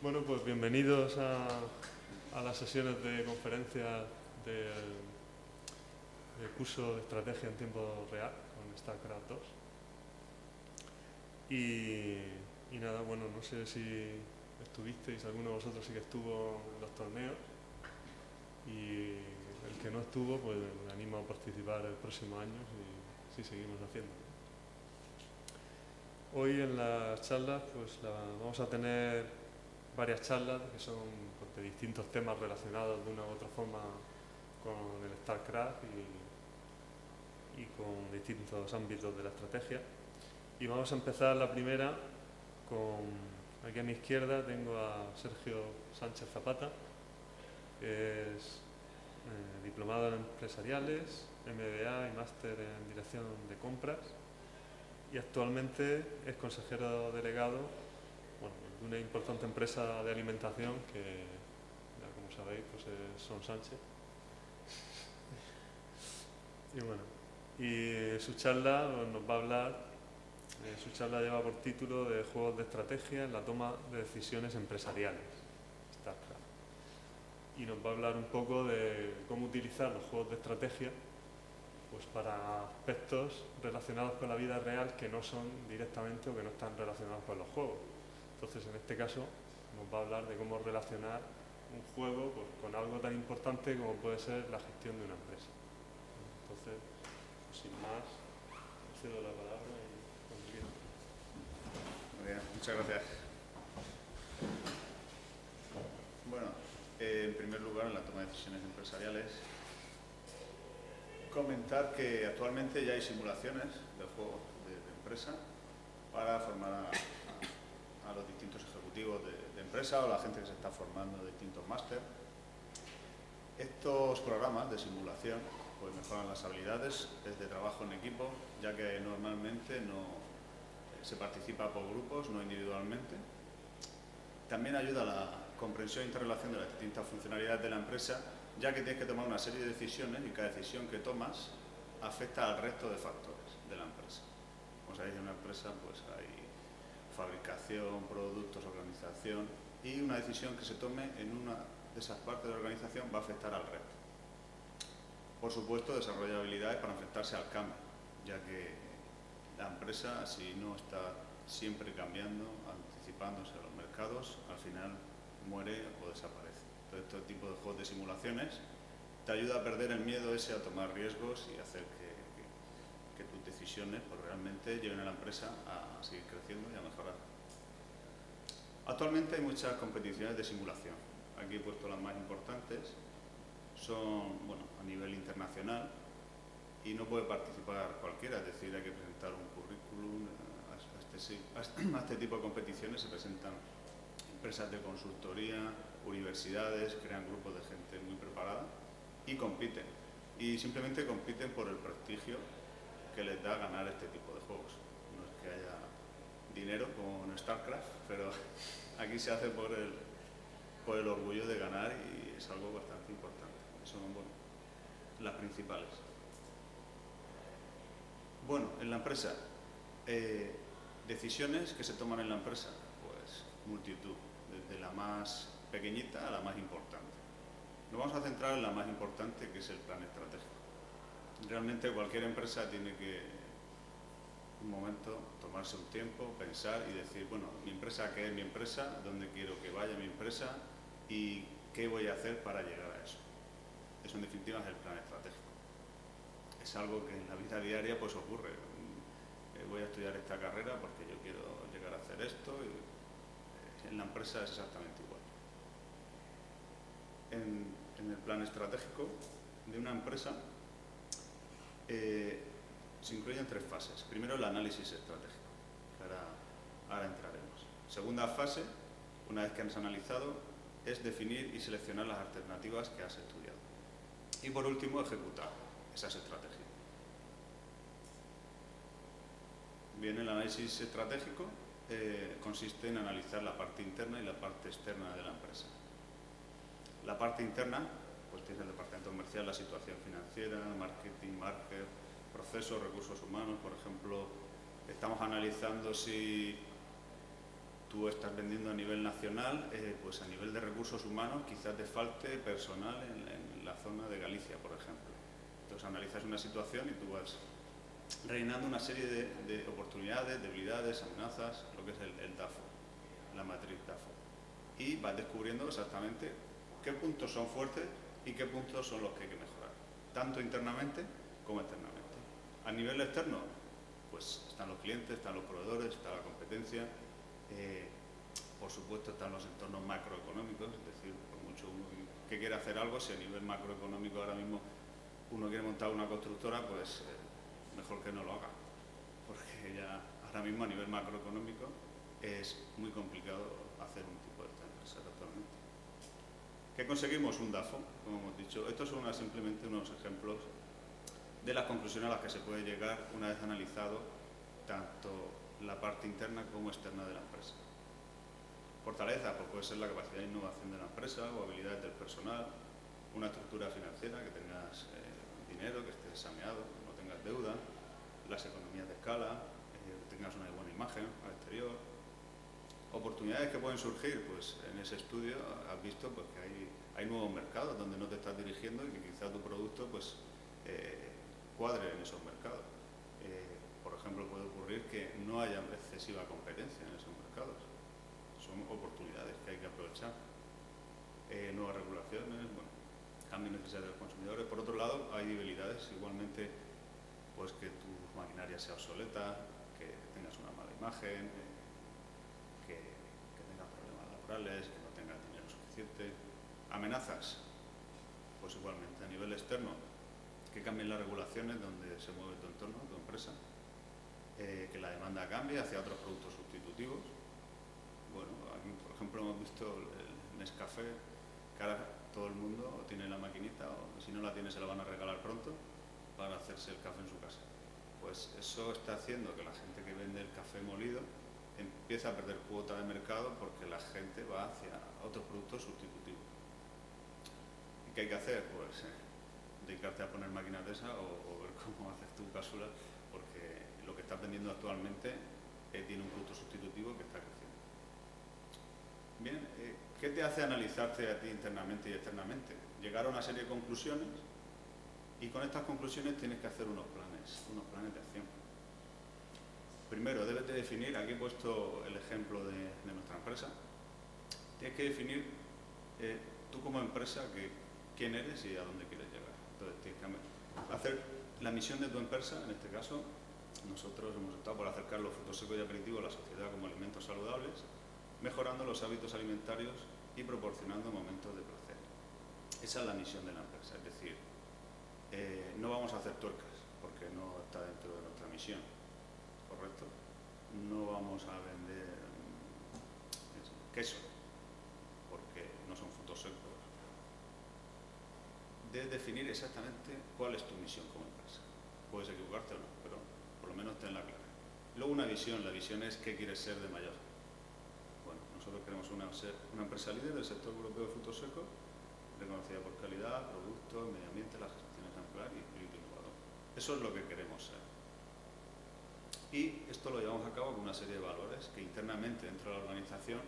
Bueno, pues bienvenidos a las sesiones de conferencia del curso de estrategia en tiempo real con StarCraft 2. Y nada, bueno, no sé si estuvisteis, alguno de vosotros sí que estuvo en los torneos, y el que no estuvo, pues le animo a participar el próximo año si seguimos haciendo. Hoy en las charlas pues vamos a tener varias charlas que son pues, de distintos temas relacionados de una u otra forma con el StarCraft y con distintos ámbitos de la estrategia. Y vamos a empezar la primera con, aquí a mi izquierda tengo a Sergio Sánchez Zapata, que es diplomado en empresariales, MBA y máster en dirección de compras, y actualmente es consejero delegado, bueno, de una importante empresa de alimentación que, ya como sabéis, pues es Son Sánchez. Y bueno, y su charla nos va a hablar, su charla lleva por título de Juegos de estrategia en la toma de decisiones empresariales, StarCraft. Y nos va a hablar un poco de cómo utilizar los juegos de estrategia pues para aspectos relacionados con la vida real que no son directamente o que no están relacionados con los juegos. Entonces, en este caso, nos va a hablar de cómo relacionar un juego pues, con algo tan importante como puede ser la gestión de una empresa. Entonces, pues, sin más, cedo la palabra y cuando quieras. Muy bien, muchas gracias. Bueno, en primer lugar, en la toma de decisiones empresariales, comentar que actualmente ya hay simulaciones de juegos de empresa para formar a los distintos ejecutivos de empresa o la gente que se está formando de distintos máster. Estos programas de simulación pues mejoran las habilidades de trabajo en equipo, ya que normalmente no se participa por grupos, no individualmente. También ayuda a la comprensión e interrelación de las distintas funcionalidades de la empresa, ya que tienes que tomar una serie de decisiones y cada decisión que tomas afecta al resto de factores de la empresa. Como sabéis, en una empresa pues hay fabricación, productos, organización, y una decisión que se tome en una de esas partes de la organización va a afectar al resto. Por supuesto, desarrolla habilidades para enfrentarse al cambio, ya que la empresa, si no está siempre cambiando, anticipándose a los mercados, al final muere o desaparece. Entonces, este tipo de juegos de simulaciones te ayuda a perder el miedo ese a tomar riesgos y hacer que tus decisiones pues, realmente lleven a la empresa a seguir creciendo y a mejorar. Actualmente hay muchas competiciones de simulación. Aquí he puesto las más importantes. Son, bueno, a nivel internacional y no puede participar cualquiera, es decir, hay que presentar un currículum. A este tipo de competiciones se presentan empresas de consultoría, universidades, crean grupos de gente muy preparada y compiten. Y simplemente compiten por el prestigio que les da ganar este tipo de juegos. No es que haya dinero como en StarCraft, pero aquí se hace por el orgullo de ganar y es algo bastante importante. Son, bueno, las principales. Bueno, en la empresa, decisiones que se toman en la empresa, pues multitud, desde la más pequeñita a la más importante. Nos vamos a centrar en la más importante, que es el plan estratégico. Realmente cualquier empresa tiene que, un momento, tomarse un tiempo, pensar y decir, bueno, mi empresa, ¿qué es mi empresa? ¿Dónde quiero que vaya mi empresa? ¿Y qué voy a hacer para llegar a eso? Eso en definitiva es el plan estratégico. Es algo que en la vida diaria pues ocurre. Voy a estudiar esta carrera porque yo quiero llegar a hacer esto y en la empresa es exactamente igual. En el plan estratégico de una empresa se incluyen 3 fases. Primero, el análisis estratégico, que ahora entraremos. Segunda fase, una vez que has analizado, es definir y seleccionar las alternativas que has estudiado. Y por último, ejecutar esas estrategias. Bien, el análisis estratégico consiste en analizar la parte interna y la parte externa de la empresa. La parte interna, pues tiene el departamento comercial, la situación financiera, marketing, market, procesos, recursos humanos. Por ejemplo, estamos analizando si tú estás vendiendo a nivel nacional, pues a nivel de recursos humanos quizás te falte personal en la zona de Galicia, por ejemplo. Entonces analizas una situación y tú vas rellenando una serie de oportunidades, debilidades, amenazas, lo que es el DAFO, la matriz DAFO. Y vas descubriendo exactamente qué puntos son fuertes y qué puntos son los que hay que mejorar, tanto internamente como externamente. A nivel externo, pues están los clientes, están los proveedores, está la competencia, por supuesto están los entornos macroeconómicos, es decir, por mucho uno que quiera hacer algo, si a nivel macroeconómico ahora mismo uno quiere montar una constructora, pues mejor que no lo haga, porque ya ahora mismo a nivel macroeconómico es muy complicado hacer un tipo de esta empresa actualmente. ¿Qué conseguimos? Un DAFO, como hemos dicho. Estos son simplemente unos ejemplos de las conclusiones a las que se puede llegar una vez analizado tanto la parte interna como externa de la empresa. Fortaleza, pues puede ser la capacidad de innovación de la empresa o habilidades del personal, una estructura financiera, que tengas dinero, que estés saneado, que no tengas deuda, las economías de escala, que tengas una buena imagen al exterior. Oportunidades que pueden surgir, pues en ese estudio has visto pues, que hay nuevos mercados donde no te estás dirigiendo y que quizá tu producto pues, cuadre en esos mercados. Por ejemplo, puede ocurrir que no haya excesiva competencia en esos mercados. Son oportunidades que hay que aprovechar. Nuevas regulaciones, bueno, cambios necesarios de los consumidores. Por otro lado, hay debilidades, igualmente, pues que tu maquinaria sea obsoleta, que tengas una mala imagen, que tengas problemas laborales, que no tengas dinero suficiente. Amenazas, pues igualmente a nivel externo, que cambien las regulaciones donde se mueve tu entorno, tu empresa, que la demanda cambie hacia otros productos sustitutivos. Bueno, aquí por ejemplo hemos visto el Nescafé, que ahora todo el mundo tiene la maquinita, o si no la tiene se la van a regalar pronto para hacerse el café en su casa. Pues eso está haciendo que la gente que vende el café molido empieza a perder cuota de mercado porque la gente va hacia otros productos sustitutivos. ¿Y qué hay que hacer? Pues dedicarte a poner máquinas de esas o ver cómo haces tu cápsula, porque lo que estás vendiendo actualmente tiene un producto sustitutivo que está creciendo. Bien, ¿qué te hace analizarte a ti internamente y externamente? Llegar a una serie de conclusiones y con estas conclusiones tienes que hacer unos planes de acción. Primero, debes de definir, aquí he puesto el ejemplo de nuestra empresa, tienes que definir tú como empresa quién eres y a dónde quieres llegar. Entonces tienes que hacer la misión de tu empresa, en este caso, nosotros hemos optado por acercar los frutos secos y aperitivos a la sociedad como alimentos saludables, mejorando los hábitos alimentarios y proporcionando momentos de placer. Esa es la misión de la empresa, es decir, no vamos a hacer tuercas porque no está dentro de nuestra misión, ¿correcto? No vamos a vender queso porque no son frutos secos. Debes definir exactamente cuál es tu misión como empresa. Puedes equivocarte o no, pero por lo menos tenla clara. Luego una visión, la visión es qué quieres ser de mayor. Bueno, nosotros queremos ser una empresa líder del sector europeo de frutos secos, reconocida por calidad, productos, medio ambiente, la gestión ejemplar y espíritu innovador. Eso es lo que queremos ser. Y esto lo llevamos a cabo con una serie de valores que internamente dentro de la organización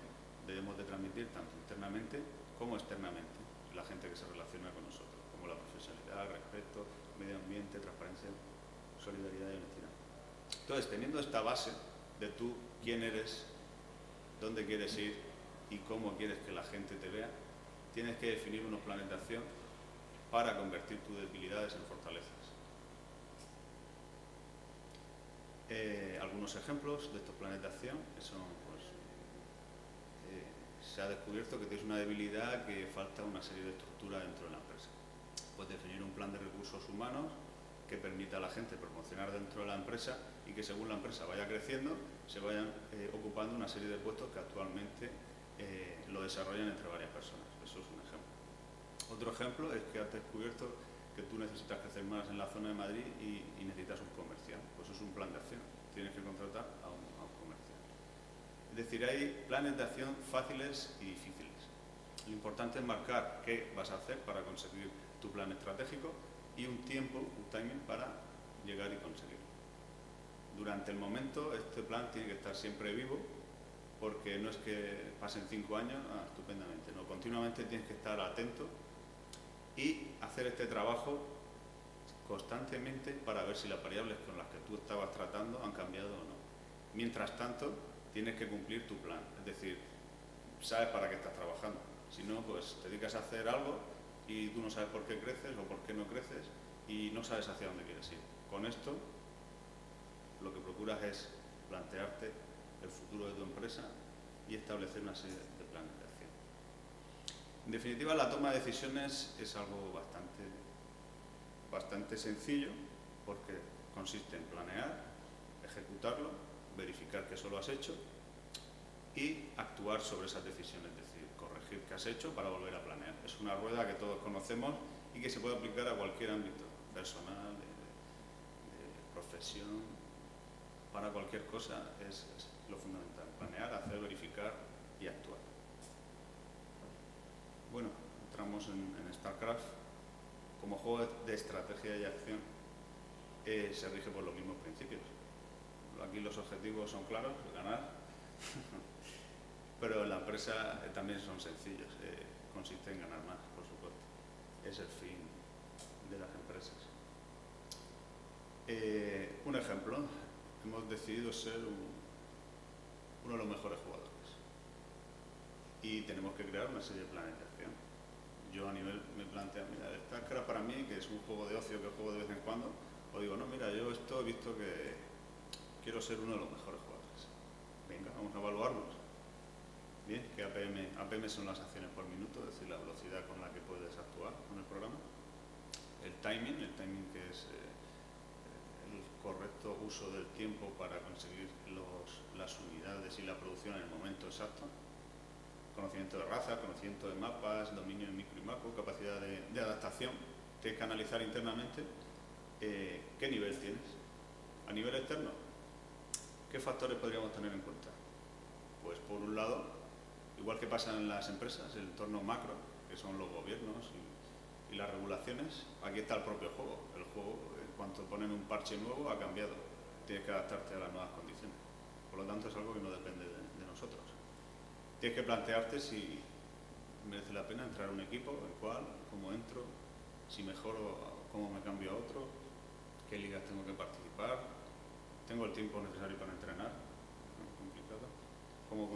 debemos de transmitir tanto internamente como externamente, la gente que se relaciona con nosotros, como la profesionalidad, respeto, medio ambiente, transparencia, solidaridad y honestidad. Entonces, teniendo esta base de tú, quién eres, dónde quieres ir y cómo quieres que la gente te vea, tienes que definir unos planes de acción para convertir tus debilidades en fortalezas. Algunos ejemplos de estos planes de acción que son, pues, se ha descubierto que tienes una debilidad, que falta una serie de estructuras dentro de la empresa. Puedes definir un plan de recursos humanos que permita a la gente promocionar dentro de la empresa y que según la empresa vaya creciendo, se vayan ocupando una serie de puestos que actualmente lo desarrollan entre varias personas. Eso es un ejemplo. Otro ejemplo es que has descubierto que tú necesitas crecer más en la zona de Madrid y necesitas un comercial. Pues eso es un plan de acción. Tienes que contratar a un comercial. Es decir, hay planes de acción fáciles y difíciles. Lo importante es marcar qué vas a hacer para conseguir tu plan estratégico y un tiempo, un timing para llegar y conseguirlo. Durante el momento, este plan tiene que estar siempre vivo porque no es que pasen 5 años, estupendamente, no, continuamente tienes que estar atento y hacer este trabajo constantemente para ver si las variables con las que tú estabas tratando han cambiado o no. Mientras tanto, tienes que cumplir tu plan, es decir, sabes para qué estás trabajando. Si no, pues te dedicas a hacer algo y tú no sabes por qué creces o por qué no creces y no sabes hacia dónde quieres ir. Con esto, lo que procuras es plantearte el futuro de tu empresa y establecer una serie de planes de acción. En definitiva, la toma de decisiones es algo bastante sencillo, porque consiste en planear, ejecutarlo, verificar que eso lo has hecho y actuar sobre esas decisiones, es decir, corregir qué has hecho para volver a planear. Es una rueda que todos conocemos y que se puede aplicar a cualquier ámbito, personal, de profesión, para cualquier cosa es lo fundamental, planear, hacer, verificar y actuar. Bueno, entramos en StarCraft. Como juego de estrategia y acción se rige por los mismos principios. Aquí los objetivos son claros, ganar, pero en la empresa también son sencillos, consiste en ganar más, por supuesto. Es el fin de las empresas. Un ejemplo, hemos decidido ser uno de los mejores jugadores y tenemos que crear una serie de planes de acción. Yo a nivel me planteo, mira, StarCraft para mí, que es un juego de ocio que juego de vez en cuando, o digo, no, mira, yo esto he visto que quiero ser uno de los mejores jugadores. Venga, vamos a evaluarnos. Bien, que APM son las acciones por minuto, es decir, la velocidad con la que puedes actuar con el programa. El timing que es el correcto uso del tiempo para conseguir las unidades y la producción en el momento exacto. Conocimiento de raza, conocimiento de mapas, dominio de micro y macro, capacidad de adaptación. Tienes que analizar internamente qué nivel tienes. A nivel externo, ¿qué factores podríamos tener en cuenta? Pues por un lado, igual que pasa en las empresas, el entorno macro, que son los gobiernos y las regulaciones, aquí está el propio juego. El juego, en cuanto ponen un parche nuevo, ha cambiado. Tienes que adaptarte a las nuevas condiciones. Por lo tanto, es algo que no depende de nosotros. Tienes que plantearte si merece la pena entrar a un equipo, el cual, cómo entro, si mejoro, cómo me cambio a otro, qué ligas tengo que participar, tengo el tiempo necesario para entrenar, no es complicado, cómo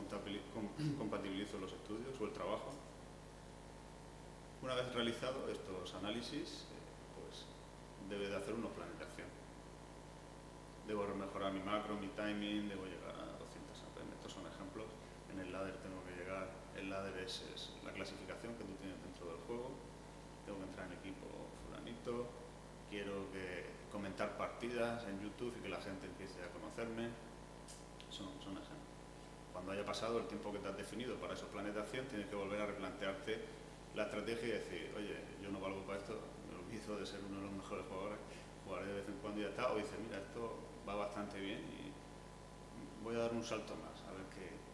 compatibilizo los estudios o el trabajo. Una vez realizado estos análisis, pues debe de hacer unos planes de acción. Debo mejorar mi macro, mi timing, debo llegar a 200 APM. Estos son ejemplos. En el ladder tengo que llegar, el ladder es la clasificación que tú tienes dentro del juego. Tengo que entrar en equipo fulanito, quiero comentar partidas en YouTube y que la gente empiece a conocerme. Son ejemplos. Cuando haya pasado el tiempo que te has definido para esos planes de acción, tienes que volver a replantearte la estrategia y decir, oye, yo no valgo para esto, me olvido de ser uno de los mejores jugadores, jugaré de vez en cuando y ya está, o dices, mira, esto va bastante bien y voy a dar un salto más, a ver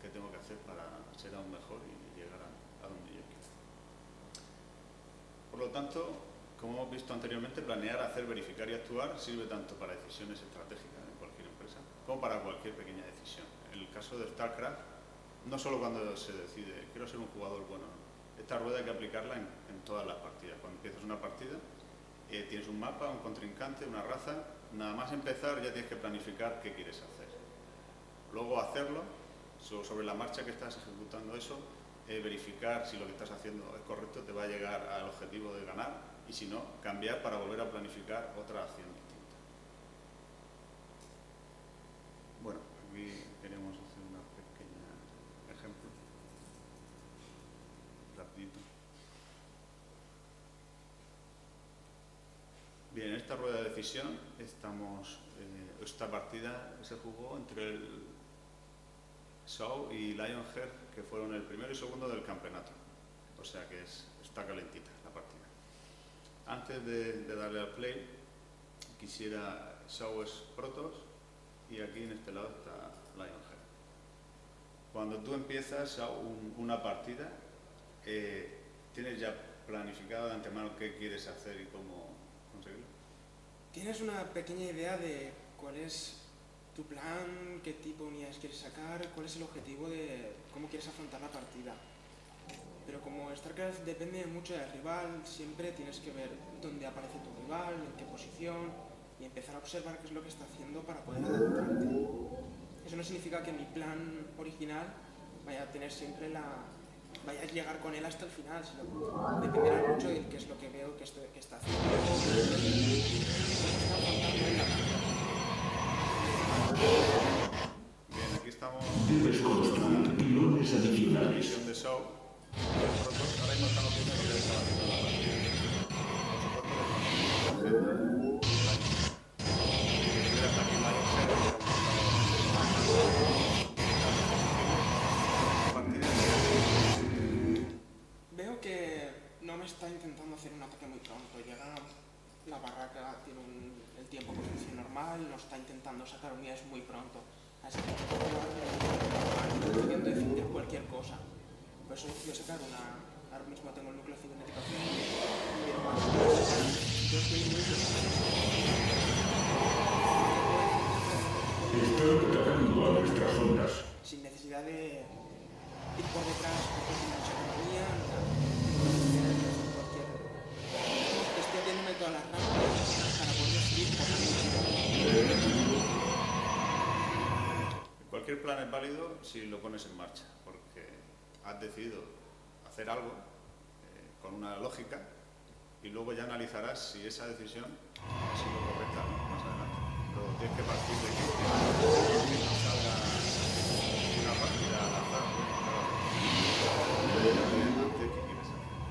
qué tengo que hacer para ser aún mejor y llegar a donde yo quiero. Por lo tanto, como hemos visto anteriormente, planear, hacer, verificar y actuar sirve tanto para decisiones estratégicas en cualquier empresa como para cualquier pequeña decisión. En el caso de StarCraft, no solo cuando se decide, quiero ser un jugador bueno, esta rueda hay que aplicarla en todas las partidas. Cuando empiezas una partida, tienes un mapa, un contrincante, una raza, nada más empezar ya tienes que planificar qué quieres hacer. Luego hacerlo, sobre la marcha que estás ejecutando eso, verificar si lo que estás haciendo es correcto, te va a llegar al objetivo de ganar, y si no, cambiar para volver a planificar otra acción distinta. Bueno, aquí queremos hacer una pequeña ejemplo, rapidito. Bien, en esta rueda de decisión esta partida se jugó entre el Shaw y Lionheart, que fueron el primero y segundo del campeonato. O sea que está calentita la partida. Antes de darle al play, Shaw es Protoss y aquí en este lado está Lionheart. Cuando tú empiezas una partida, tienes ya planificado de antemano qué quieres hacer y cómo conseguirlo. ¿Tienes una pequeña idea de cuál es tu plan, qué tipo de unidades quieres sacar, cuál es el objetivo de cómo quieres afrontar la partida. Pero como StarCraft depende mucho del rival, siempre tienes que ver dónde aparece tu rival, en qué posición, y empezar a observar qué es lo que está haciendo para poder adelantarte. Eso no significa que mi plan original vaya a tener siempre vaya a llegar con él hasta el final, sino dependerá mucho de qué es lo que veo que está haciendo, está afrontando en la partida. Bien, aquí estamos. Debes construir pilones La adicionales. visión de Shaw. Nosotros ahora mismo estamos viendo lo que está haciendo la partida. Hasta aquí la Veo que no me está intentando hacer un ataque muy pronto. Llega la barraca, tiene el tiempo de posición normal, no está intentando sacar unidades muy pronto. Así que estoy pudiendo defender cualquier cosa. Por eso decido sacar ahora mismo tengo el núcleo cibernético aquí y viene más. Yo estoy muy Están atacando a nuestras zonas. sin necesidad de ir por detrás porque tiene mucha economía, estoy haciéndome todas las rampas para poder subir por la misma. Cualquier plan es válido si lo pones en marcha, porque has decidido hacer algo con una lógica y luego ya analizarás si esa decisión ha sido correcta más adelante. Pero tienes que partir de que no salga una partida al azar.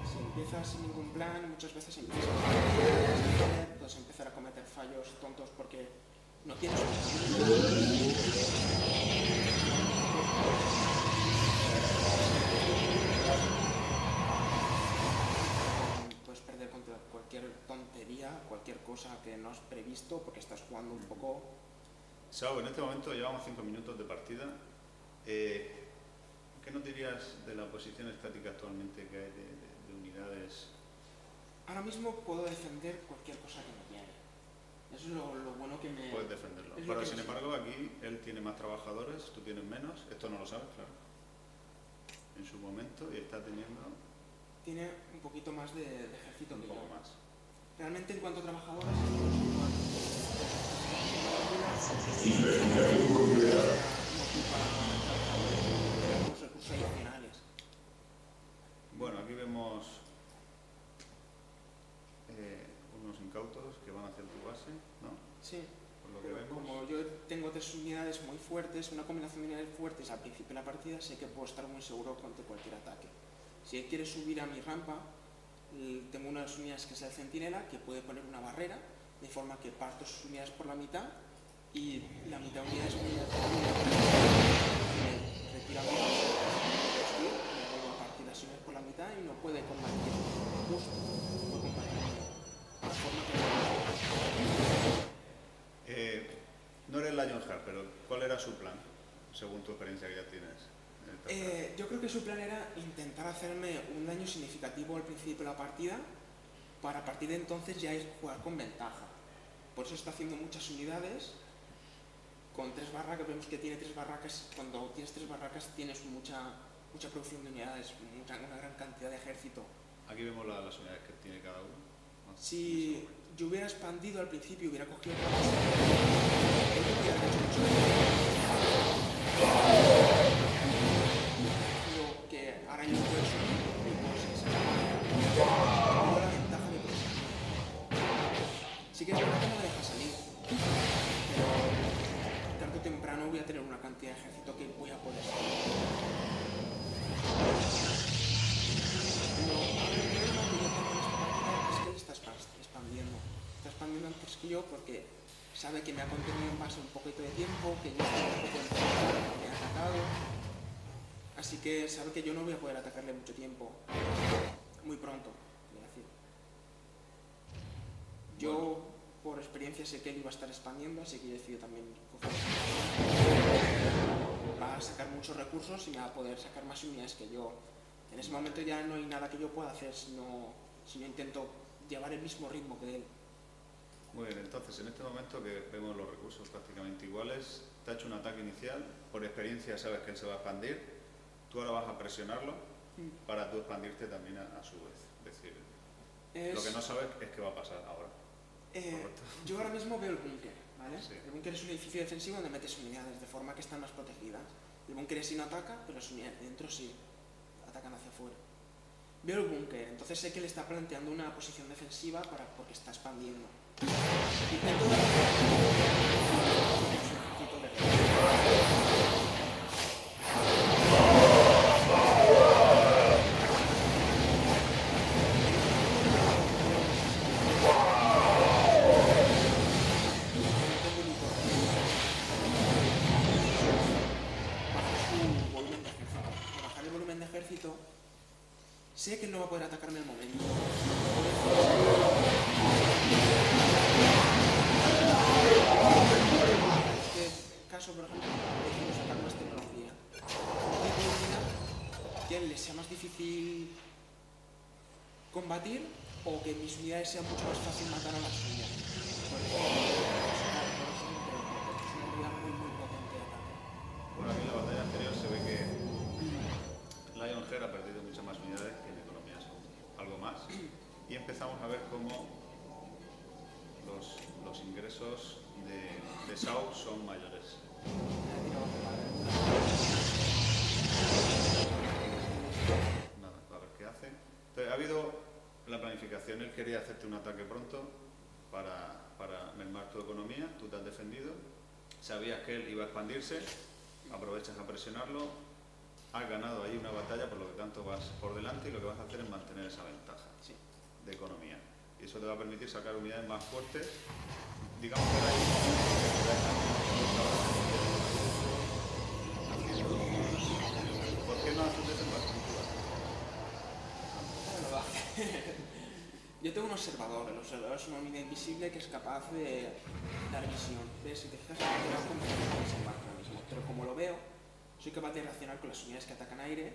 Si empiezas sin ningún plan, muchas veces empiezas puedes empezar a cometer fallos tontos porque no tienes un plan. Puedes perder contra cualquier tontería, cualquier cosa que no has previsto porque estás jugando un poco. Sao, en este momento llevamos 5 minutos de partida. ¿Qué nos dirías de la posición estática actualmente que hay de unidades? Ahora mismo puedo defender cualquier cosa que me llegue. Eso es lo bueno que me... Puedes defenderlo. Pero sin embargo aquí él tiene más trabajadores, tú tienes menos. Esto no lo sabes, claro. En su momento y está teniendo... Tiene un poquito más de ejército un que poco yo. más. Realmente en cuanto a trabajadores, estamos igual. Investigación completada. Tenemos recursos adicionales. Bueno, aquí vemos unos incautos que van hacia tu base, ¿no? Sí. Por lo que Pero vemos. como yo tengo 3 unidades muy fuertes, una combinación de unidades fuertes al principio de la partida, sé que puedo estar muy seguro contra cualquier ataque. Si él quiere subir a mi rampa, tengo unas unidades que es el centinela, que puede poner una barrera, de forma que parto sus unidades por la mitad y la mitad de unidades me retira mi base, me vuelvo a partir las unidades por la mitad y no puede combatir justo, puede combatir de forma que no eres Lionheart, pero ¿cuál era su plan, según tu experiencia que ya tienes? yo creo que su plan era intentar hacerme un daño significativo al principio de la partida para a partir de entonces ya jugar con ventaja. Por eso está haciendo muchas unidades con 3 barracas. Vemos que tiene 3 barracas. Cuando tienes 3 barracas tienes mucha producción de unidades, una gran cantidad de ejército. Aquí vemos las unidades que tiene cada uno. Si yo hubiera expandido al principio, hubiera cogido otra base, hubiera hecho mucho que ahora yo puedo subir y pues tengo la ventaja de progresión. Sí que es verdad que no me deja salir, pero tarde o temprano voy a tener una cantidad de ejército que voy a poder salir. Pero ahora el problema que yo tengo en esta partida es que él está expandiendo. Está expandiendo antes que yo porque sabe que me ha contenido en base un poquito de tiempo, que yo estoy un poco encerrado, me ha atacado. Así que sabe que yo no voy a poder atacarle mucho tiempo, muy pronto, voy a decir. Yo, por experiencia, sé que él iba a estar expandiendo, así que he decidido también coger. Va a sacar muchos recursos y me va a poder sacar más unidades que yo. En ese momento ya no hay nada que yo pueda hacer si no intento llevar el mismo ritmo que él. Muy bien, entonces en este momento que vemos los recursos prácticamente iguales, te ha hecho un ataque inicial, por experiencia sabes que él se va a expandir, tú ahora vas a presionarlo para tú expandirte también a su vez. Es decir, lo que no sabes es qué va a pasar ahora. Yo ahora mismo veo el búnker, ¿vale? Sí. El búnker es un edificio defensivo donde metes unidades de forma que están más protegidas. El búnker sí no ataca, pero las unidades dentro sí atacan hacia afuera. Veo el búnker, entonces sé que le está planteando una posición defensiva porque está expandiendo. Intento dar un ejército de guerra. Sé que él no va a poder atacarme en el momento. En este caso, por ejemplo, decimos sacar más tecnología. Un tipo de unidad que a él le sea más difícil combatir o que mis unidades sea mucho más fácil matar a las suyas. Por eso, es una unidad muy potente de ataque. Bueno, aquí en la batalla anterior se ve que Lionheart ha perdido muchas más unidades que en economía son algo más, y empezamos a ver cómo los ingresos de Sao son mayores. Nada, a ver qué hace. Entonces, ha habido la planificación, él quería hacerte un ataque pronto para mermar tu economía, tú te has defendido, sabías que él iba a expandirse, aprovechas a presionarlo. Has ganado ahí una batalla, por lo que tanto vas por delante y lo que vas a hacer es mantener esa ventaja de economía. Y eso te va a permitir sacar unidades más fuertes. Digamos que ¿por qué no haces desembarco? Yo tengo un observador. El observador es una unidad invisible que es capaz de dar visión. ¿Ves? Si te fijas, no te va a convertir en desembarco ahora mismo. Pero como lo veo, soy capaz de reaccionar con las unidades que atacan aire.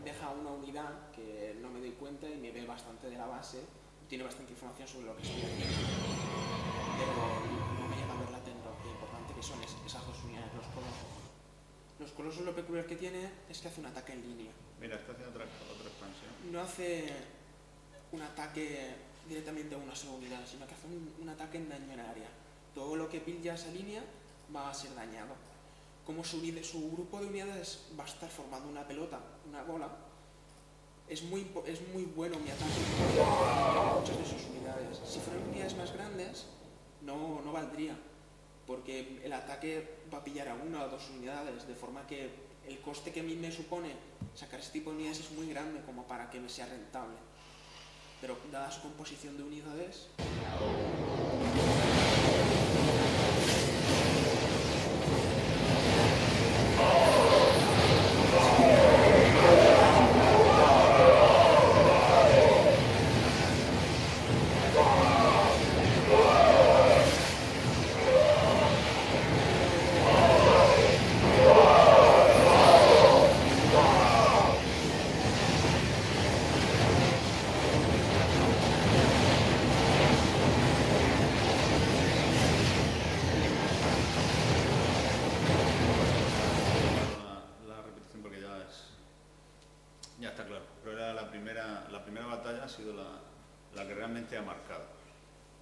Deja una unidad que no me doy cuenta y me ve bastante de la base. Tiene bastante información sobre lo que estoy haciendo. Pero no me llega a ver la tecnología importante que son esas dos unidades, los colosos. Los colosos, lo peculiar que tiene es que hace un ataque en línea. Mira, está haciendo otra expansión. No hace un ataque directamente a una sola unidad, sino que hace un ataque en daño en área. Todo lo que pilla esa línea va a ser dañado. Como su grupo de unidades va a estar formando una pelota, una bola, es muy bueno mi ataque con muchas de sus unidades. Si fueran unidades más grandes, no valdría, porque el ataque va a pillar a una o dos unidades, de forma que el coste que a mí me supone sacar ese tipo de unidades es muy grande como para que me sea rentable. Pero dada su composición de unidades...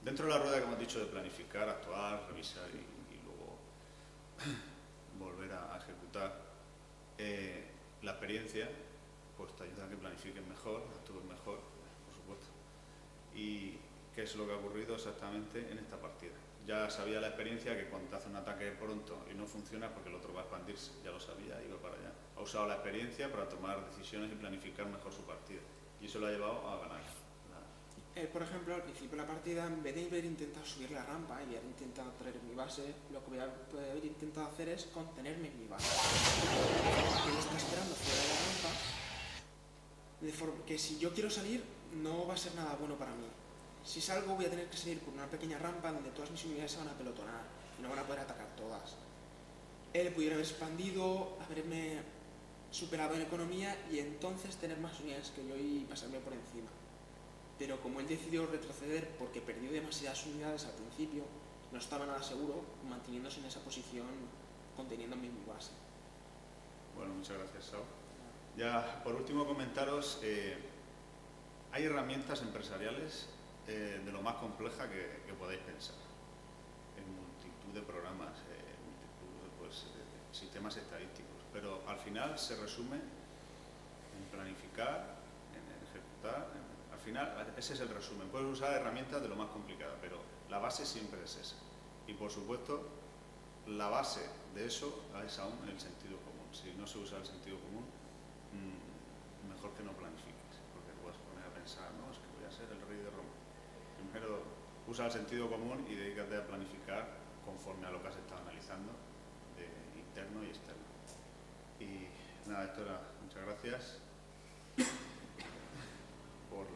Dentro de la rueda que hemos dicho de planificar, actuar, revisar y luego volver a ejecutar, la experiencia pues te ayuda a que planifiques mejor, actúes mejor, por supuesto. ¿Y qué es lo que ha ocurrido exactamente en esta partida? Ya sabía la experiencia que cuando te hace un ataque pronto y no funciona porque el otro va a expandirse, ya lo sabía, iba para allá. Ha usado la experiencia para tomar decisiones y planificar mejor su partida. Y eso lo ha llevado a ganar. Por ejemplo, al principio de la partida, en vez de haber intentado subir la rampa y haber intentado traer mi base, lo que voy a haber intentado hacer es contenerme en mi base. Él está esperando fuera de la rampa, de forma que si yo quiero salir, no va a ser nada bueno para mí. Si salgo, voy a tener que salir por una pequeña rampa donde todas mis unidades se van a pelotonar y no van a poder atacar todas. Él pudiera haber expandido, haberme superado en economía y entonces tener más unidades que yo y pasarme por encima. Pero como él decidió retroceder porque perdió demasiadas unidades al principio, no estaba nada seguro, manteniéndose en esa posición, conteniendo mi base. Bueno, muchas gracias, Sao. Ya, por último, comentaros, hay herramientas empresariales de lo más compleja que podáis pensar, en multitud de programas, multitud de sistemas estadísticos, pero al final se resume en planificar, en ejecutar, al final ese es el resumen. Puedes usar herramientas de lo más complicado, pero la base siempre es esa. Y por supuesto, la base de eso es aún el sentido común. Si no se usa el sentido común, mejor que no planifiques, porque te puedes poner a pensar, no, es que voy a ser el rey de Roma. Primero usa el sentido común y dedícate a planificar conforme a lo que has estado analizando, de interno y externo. Y nada, esto era, muchas gracias por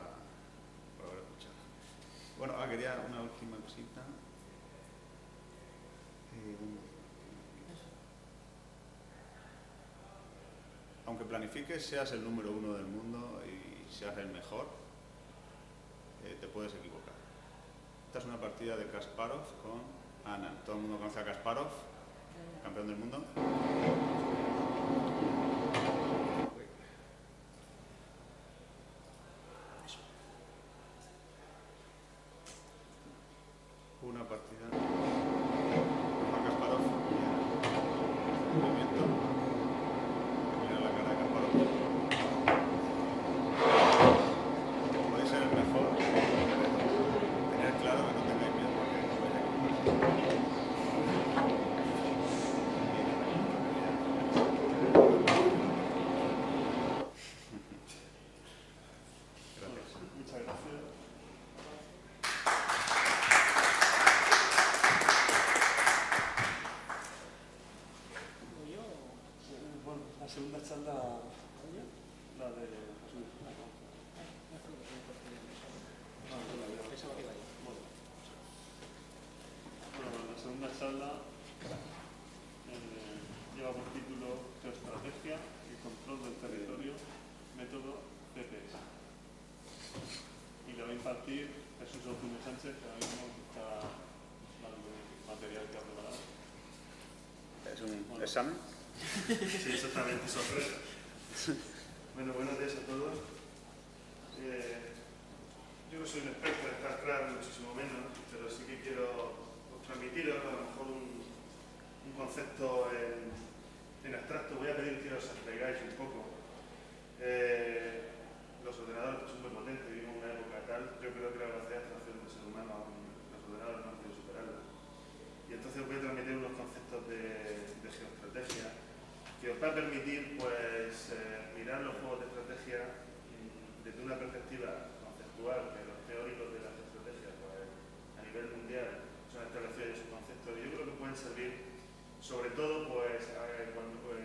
haber escuchado. Bueno, quería una última cosita. Aunque planifiques, seas el número 1 del mundo y seas el mejor, te puedes equivocar. Esta es una partida de Kasparov con Anand. Todo el mundo conoce a Kasparov, campeón del mundo. Una partida con Kasparov y un movimiento. Mira la cara de Kasparov. Podéis ser el mejor. Tener claro que no tengáis miedo porque no vais a equivocarse. La segunda charla, la de Jesús. Bueno, la segunda charla lleva por título Geoestrategia y control del territorio, método CPS. Y la va a impartir Jesús Ortuño Sánchez, que ahora mismo está dando material que ha preparado. ¿Es un examen? Sí, exactamente, sorpresa. Bueno, buenos días a todos. Yo no soy un experto en StarCraft, muchísimo menos, pero sí que quiero transmitiros a lo mejor un concepto en abstracto. Voy a pedir que os atraigáis un poco. Los ordenadores son muy potentes, vivimos una época tal. Yo creo que la capacidad de abstracción del ser humano, los ordenadores no han podido superarla. Y entonces voy a transmitir unos conceptos de geoestrategia que os va a permitir pues, mirar los juegos de estrategia desde una perspectiva conceptual, que los teóricos de la geoestrategia pues, a nivel mundial son establecidos en sus conceptos. Yo creo que pueden servir sobre todo pues,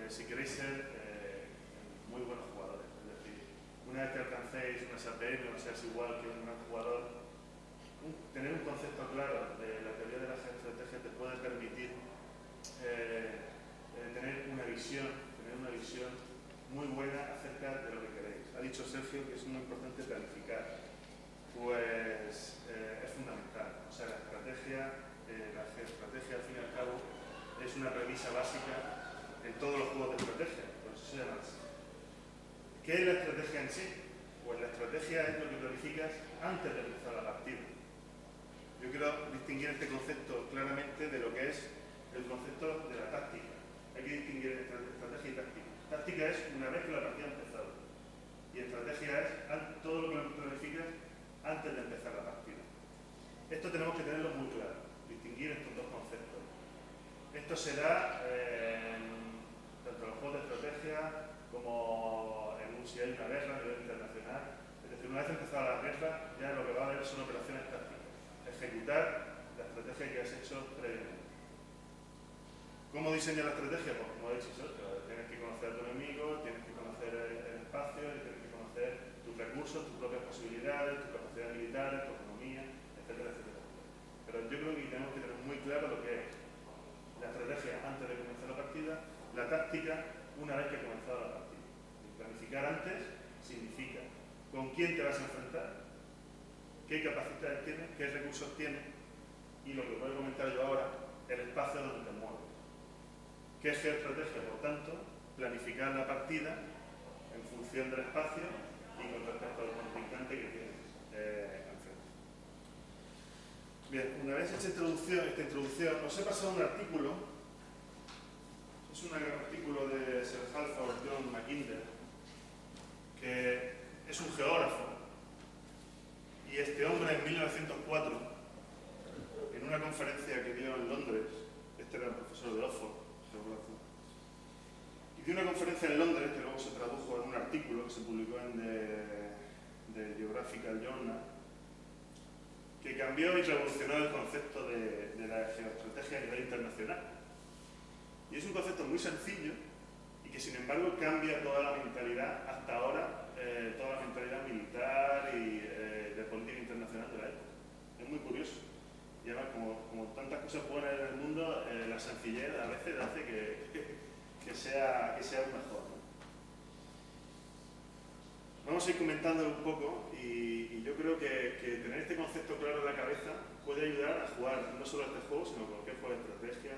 si queréis ser muy buenos jugadores. Es decir, una vez que alcancéis una SAPM o seas igual que un gran jugador, tener un concepto claro de la teoría de la geoestrategia te puede permitir tener una visión muy buena acerca de lo que queréis. Ha dicho Sergio que es muy importante planificar. Pues es fundamental. O sea, la geoestrategia al fin y al cabo es una premisa básica en todos los juegos de estrategia. Por eso se llama así. ¿Qué es la estrategia en sí? Pues la estrategia es lo que planificas antes de empezar la partida. Yo quiero distinguir este concepto claramente de lo que es el concepto de la táctica. Hay que distinguir entre estrategia y táctica. Táctica es una vez que la partida ha empezado. Y estrategia es todo lo que planificas antes de empezar la partida. Esto tenemos que tenerlo muy claro, distinguir estos dos conceptos. Esto se da tanto en los juegos de estrategia como si hay una guerra a nivel internacional. Es decir, una vez empezada la guerra, ya lo que va a haber son operaciones tácticas. Ejecutar la estrategia que has hecho previamente. ¿Cómo diseñar la estrategia? Pues como he dicho, tienes que conocer a tu enemigo, tienes que conocer el espacio, tienes que conocer tus recursos, tus propias posibilidades, tus capacidades militares, tu economía, etcétera, etcétera. Pero yo creo que tenemos que tener muy claro lo que es la estrategia antes de comenzar la partida, la táctica una vez que ha comenzado la partida. Planificar antes significa con quién te vas a enfrentar, qué capacidades tienes, qué recursos tienes y lo que voy a comentar yo ahora, el espacio donde te mueves. ¿Qué es geoestrategia? Por tanto, planificar la partida en función del espacio y con respecto al contrincante que tienes enfrente. Bien, una vez hecha esta introducción, os he pasado un artículo. Es un artículo de Sir Halford John Mackinder, que es un geógrafo, y este hombre en 1904, en una conferencia que dio en Londres, este era el profesor de Oxford, geógrafo, y dio una conferencia en Londres que luego se tradujo en un artículo que se publicó en The Geographical Journal, que cambió y revolucionó el concepto de la geoestrategia a nivel internacional. Y es un concepto muy sencillo y que sin embargo cambia toda la mentalidad hasta ahora, toda la mentalidad militar y de política internacional de la época. Es muy curioso. Y además, como tantas cosas buenas en el mundo, la sencillez a veces hace que sea mejor, ¿no? Vamos a ir comentándolo un poco y yo creo que tener este concepto claro en la cabeza puede ayudar a jugar no solo a este juego, sino a cualquier juego de estrategia,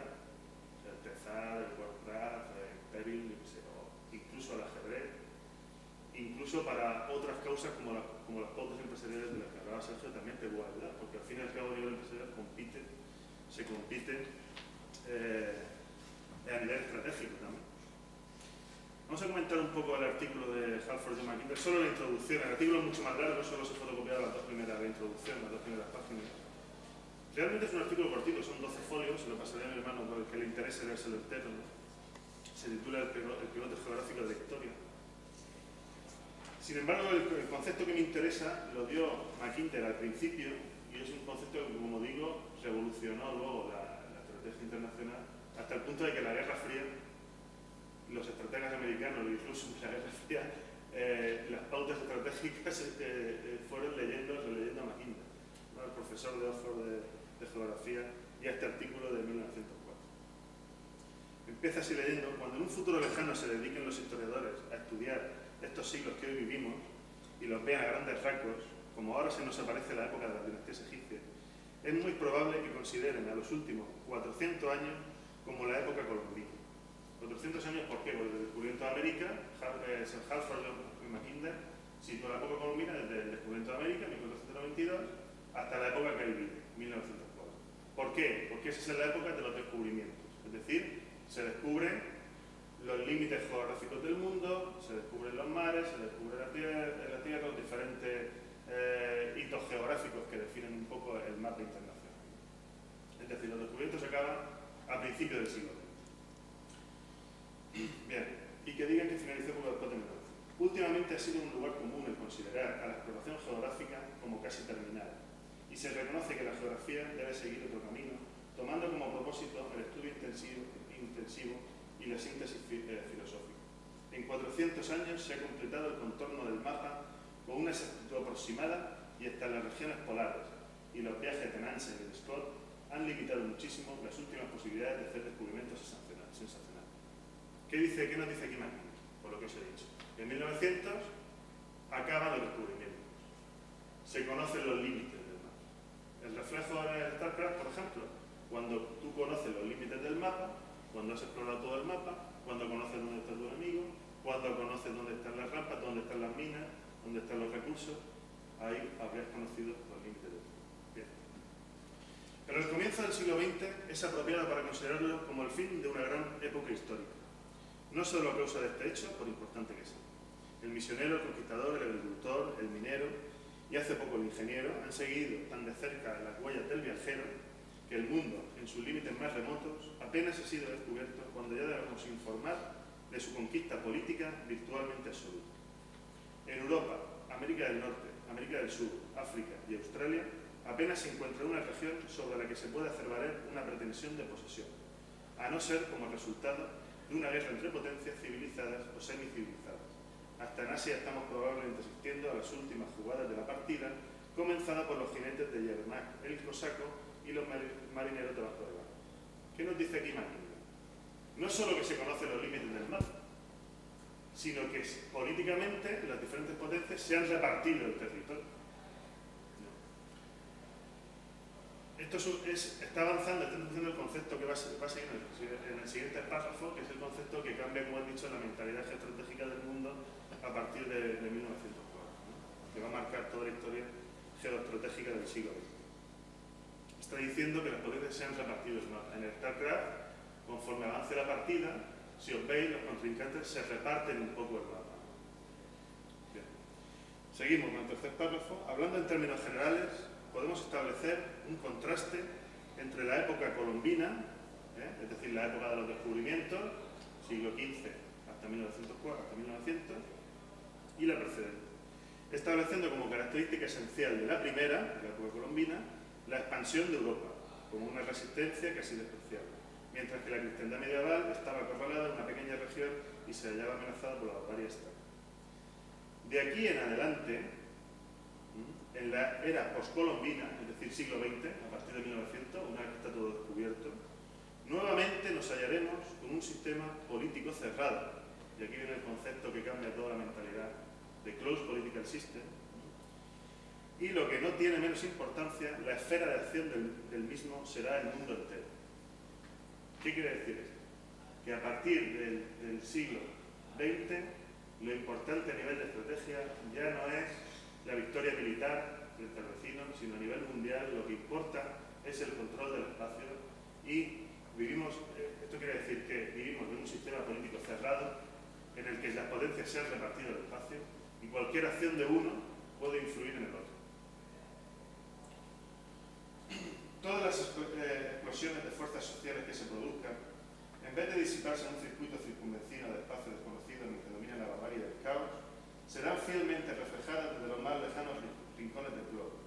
el Tezar, el Warcraft, el Peril, o incluso el ajedrez, incluso para otras causas como las pautas empresariales de las que hablaba Sergio también te puede ayudar, porque al fin y al cabo a nivel empresarial se compite a nivel estratégico también. Vamos a comentar un poco el artículo de Halford John Mackinder, solo la introducción. El artículo es mucho más largo, solo se fotocopiaron las dos primeras de introducción, las dos primeras páginas. Realmente es un artículo cortito, son 12 folios, se lo pasaré a mi hermano por el que le interese leérselo entero, ¿no? Se titula El pivote geográfico de la historia. Sin embargo, el concepto que me interesa lo dio Mackinder al principio y es un concepto que, como digo, revolucionó luego la estrategia internacional hasta el punto de que la Guerra Fría, los estrategas americanos, incluso en la Guerra Fría, las pautas estratégicas fueron releyendo a Mackinder, ¿no? El profesor de Oxford de Geografía, y a este artículo de 1904. Empieza así leyendo: cuando en un futuro lejano se dediquen los historiadores a estudiar estos siglos que hoy vivimos y los vean a grandes rasgos, como ahora se nos aparece la época de las dinastías egipcias, es muy probable que consideren a los últimos 400 años como la época colombina. 400 años, ¿por qué? Porque desde el descubrimiento de América, Sir Halford John Mackinder sitúa la época colombina desde el descubrimiento de América, 1492, hasta la época caribeña, 1904. ¿Por qué? Porque esa es la época de los descubrimientos. Es decir, se descubren los límites geográficos del mundo, se descubren los mares, se descubre la tierra, los diferentes hitos geográficos que definen un poco el mapa internacional. Es decir, los descubrimientos se acaban a principios del siglo XX. Bien, y que digan que finalizó poco después de 1900. Últimamente ha sido un lugar común el considerar a la exploración geográfica como casi terminada, y se reconoce que la geografía debe seguir otro camino, tomando como propósito el estudio intensivo y la síntesis filosófica. En 400 años se ha completado el contorno del mapa con una exactitud aproximada y hasta las regiones polares, y los viajes de Nansen y de Scott han limitado muchísimo las últimas posibilidades de hacer descubrimientos sensacionales. ¿Qué nos dice aquí Mackinder? Por lo que os he dicho. En 1900 acaban los descubrimientos. Se conocen los límites del mapa. El reflejo en el StarCraft, por ejemplo, cuando tú conoces los límites del mapa, cuando has explorado todo el mapa, cuando conoces dónde está tu enemigo, cuando conoces dónde están las rampas, dónde están las minas, dónde están los recursos, ahí habrías conocido los límites del mapa. Bien. Pero el comienzo del siglo XX es apropiado para considerarlo como el fin de una gran época histórica. No solo a causa de este hecho, por importante que sea. El misionero, el conquistador, el agricultor, el minero y hace poco el ingeniero han seguido tan de cerca las huellas del viajero que el mundo, en sus límites más remotos, apenas ha sido descubierto cuando ya debemos informar de su conquista política virtualmente absoluta. En Europa, América del Norte, América del Sur, África y Australia apenas se encuentra una región sobre la que se pueda hacer valer una pretensión de posesión, a no ser como resultado de una guerra entre potencias civilizadas o semicivilizadas. Hasta en Asia estamos probablemente asistiendo a las últimas jugadas de la partida, comenzada por los jinetes de Yermak, el cosaco y los marineros de Vasco de Gama. ¿Qué nos dice aquí Mackinder? No solo que se conocen los límites del mapa, sino que políticamente las diferentes potencias se han repartido el territorio. Esto está avanzando, está introduciendo el concepto que va a seguir en el siguiente párrafo, que es el concepto que cambia, como he dicho, la mentalidad geoestratégica del mundo a partir de 1904, ¿no? Que va a marcar toda la historia geoestratégica del siglo XX. Está diciendo que las potencias sean repartidos, ¿no? En el StarCraft, conforme avance la partida, si os veis, los contrincantes se reparten un poco el mapa. Bien. Seguimos con el tercer párrafo. Hablando en términos generales, podemos establecer un contraste entre la época colombina, es decir, la época de los descubrimientos, siglo XV hasta 1900, y la precedente, estableciendo como característica esencial de la primera, de la época colombina, la expansión de Europa, como una resistencia casi despreciable, mientras que la cristiandad medieval estaba acorralada en una pequeña región y se hallaba amenazada por la barbarie externa. De aquí en adelante, en la era poscolombina, es decir, siglo XX, a partir de 1900, una vez que está todo descubierto, nuevamente nos hallaremos con un sistema político cerrado, y aquí viene el concepto que cambia toda la mentalidad de Closed Political System, y lo que no tiene menos importancia, la esfera de acción del mismo será el mundo entero. ¿Qué quiere decir esto? Que a partir del siglo XX, lo importante a nivel de estrategia ya no es la victoria militar frente al vecino, sino a nivel mundial lo que importa es el control del espacio y vivimos, esto quiere decir que vivimos en un sistema político cerrado en el que las potencias se han repartido el espacio y cualquier acción de uno puede influir en el otro. Todas las explosiones de fuerzas sociales que se produzcan, en vez de disiparse en un circuito circunvecino de espacio desconocido en el que domina la barbarie del caos, serán fielmente reflejadas desde los más lejanos rincones del globo,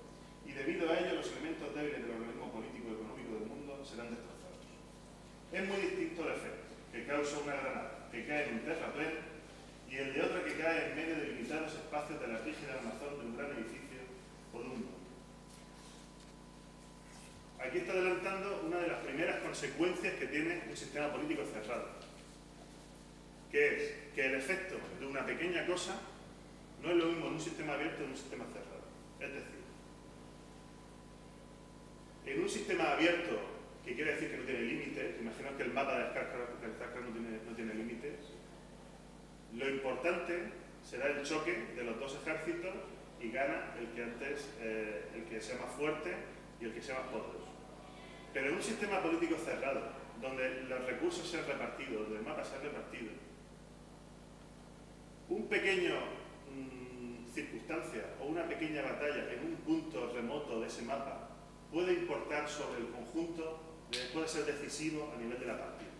y debido a ello los elementos débiles del organismo político y económico del mundo serán destrozados. Es muy distinto el efecto que causa una granada que cae en un terraplén y el de otra que cae en medio de limitados espacios de la rígida armazón de un gran edificio o de un mundo. Aquí está adelantando una de las primeras consecuencias que tiene un sistema político cerrado, que es que el efecto de una pequeña cosa no es lo mismo en un sistema abierto que en un sistema cerrado. Es decir, en un sistema abierto, que quiere decir que no tiene límites, imaginaos que el mapa del StarCraft no tiene límites, lo importante será el choque de los dos ejércitos y gana el que sea más fuerte y el que sea más poderoso. Pero en un sistema político cerrado, donde los recursos se han repartido, donde el mapa se ha repartido, un pequeño circunstancia o una pequeña batalla en un punto remoto de ese mapa puede importar sobre el conjunto, puede ser decisivo a nivel de la partida.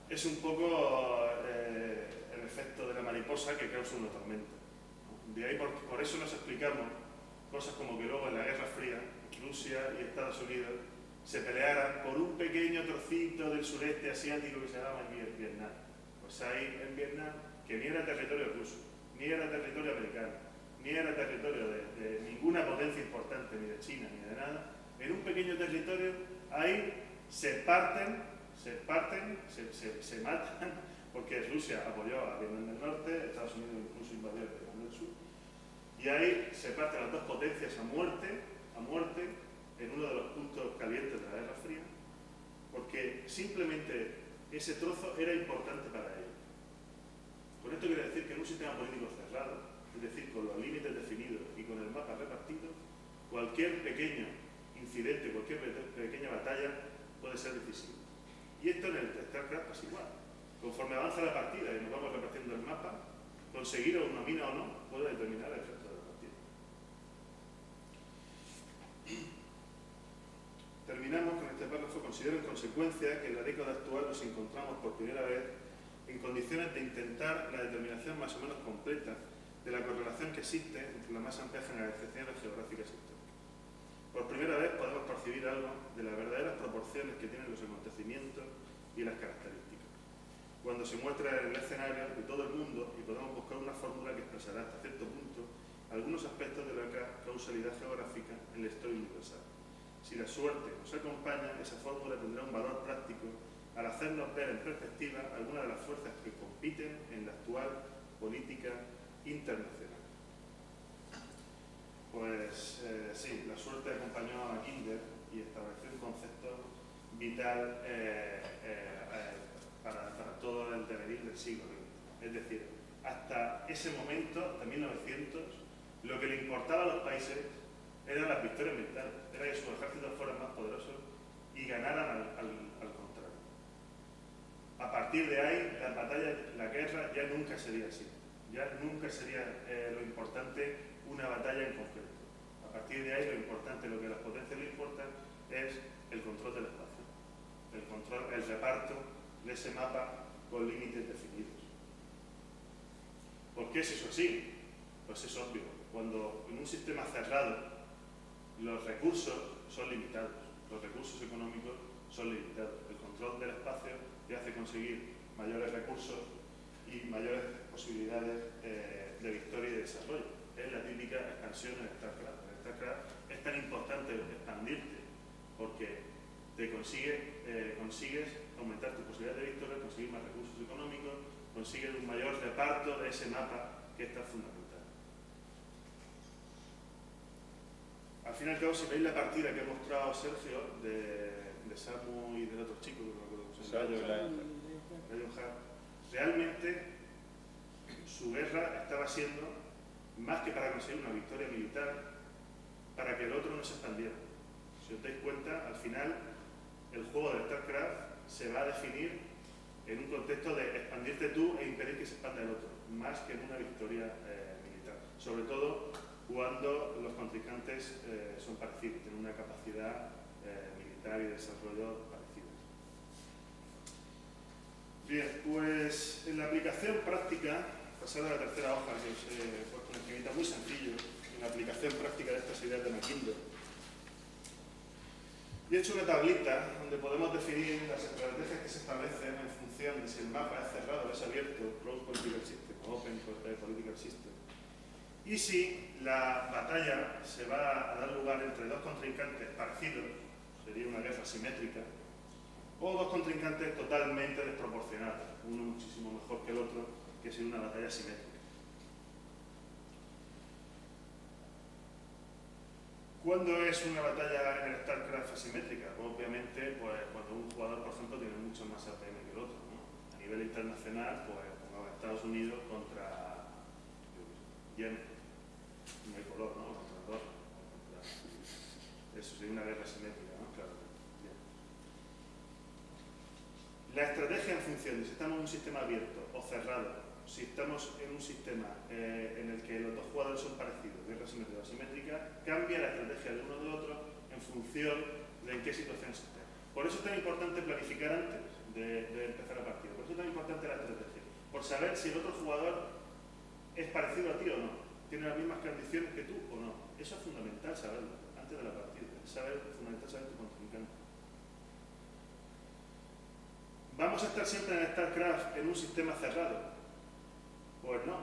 Es un poco el efecto de la mariposa que causa una tormenta. De ahí por eso nos explicamos cosas como que luego en la Guerra Fría, Rusia y Estados Unidos se pelearan por un pequeño trocito del sureste asiático que se llama Vietnam. Pues hay en Vietnam que ni era territorio ruso, ni era territorio americano, ni era territorio de ninguna potencia importante, ni de China, ni de nada. En un pequeño territorio ahí se matan, porque Rusia apoyó a Vietnam del Norte, Estados Unidos incluso invadió Vietnam del Sur, y ahí se parten las dos potencias a muerte, en uno de los puntos calientes de la Guerra Fría, porque simplemente ese trozo era importante para ellos. Con esto quiere decir que en un sistema político cerrado, es decir, con los límites definidos y con el mapa repartido, cualquier pequeño incidente, cualquier pequeña batalla puede ser decisiva. Y esto en el StarCraft es igual. Conforme avanza la partida y nos vamos repartiendo el mapa, conseguir una mina o no puede determinar el efecto de la partida. Terminamos con este párrafo. Considero en consecuencia que en la década actual nos encontramos por primera vez en condiciones de intentar la determinación más o menos completa de la correlación que existe entre las más amplias generalizaciones geográficas históricas. Por primera vez podemos percibir algo de las verdaderas proporciones que tienen los acontecimientos y las características, cuando se muestra en el escenario de todo el mundo y podemos buscar una fórmula que expresará hasta cierto punto algunos aspectos de la causalidad geográfica en la historia universal. Si la suerte nos acompaña, esa fórmula tendrá un valor práctico al hacernos ver en perspectiva algunas de las fuerzas que compiten en la actual política internacional. Pues sí, la suerte acompañó a Mackinder y estableció un concepto vital para todo el devenir del siglo XX. Es decir, hasta ese momento, hasta 1900, lo que le importaba a los países eran las victorias militares, era que sus ejércitos fueran más poderosos y ganaran al contrario. A partir de ahí, las batallas, la guerra ya nunca sería así. Ya nunca sería lo importante una batalla en concreto. A partir de ahí, lo importante, lo que a las potencias le importa, es el control del espacio, el reparto de ese mapa con límites definidos. ¿Por qué es eso así? Pues es obvio. Cuando en un sistema cerrado los recursos son limitados, los recursos económicos son limitados, el control del espacio te hace conseguir mayores recursos y mayores posibilidades de victoria y de desarrollo. Es la típica expansión en StarCraft. En StarCraft es tan importante expandirte porque te consigues aumentar tu posibilidad de victoria, conseguir más recursos económicos, consigues un mayor reparto de ese mapa que es tan fundamental. Al fin y al cabo, si veis la partida que ha mostrado Sergio de Samu y del otro chico, que no me acuerdo cómo se llama, Lionheart, realmente su guerra estaba siendo más que para conseguir una victoria militar, para que el otro no se expandiera. Si os dais cuenta, al final el juego de StarCraft se va a definir en un contexto de expandirte tú e impedir que se expanda el otro, más que en una victoria militar. Sobre todo cuando los contrincantes son parecidos, tienen una capacidad militar y de desarrollo parecidas. Bien, pues en la aplicación práctica, pasar a la tercera hoja, que os he puesto una esquemita muy sencillo, en la aplicación práctica de estas ideas de Mackinder. Y he hecho una tablita donde podemos definir las estrategias que se establecen en función de si el mapa es cerrado o es abierto, Closed Political System o Open Political System. Y si la batalla se va a dar lugar entre dos contrincantes parecidos, sería una guerra simétrica, o dos contrincantes totalmente desproporcionados, uno muchísimo mejor que el otro, que sería una batalla simétrica. ¿Cuándo es una batalla en el StarCraft asimétrica? Pues obviamente, pues, cuando un jugador, por ejemplo, tiene mucho más APM que el otro, ¿no? A nivel internacional, pues pongamos Estados Unidos contra Yemen. No hay color, ¿no? Contra Andorra. Eso sería una guerra simétrica, ¿no? Claro. Bien. La estrategia en función de si estamos en un sistema abierto o cerrado, si estamos en un sistema en el que los dos jugadores son parecidos, guerra simétrica o asimétrica, cambia la estrategia de uno del otro en función de en qué situación se esté. Por eso es tan importante planificar antes de empezar la partida. Por eso es tan importante la estrategia. Por saber si el otro jugador es parecido a ti o no. Tiene las mismas condiciones que tú o no. Eso es fundamental saberlo antes de la partida. Es fundamental saber tu contrincante. ¿Vamos a estar siempre en StarCraft en un sistema cerrado? Pues no.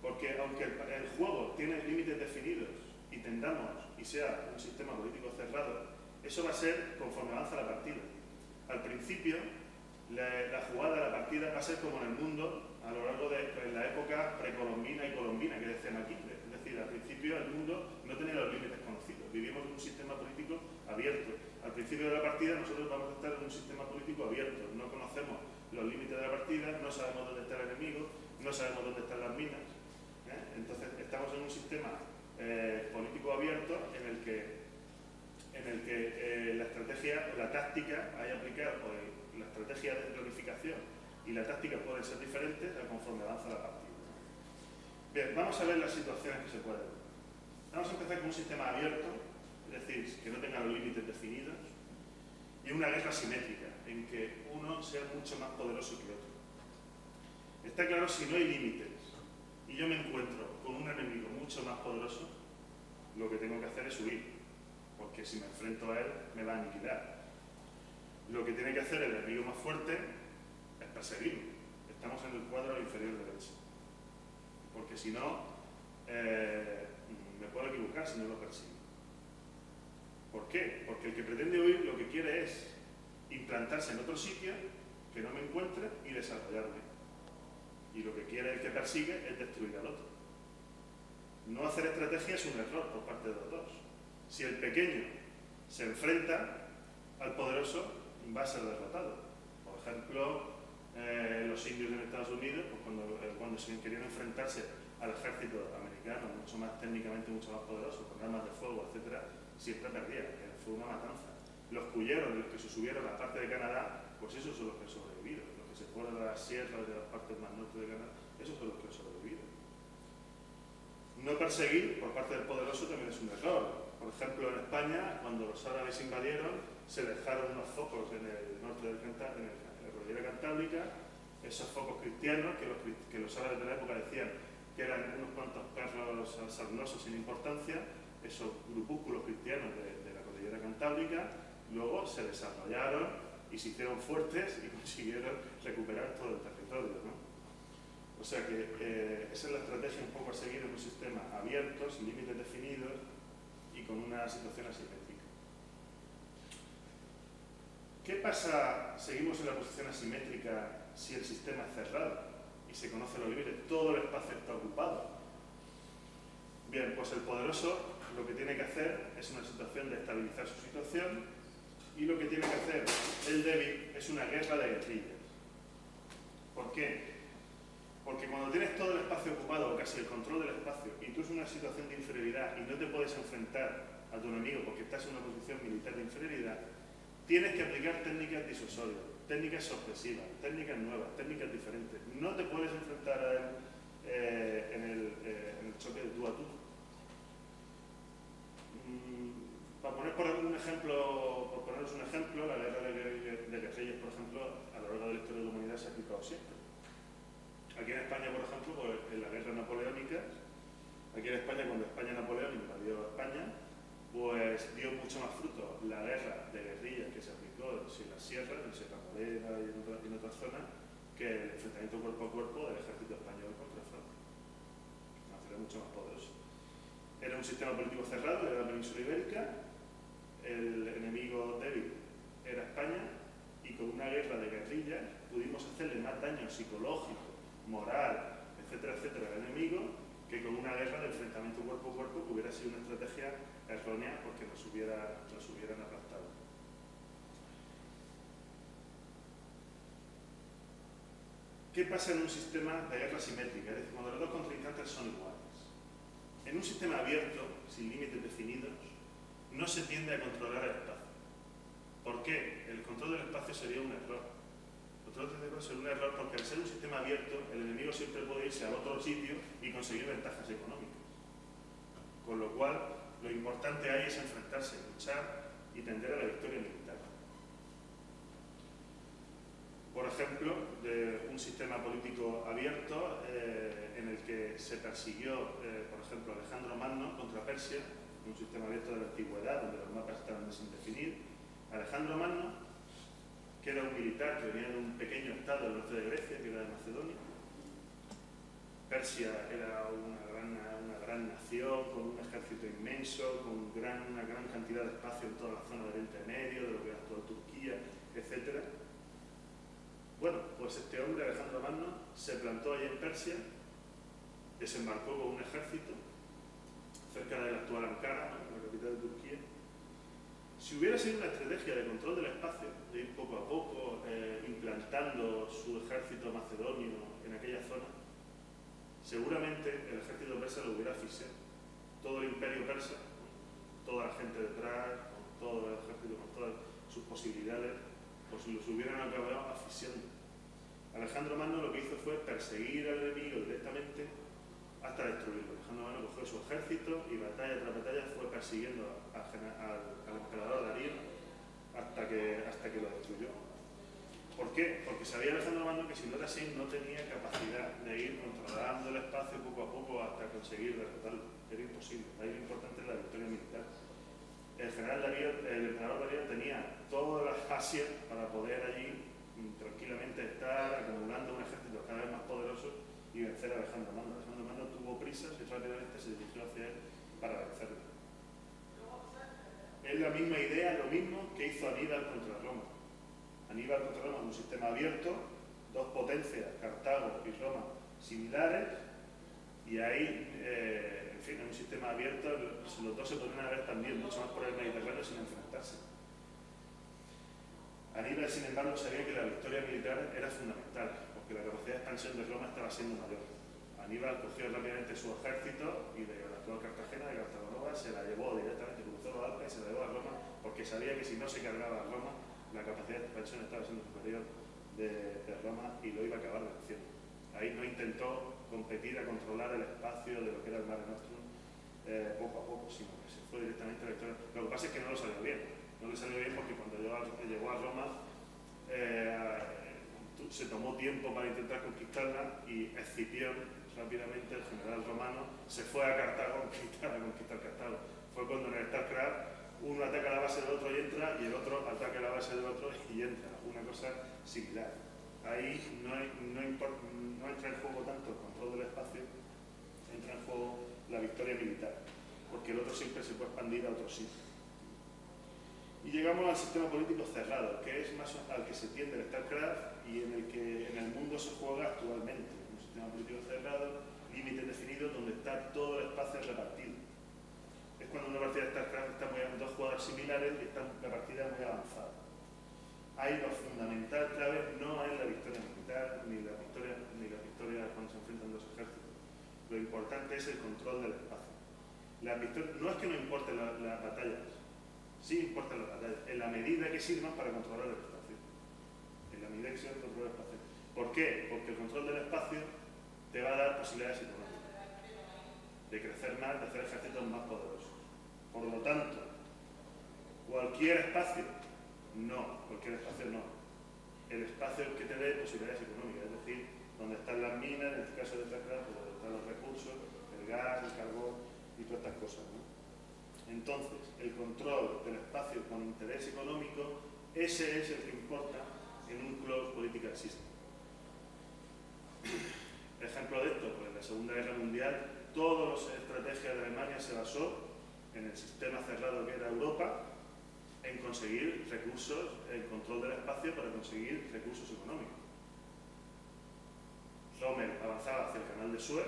Porque aunque el juego tiene límites definidos y tendamos y sea un sistema político cerrado, eso va a ser conforme avanza la partida. Al principio, la jugada de la partida va a ser como en el mundo a lo largo de la época precolombina y colombina, que decía Mackinder. Es decir, al principio el mundo no tenía los límites conocidos. Vivimos en un sistema político abierto. Al principio de la partida nosotros vamos a estar en un sistema político abierto. No conocemos los límites de la partida, no sabemos dónde está el enemigo, no sabemos dónde están las minas. Entonces estamos en un sistema político abierto en el que la estrategia, la táctica hay aplicar, o la estrategia de planificación y la táctica pueden ser diferentes conforme avanza la partida. Bien, vamos a ver las situaciones que se pueden ver. Vamos a empezar con un sistema abierto, es decir, que no tenga los límites definidos, y una guerra simétrica, en que uno sea mucho más poderoso que otro. Está claro, si no hay límites y yo me encuentro con un enemigo mucho más poderoso, lo que tengo que hacer es huir, porque si me enfrento a él me va a aniquilar. Lo que tiene que hacer el enemigo más fuerte es perseguirlo. Estamos en el cuadro inferior derecho. Porque si no, me puedo equivocar si no lo persigo. ¿Por qué? Porque el que pretende huir lo que quiere es implantarse en otro sitio que no me encuentre y desarrollarme. Y lo que quiere el que persigue es destruir al otro. No hacer estrategia es un error por parte de los dos. Si el pequeño se enfrenta al poderoso, va a ser derrotado. Por ejemplo, los indios en Estados Unidos, pues cuando se querían enfrentarse al ejército americano, mucho más técnicamente, mucho más poderoso, con armas de fuego, etcétera, siempre perdían. Fue una matanza. Los cuyeros, los que se subieron a la parte de Canadá, pues esos son los que han sobrevivido. Los que se fueron a las sierras de las partes más norte de Canadá, esos son los que han sobrevivido. No perseguir por parte del poderoso también es un error. Por ejemplo, en España, cuando los árabes invadieron, se dejaron unos focos en el norte del Cantábrico, en la cordillera Cantábrica, esos focos cristianos que los árabes de la época decían que eran unos cuantos perros sarnosos sin importancia, esos grupúsculos cristianos de la cordillera Cantábrica, luego se desarrollaron y se hicieron fuertes y consiguieron recuperar todo el territorio, ¿no? O sea que esa es la estrategia un poco a seguir en un sistema abierto, sin límites definidos y con una situación asimétrica. ¿Qué pasa, seguimos en la posición asimétrica, si el sistema es cerrado y se conoce los límites? Todo el espacio está ocupado. Bien, pues el poderoso lo que tiene que hacer es una situación de estabilizar su situación y lo que tiene que hacer el débil es una guerra de guerrillas. ¿Por qué? Porque cuando tienes todo el espacio ocupado o casi el control del espacio y tú es una situación de inferioridad y no te puedes enfrentar a tu enemigo porque estás en una posición militar de inferioridad, tienes que aplicar técnicas disuasorias, técnicas sorpresivas, técnicas nuevas, técnicas diferentes. No te puedes enfrentar a él en el choque de tú a tú. Para poneros un ejemplo, la guerra de guerrillas, por ejemplo, a lo largo de la historia de la humanidad se ha aplicado siempre. Aquí en España, por ejemplo, pues, en la guerra napoleónica, aquí en España, cuando Napoleón invadió España, pues dio mucho más fruto la guerra de guerrillas que se aplicó en las sierras, en Sierra Morena y en otras zonas, que el enfrentamiento cuerpo a cuerpo del ejército español contra Francia. Era mucho más poderoso. Era un sistema político cerrado, era la península ibérica, el enemigo débil era España, y con una guerra de guerrillas pudimos hacerle más daño psicológico, moral, etcétera, etcétera, al enemigo, que con una guerra de enfrentamiento cuerpo a cuerpo que hubiera sido una estrategia errónea porque nos hubieran aplastado. ¿Qué pasa en un sistema de guerra simétrica? Es decir, cuando los dos contrincantes son iguales. En un sistema abierto, sin límites definidos, no se tiende a controlar el espacio. ¿Por qué? El control del espacio sería un error. Sería un error porque al ser un sistema abierto, el enemigo siempre puede irse al otro sitio y conseguir ventajas económicas. Con lo cual, lo importante ahí es enfrentarse, luchar y tender a la victoria militar. Por ejemplo, de un sistema político abierto en el que se persiguió, por ejemplo, Alejandro Magno contra Persia, un sistema abierto de la antigüedad donde los mapas estaban sin definir. Alejandro Magno, que era un militar que venía de un pequeño estado del norte de Grecia, que era de Macedonia. Persia era una gran nación, con un ejército inmenso, con una gran cantidad de espacio en toda la zona del Oriente Medio, de lo que era toda Turquía, etc. Bueno, pues este hombre, Alejandro Magno, se plantó allí en Persia, desembarcó con un ejército cerca de la actual Ankara, la capital de Turquía. Si hubiera sido una estrategia de control del espacio, de ir poco a poco implantando su ejército macedonio en aquella zona, seguramente el ejército persa lo hubiera asfixiado. Todo el imperio persa, toda la gente detrás, con todo el ejército, con todas sus posibilidades, pues los hubieran acabado asfixiando. Alejandro Magno lo que hizo fue perseguir al enemigo directamente hasta destruirlo. Alejandro Magno cogió su ejército y batalla tras batalla fue persiguiendo al emperador Darío hasta que lo destruyó. ¿Por qué? Porque sabía Alejandro Magno que si no era así no tenía capacidad de ir controlando el espacio poco a poco hasta conseguir derrotarlo. Era imposible. Ahí lo importante es la victoria militar. El emperador Darío tenía todas las Asias para poder allí tranquilamente estar acumulando un ejército cada vez más poderoso y vencer a Alejandro Magno. Alejandro Magno tuvo prisas y rápidamente se dirigió hacia él para vencerlo. Es la misma idea, lo mismo que hizo Aníbal contra Roma. Aníbal contra Roma es un sistema abierto, dos potencias, Cartago y Roma, similares, Y ahí, en fin, en un sistema abierto, los dos se podrían haber expandido mucho más por el Mediterráneo sin enfrentarse. Aníbal, sin embargo, sabía que la victoria militar era fundamental, porque la capacidad de expansión de Roma estaba siendo mayor. Aníbal cogió rápidamente su ejército y de la actual Cartagena, de Cartagonova, se la llevó directamente, cruzó los Alpes y se la llevó a Roma, porque sabía que si no se cargaba a Roma, la capacidad de expansión estaba siendo superior de Roma y lo iba a acabar venciendo. Ahí no intentó competir a controlar el espacio de lo que era el Mare Nostrum poco a poco, sino que se fue directamente a la victoria. Lo que pasa es que no lo salió bien. No le salió bien porque cuando llegó a Roma se tomó tiempo para intentar conquistarla y Escipión, rápidamente el general romano, se fue a Cartago a conquistar Cartago. Fue cuando en el StarCraft uno ataca la base del otro y entra, y el otro ataca la base del otro y entra. Una cosa similar. Ahí no entra en juego tanto el control del espacio, entra en juego la victoria militar, porque el otro siempre se puede expandir a otro sitio. Y llegamos al sistema político cerrado, que es más al que se tiende el StarCraft y en el que en el mundo se juega actualmente. Un sistema político cerrado, límites definidos, donde está todo el espacio repartido. Es cuando una partida de StarCraft está dos jugadores similares y está la partida muy avanzada. Ahí lo fundamental clave no es la victoria militar ni la victoria cuando se enfrentan dos ejércitos. Lo importante es el control del espacio. No es que no importen las batallas, sí importan las batallas, en la medida que sirvan para controlar el espacio. En la medida que sirvan para controlar el espacio. ¿Por qué? Porque el control del espacio te va a dar posibilidades económicas de crecer más, de hacer ejércitos más poderosos. Por lo tanto, cualquier espacio no. El espacio que te dé posibilidades económicas, es decir, donde están las minas, en este caso de StarCraft, donde están los recursos, el gas, el carbón y todas estas cosas, ¿no? Entonces, el control del espacio con interés económico, ese es el que importa en un close political system. Ejemplo de esto, pues en la Segunda Guerra Mundial, toda la estrategia de Alemania se basó en el sistema cerrado que era Europa, en conseguir recursos, el control del espacio para conseguir recursos económicos. Rommel avanzaba hacia el canal de Suez,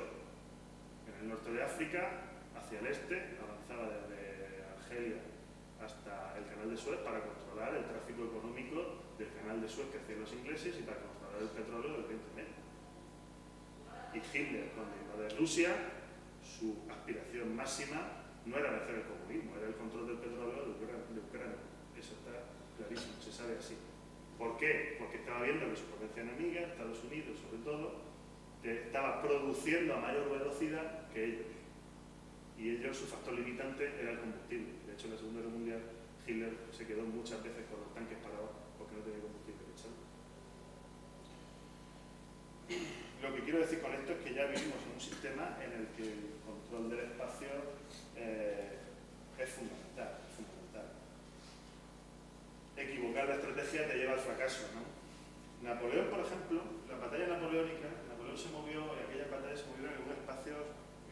en el norte de África, hacia el este, avanzaba desde Argelia hasta el canal de Suez para controlar el tráfico económico del canal de Suez que hacían los ingleses y para controlar el petróleo del Oriente Medio. Y Hitler, cuando invade Rusia, su aspiración máxima no era vencer el comunismo, era el control del petróleo de Ucrania. Eso está clarísimo, se sabe así. ¿Por qué? Porque estaba viendo que su potencia enemiga, Estados Unidos sobre todo, que estaba produciendo a mayor velocidad que ellos. Y ellos, su factor limitante era el combustible. De hecho, en la Segunda Guerra Mundial, Hitler se quedó muchas veces con los tanques parados porque no tenía combustible que echar. Lo que quiero decir con esto es que ya vivimos en un sistema en el que el control del espacio es fundamental. Equivocar la estrategia te lleva al fracaso, ¿no? Napoleón, por ejemplo, la batalla napoleónica, Napoleón se movió, en aquellas batallas se movieron en un espacio,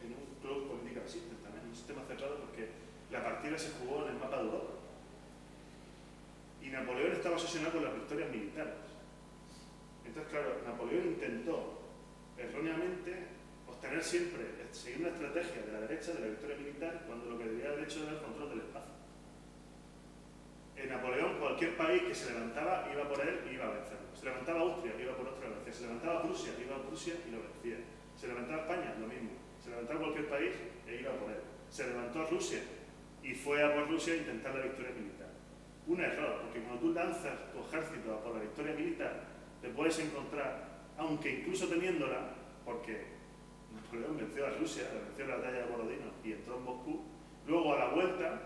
en un close political system también, un sistema cerrado, porque la partida se jugó en el mapa de Europa. Y Napoleón estaba obsesionado con las victorias militares. Entonces, claro, Napoleón intentó erróneamente obtener siempre, seguir una estrategia de la derecha de la victoria militar, cuando lo que debía haber hecho era el control del espacio. En Napoleón, cualquier país que se levantaba iba por él y iba a vencerlo. Se levantaba Austria, iba por Austria y lo vencía. Se levantaba Prusia, iba a Prusia y lo vencía. Se levantaba España, lo mismo. Se levantaba cualquier país e iba por él. Se levantó Rusia y fue a por Rusia a intentar la victoria militar. Un error, porque cuando tú lanzas tu ejército a por la victoria militar, te puedes encontrar, aunque incluso teniéndola, porque Napoleón venció a Rusia, venció en la batalla de Borodino y entró en Moscú, luego a la vuelta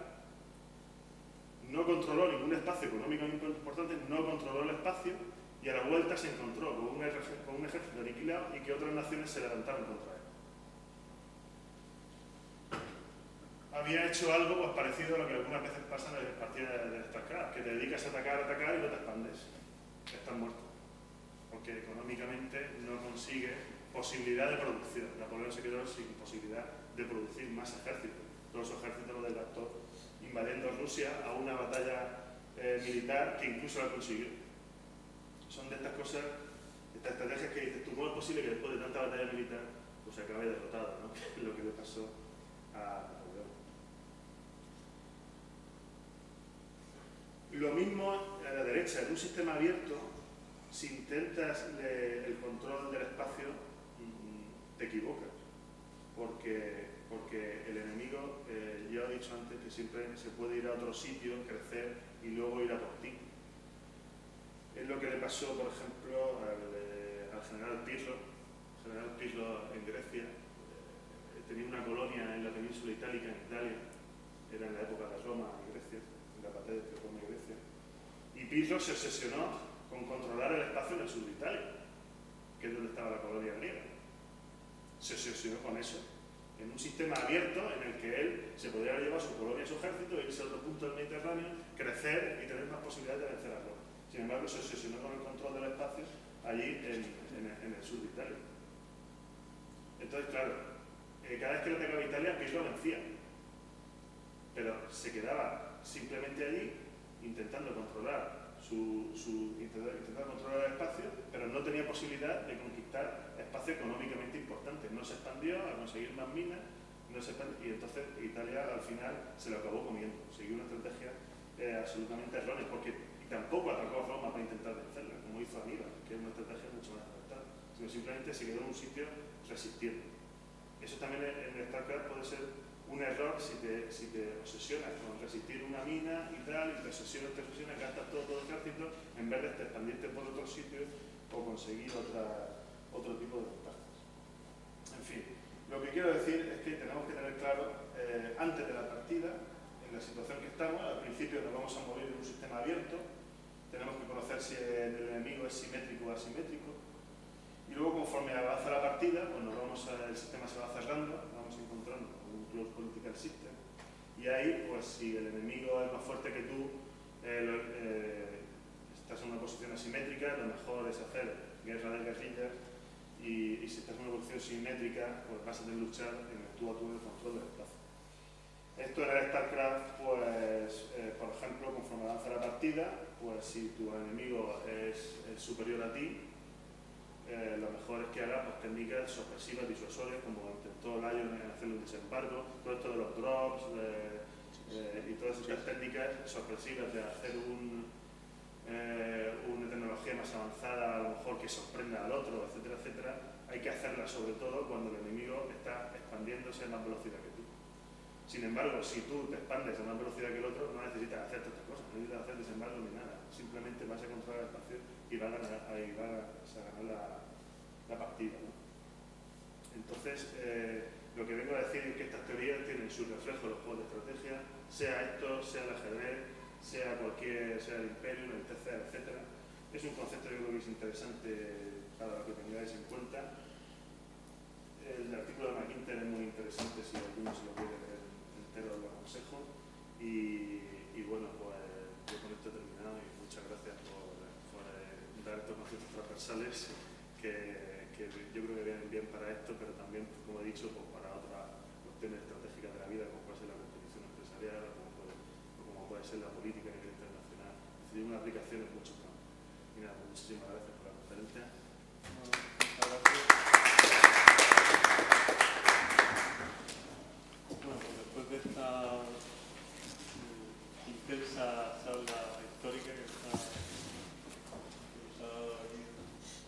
no controló ningún espacio económico importante, no controló el espacio y a la vuelta se encontró con un ejército aniquilado y que otras naciones se levantaron contra él. Había hecho algo pues, parecido a lo que algunas veces pasa en las partidas de StarCraft, que te dedicas a atacar y no te expandes. Estás muerto. Porque económicamente no consigue posibilidad de producción. Napoleón se quedó sin posibilidad de producir más ejércitos. Todo su ejército lo desgastó invadiendo Rusia a una batalla militar que incluso la consiguió. Son de estas cosas, estas estrategias que dices tú, ¿cómo es posible que después de tanta batalla militar pues acabe derrotado, ¿no? Que es lo que le pasó a Napoleón. Lo mismo a la derecha, en un sistema abierto, si intentas el control del espacio, te equivocas, porque el enemigo, ya he dicho antes, que siempre se puede ir a otro sitio, crecer y luego ir a por ti. Es lo que le pasó, por ejemplo, al general Pirro. El general Pirro en Grecia tenía una colonia en la península itálica, en Italia, era en la época de Roma y Grecia, en la batalla de Roma y Grecia. Y Pirro se obsesionó con controlar el espacio en el sur de Italia, que es donde estaba la colonia griega. Se obsesionó con eso, en un sistema abierto en el que él se podría llevar su colonia, su ejército, irse a otro punto del Mediterráneo, crecer y tener más posibilidades de vencer a Roma. Sin embargo, se obsesionó con el control del espacio allí en el sur de Italia. Entonces, claro, cada vez que le pegaba a Italia, Pirro vencía. Pero se quedaba simplemente allí intentando controlar intentar controlar el espacio, pero no tenía posibilidad de conquistar espacio económicamente importante. No se expandió a conseguir más minas, y entonces Italia al final se lo acabó comiendo. Siguió una estrategia absolutamente errónea, y tampoco atacó a Roma para intentar vencerla, como hizo Aníbal, que es una estrategia mucho más acertada, sino simplemente se quedó en un sitio resistiendo. Eso también en StarCraft puede ser un error si te obsesionas con resistir una mina y tal, y te obsesionas, gastas todo el ejército, en vez de expandirte por otros sitios o conseguir otro tipo de ventajas. En fin, lo que quiero decir es que tenemos que tener claro, antes de la partida, en la situación que estamos, al principio nos vamos a mover en un sistema abierto, tenemos que conocer si el enemigo es simétrico o asimétrico, y luego conforme avanza la partida, pues el sistema se va cerrando, vamos encontrando un close political system, y ahí, pues si el enemigo es más fuerte que tú, estás en una posición asimétrica, lo mejor es hacer guerra de guerrillas, y si estás en una posición simétrica, pues vas a tener que luchar en el tú a tú en el control del espacio. Esto en el StarCraft, pues, por ejemplo, conforme avanza la partida, pues si tu enemigo es superior a ti, lo mejor es que haga pues, técnicas sorpresivas, disuasorias, como intentó Lion en hacer un desembarco, todo esto de los drops y todas estas técnicas sorpresivas de hacer una tecnología más avanzada, a lo mejor que sorprenda al otro, etcétera, etcétera. Hay que hacerlas sobre todo cuando el enemigo está expandiéndose a más velocidad que tú. Sin embargo, si tú te expandes a más velocidad que el otro, no necesitas hacer todas estas cosas, no necesitas hacer desembarco ni nada, simplemente vas a controlar el espacio y vas a ganar la partida, ¿no? Entonces, lo que vengo a decir es que estas teorías tienen su reflejo en los juegos de estrategia, sea esto, sea el ajedrez, sea el Imperium, el TCA, etc. Es un concepto que yo creo que es interesante para que tengáis en cuenta. El artículo de McIntyre es muy interesante, si alguno se lo quiere leer entero lo aconsejo. Y bueno, pues yo con esto he terminado y muchas gracias por dar estos conceptos transversales que yo creo que vienen bien para esto, pero también, como he dicho, pues para otras cuestiones estratégicas de la vida, como puede ser la competición empresarial o como puede ser la política a nivel internacional. Es decir, una aplicación en muchos campos. Y nada, pues muchísimas gracias por la conferencia. Muchas gracias. Bueno, pues después de esta intensa charla histórica que nos ha dado aquí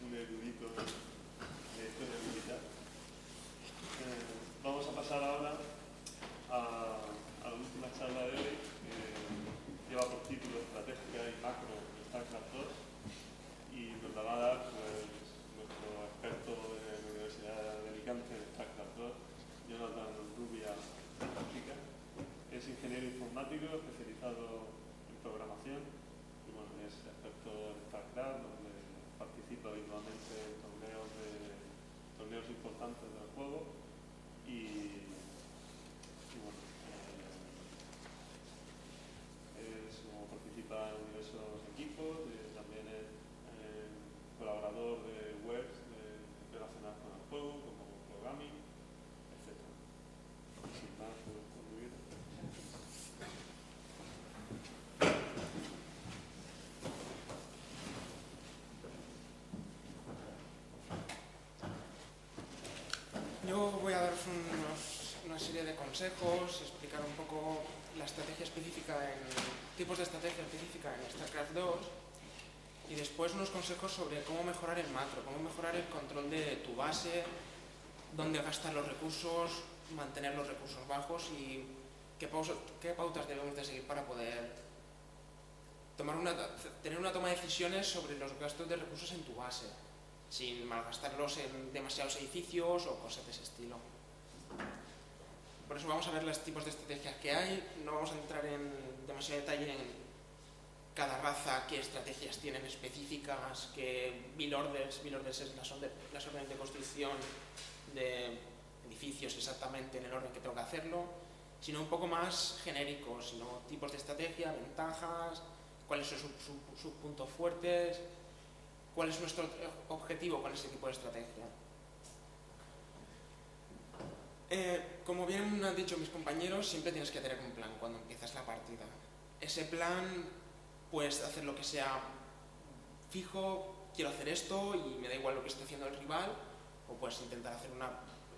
un erudito de historia militar, vamos a pasar ahora a la última charla de hoy, que lleva por título Estratégica y Macro de StarCraft 2, y nos la va a dar pues, nuestro experto de la Universidad de Alicante de StarCraft 2, Jonathan Rubia África. Es ingeniero informático especializado en programación y bueno, es experto en StarCraft, donde participa habitualmente en torneos importantes del juego y bueno, participa en diversos equipos, también es colaborador de webs relacionadas con el juego, como programming, etc. Sin más, muy bien. Yo voy a daros una serie de consejos, explicar un poco la estrategia específica tipos de estrategia específica en StarCraft 2 y después unos consejos sobre cómo mejorar el macro, cómo mejorar el control de tu base, dónde gastar los recursos, mantener los recursos bajos y qué pautas debemos de seguir para poder tener una toma de decisiones sobre los gastos de recursos en tu base, sin malgastarlos en demasiados edificios o cosas de ese estilo. Por eso vamos a ver los tipos de estrategias que hay, no vamos a entrar en demasiado detalle en cada raza, qué estrategias tienen específicas, qué build orders es las órdenes de construcción de edificios exactamente en el orden que tengo que hacerlo, sino un poco más genéricos, sino tipos de estrategia, ventajas, cuáles son sus puntos fuertes, cuál es nuestro objetivo con ese tipo de estrategia. Como bien han dicho mis compañeros, siempre tienes que tener un plan cuando empiezas la partida. Ese plan puedes hacer lo que sea fijo, quiero hacer esto y me da igual lo que esté haciendo el rival, o puedes intentar hacer una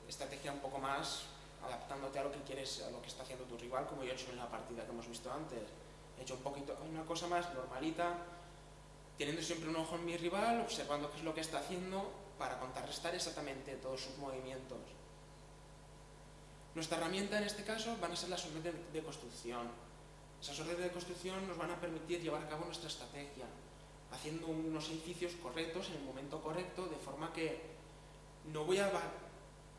estrategia un poco más adaptándote a lo que quieres, a lo que está haciendo tu rival, como yo he hecho en la partida que hemos visto antes. He hecho una cosa más normalita, teniendo siempre un ojo en mi rival, observando qué es lo que está haciendo para contrarrestar exactamente todos sus movimientos. Nuestra herramienta en este caso van a ser las órdenes de construcción. Esas órdenes de construcción nos van a permitir llevar a cabo nuestra estrategia, haciendo unos edificios correctos en el momento correcto, de forma que no voy a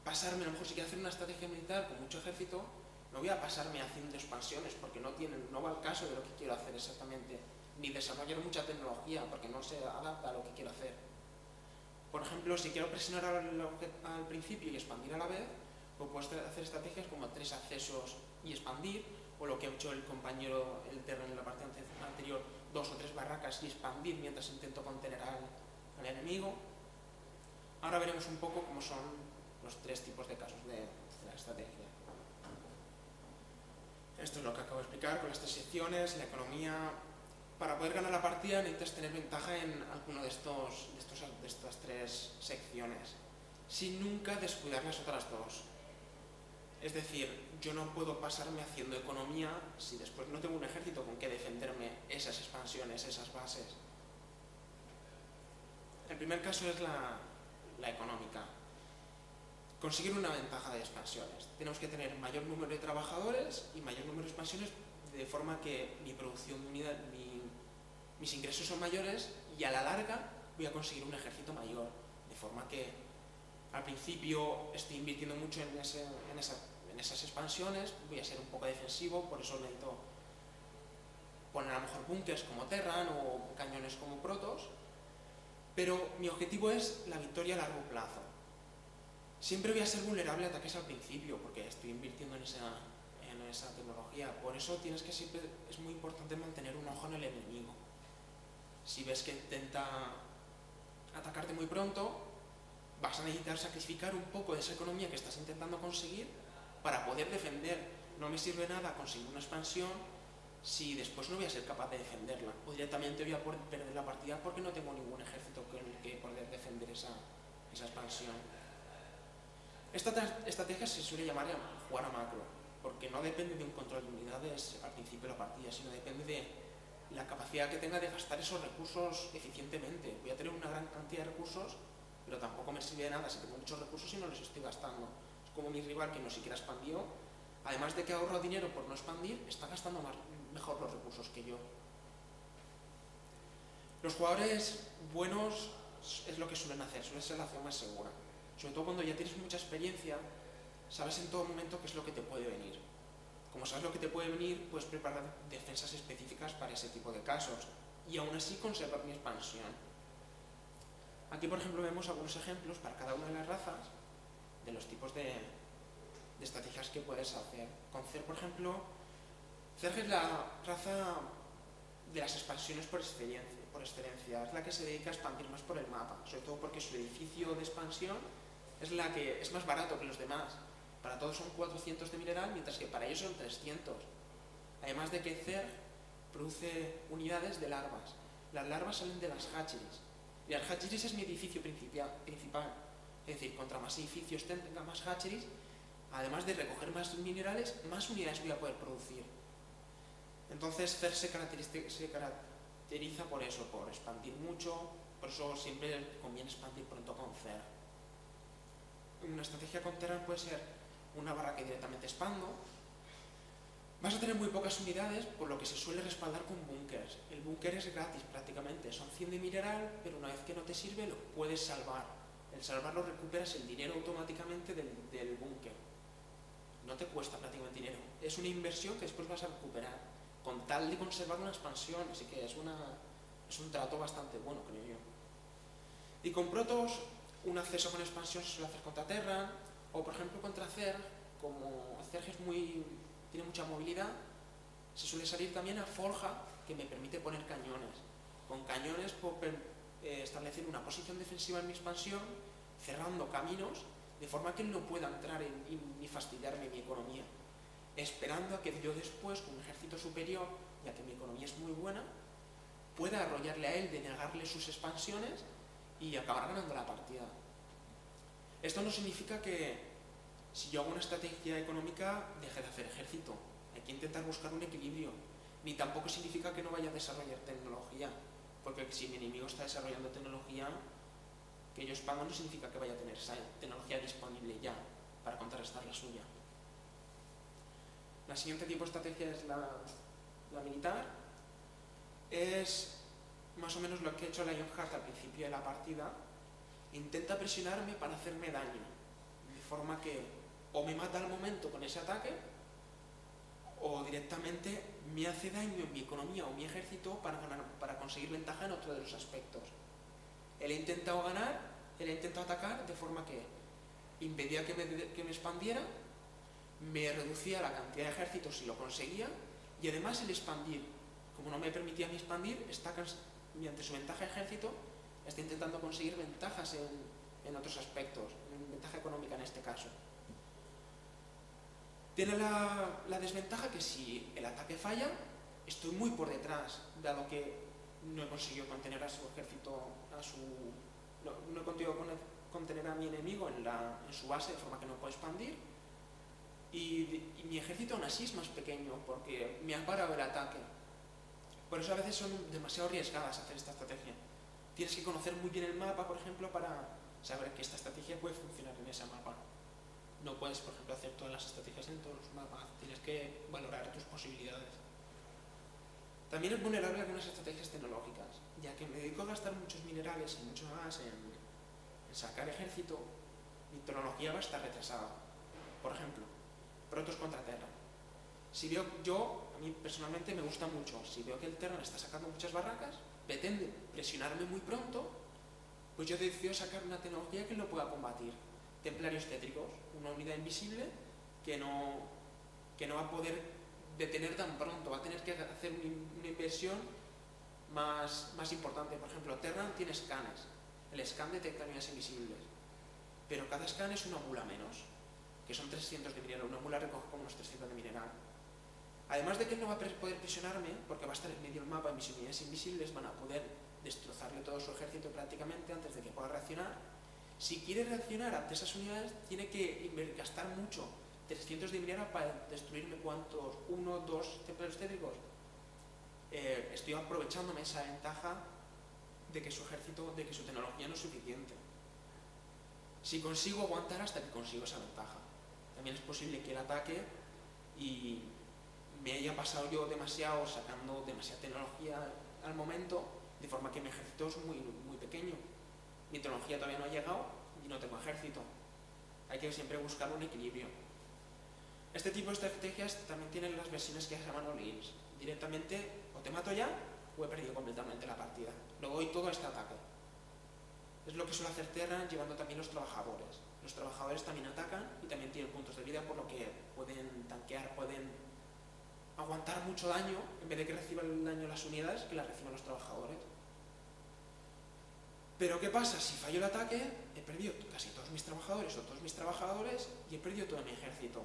pasarme, a lo mejor si quiero hacer una estrategia militar con mucho ejército, no voy a pasarme haciendo expansiones porque no va al caso de lo que quiero hacer exactamente, ni desarrollar mucha tecnología porque no se adapta a lo que quiero hacer. Por ejemplo, si quiero presionar al principio y expandir a la vez, pues puedo hacer estrategias como 3 accesos y expandir, o lo que ha hecho el compañero el Terra en la parte anterior, 2 o 3 barracas y expandir mientras intento contener al enemigo. Ahora veremos un poco cómo son los 3 tipos de casos de la estrategia. Esto es lo que acabo de explicar con las 3 secciones, la economía. Para poder ganar la partida necesitas tener ventaja en alguno de estas 3 secciones, sin nunca descuidar las otras 2. Es decir, yo no puedo pasarme haciendo economía si después no tengo un ejército con que defenderme esas expansiones, esas bases. El primer caso es la económica. Conseguir una ventaja de expansiones. Tenemos que tener mayor número de trabajadores y mayor número de expansiones, de forma que mi producción de unidad, mis ingresos son mayores y a la larga voy a conseguir un ejército mayor. De forma que al principio estoy invirtiendo mucho en esas expansiones, voy a ser un poco defensivo, por eso necesito poner a lo mejor búnkers como Terran o cañones como Protoss, pero mi objetivo es la victoria a largo plazo. Siempre voy a ser vulnerable a ataques al principio porque estoy invirtiendo en esa tecnología, por eso siempre es muy importante mantener un ojo en el enemigo. Si ves que intenta atacarte muy pronto, vas a necesitar sacrificar un poco de esa economía que estás intentando conseguir para poder defender. No me sirve nada conseguir una expansión si después no voy a ser capaz de defenderla. O directamente voy a perder la partida porque no tengo ningún ejército con el que poder defender esa expansión. Esta estrategia se suele llamar jugar a macro, porque no depende de un control de unidades al principio de la partida, sino depende de la capacidad que tenga de gastar esos recursos eficientemente. Voy a tener una gran cantidad de recursos, pero tampoco me sirve de nada si tengo muchos recursos y no los estoy gastando. Es como mi rival que no siquiera expandió, además de que ahorro dinero por no expandir, está gastando mejor los recursos que yo. Los jugadores buenos es lo que suelen hacer, suele ser la acción más segura. Sobre todo cuando ya tienes mucha experiencia, sabes en todo momento qué es lo que te puede venir. Como sabes lo que te puede venir, puedes preparar defensas específicas para ese tipo de casos y aún así conservar mi expansión. Aquí, por ejemplo, vemos algunos ejemplos para cada una de las razas de los tipos de estrategias que puedes hacer. Con Zerg, por ejemplo, Zerg es la raza de las expansiones por excelencia. Es la que se dedica a expandir más por el mapa, sobre todo porque su edificio de expansión es la que es más barato que los demás. Para todos son 400 de mineral, mientras que para ellos son 300. Además de que Zerg produce unidades de larvas. Las larvas salen de las hatcheries. Y las hatcheries es mi edificio principal. Es decir, contra más edificios tenga, más hatcheries, además de recoger más minerales, más unidades voy a poder producir. Entonces CER se caracteriza por eso, por expandir mucho, por eso siempre conviene expandir pronto con CER. Una estrategia con Terran puede ser una barra que directamente expando. Vas a tener muy pocas unidades, por lo que se suele respaldar con búnkers. El búnker es gratis prácticamente, son 100 de mineral, pero una vez que no te sirve lo puedes salvar. El salvarlo recuperas el dinero automáticamente del búnker. No te cuesta prácticamente dinero. Es una inversión que después vas a recuperar, con tal de conservar una expansión, así que es un trato bastante bueno, creo yo. Y con Protoss, un acceso con expansión se suele hacer contra Terran, o por ejemplo contra Zerg, como Zerg tiene mucha movilidad, se suele salir también a Forja, que me permite poner cañones. Con cañones puedo establecer una posición defensiva en mi expansión, cerrando caminos, de forma que él no pueda entrar ni fastidiarme mi economía, esperando a que yo después, con un ejército superior, ya que mi economía es muy buena, pueda arrollarle a él, denegarle sus expansiones y acabar ganando la partida. Esto no significa que si yo hago una estrategia económica deje de hacer ejército. Hay que intentar buscar un equilibrio. Ni tampoco significa que no vaya a desarrollar tecnología, porque si mi enemigo está desarrollando tecnología, que yo expanda no significa que vaya a tener esa tecnología disponible ya para contrarrestar la suya. La siguiente tipo de estrategia es la militar. Es más o menos lo que ha hecho Lionheart al principio de la partida. Intenta presionarme para hacerme daño, de forma que o me mata al momento con ese ataque, o directamente me hace daño en mi economía o mi ejército para conseguir ventaja en otro de los aspectos. Él ha intentado ganar, él ha intentado atacar de forma que impedía que me expandiera, me reducía la cantidad de ejércitos si lo conseguía, y además el expandir, como no me permitía a mí expandir, mediante su ventaja de ejército, está intentando conseguir ventajas en otros aspectos, ventaja económica en este caso. Tiene la desventaja que si el ataque falla, estoy muy por detrás, dado que no he conseguido contener a su ejército, no he conseguido contener a mi enemigo en su base, de forma que no puedo expandir, y mi ejército aún así es más pequeño, porque me ha parado el ataque. Por eso a veces son demasiado arriesgadas hacer esta estrategia. Tienes que conocer muy bien el mapa, por ejemplo, para saber que esta estrategia puede funcionar en ese mapa. No puedes, por ejemplo, hacer todas las estrategias en todos los mapas. Tienes que valorar tus posibilidades. También es vulnerable a algunas estrategias tecnológicas, ya que me dedico a gastar muchos minerales y mucho más en sacar ejército, mi tecnología va a estar retrasada. Por ejemplo, Protoss contra Terran. Si veo, a mí personalmente me gusta mucho, si veo que el Terran está sacando muchas barracas, pretende presionarme muy pronto, pues yo decido sacar una tecnología que lo pueda combatir. Templarios tétricos, una unidad invisible que no va a poder detener tan pronto, va a tener que hacer una inversión más importante. Por ejemplo, Terran tiene scans, el scan detecta unidades invisibles, pero cada scan es una mula menos, que son 300 de mineral, una mula recoge como unos 300 de mineral. Además de que no va a poder presionarme, porque va a estar en medio del mapa y mis unidades invisibles van a poder destrozarle todo su ejército prácticamente antes de que pueda reaccionar. Si quiere reaccionar ante esas unidades, tiene que gastar mucho, 300 de mineral para destruirme cuántos, 1, 2 templarios tétricos. Estoy aprovechándome esa ventaja de que su ejército, de que su tecnología no es suficiente. Si consigo aguantar hasta que consigo esa ventaja, también es posible que el ataque y me haya pasado yo demasiado, sacando demasiada tecnología al momento, de forma que mi ejército es muy pequeño. Mi tecnología todavía no ha llegado y no tengo ejército. Hay que siempre buscar un equilibrio. Este tipo de estrategias también tienen las versiones que se llaman all-ins. Directamente o te mato ya o he perdido completamente la partida. Luego doy todo este ataque. Es lo que suele hacer Terran llevando también los trabajadores. Los trabajadores también atacan y también tienen puntos de vida, por lo que pueden tanquear, pueden aguantar mucho daño en vez de que reciban el daño las unidades, que las reciban los trabajadores. Pero ¿qué pasa? Si fallo el ataque, he perdido casi todos mis trabajadores o todos mis trabajadores y he perdido todo mi ejército.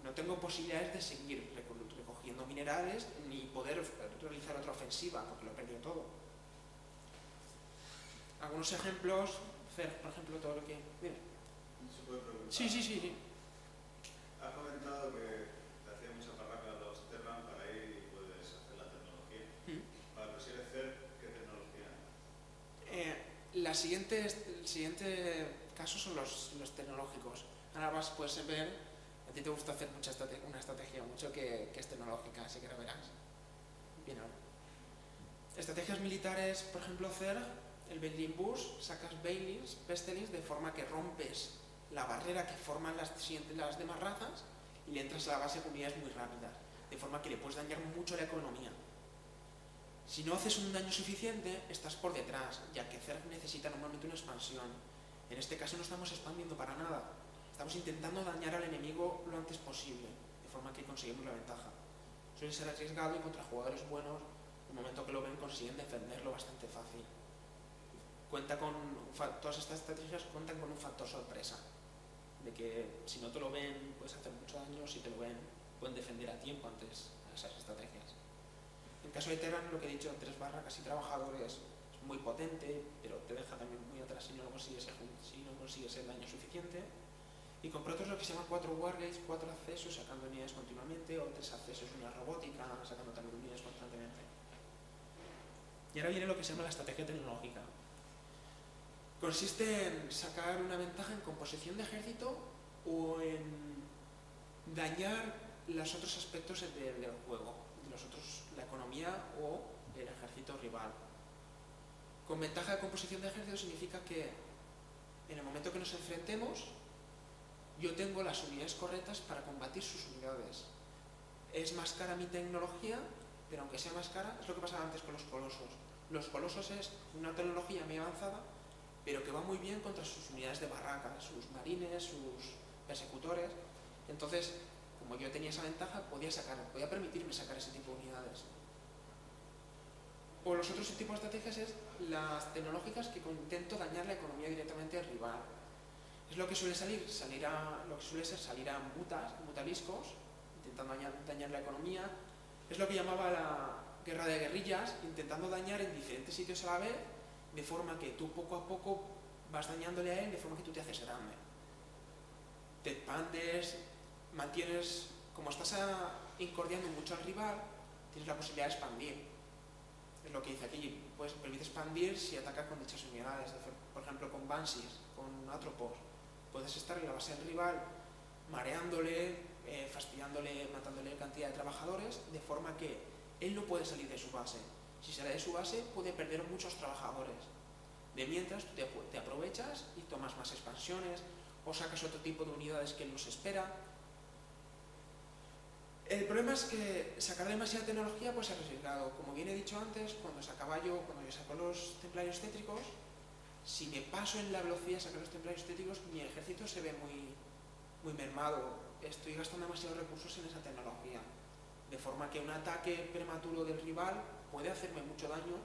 No tengo posibilidades de seguir recogiendo minerales ni poder realizar otra ofensiva porque lo he perdido todo. Algunos ejemplos hacer, por ejemplo, todo lo que... Dime. ¿Se puede preguntar? Sí, sí, sí, sí. Has comentado que te hacía mucha parraca los Terran para ir y puedes hacer la tecnología. Para perseguir ¿qué tecnología? El siguiente caso son los tecnológicos. Ahora puedes ver, a ti te gusta hacer una estrategia mucho que es tecnológica, así que lo verás. Bien, ahora. Estrategias militares, por ejemplo, Zerg, el Bailin Bus, sacas Bailins, Pestelins, de forma que rompes la barrera que forman las demás razas y le entras a la base con unidades muy rápidas, de forma que le puedes dañar mucho la economía. Si no haces un daño suficiente, estás por detrás, ya que Zerg necesita normalmente una expansión. En este caso no estamos expandiendo para nada, estamos intentando dañar al enemigo lo antes posible, de forma que conseguimos la ventaja. Suele ser arriesgado y contra jugadores buenos, en el momento que lo ven consiguen defenderlo bastante fácil. Todas estas estrategias cuentan con un factor sorpresa, de que si no te lo ven puedes hacer mucho daño, si te lo ven pueden defender a tiempo antes a esas estrategias. En caso de Terran, lo que he dicho, 3 barracas y trabajadores es muy potente, pero te deja también muy atrás si no consigues el daño suficiente. Y con protos lo que se llama 4 wargates, 4 accesos sacando unidades continuamente, o 3 accesos, una robótica, sacando también unidades constantemente. Y ahora viene lo que se llama la estrategia tecnológica. Consiste en sacar una ventaja en composición de ejército o en dañar los otros aspectos del juego, la economía o el ejército rival. Con ventaja de composición de ejército significa que en el momento que nos enfrentemos, yo tengo las unidades correctas para combatir sus unidades. Es más cara mi tecnología, pero aunque sea más cara, es lo que pasaba antes con los colosos. Los colosos es una tecnología muy avanzada, pero que va muy bien contra sus unidades de barraca, sus marines, sus persecutores. Entonces, como yo tenía esa ventaja, podía permitirme sacar ese tipo de unidades. O los otros tipos de estrategias es las tecnológicas que intento dañar la economía directamente al rival. Es lo que suele salir a mutaliscos, intentando dañar la economía. Es lo que llamaba la guerra de guerrillas, intentando dañar en diferentes sitios a la vez, de forma que tú poco a poco vas dañándole a él, de forma que tú te haces grande. Te expandes, mantienes, como estás incordiando mucho al rival, tienes la posibilidad de expandir. Es lo que dice aquí, pues permite expandir si atacas con dichas unidades, por ejemplo con Banshees, con Atropos. Puedes estar en la base del rival, mareándole, fastidiándole, matándole cantidad de trabajadores, de forma que él no puede salir de su base. Si sale de su base, puede perder muchos trabajadores. De mientras, tú te aprovechas y tomas más expansiones, o sacas otro tipo de unidades que él nos espera. El problema es que sacar demasiada tecnología pues es arriesgado. Como bien he dicho antes, cuando yo saco los templarios cétricos, si me paso en la velocidad de sacar los templarios cétricos, mi ejército se ve muy mermado. Estoy gastando demasiados recursos en esa tecnología. De forma que un ataque prematuro del rival puede hacerme mucho daño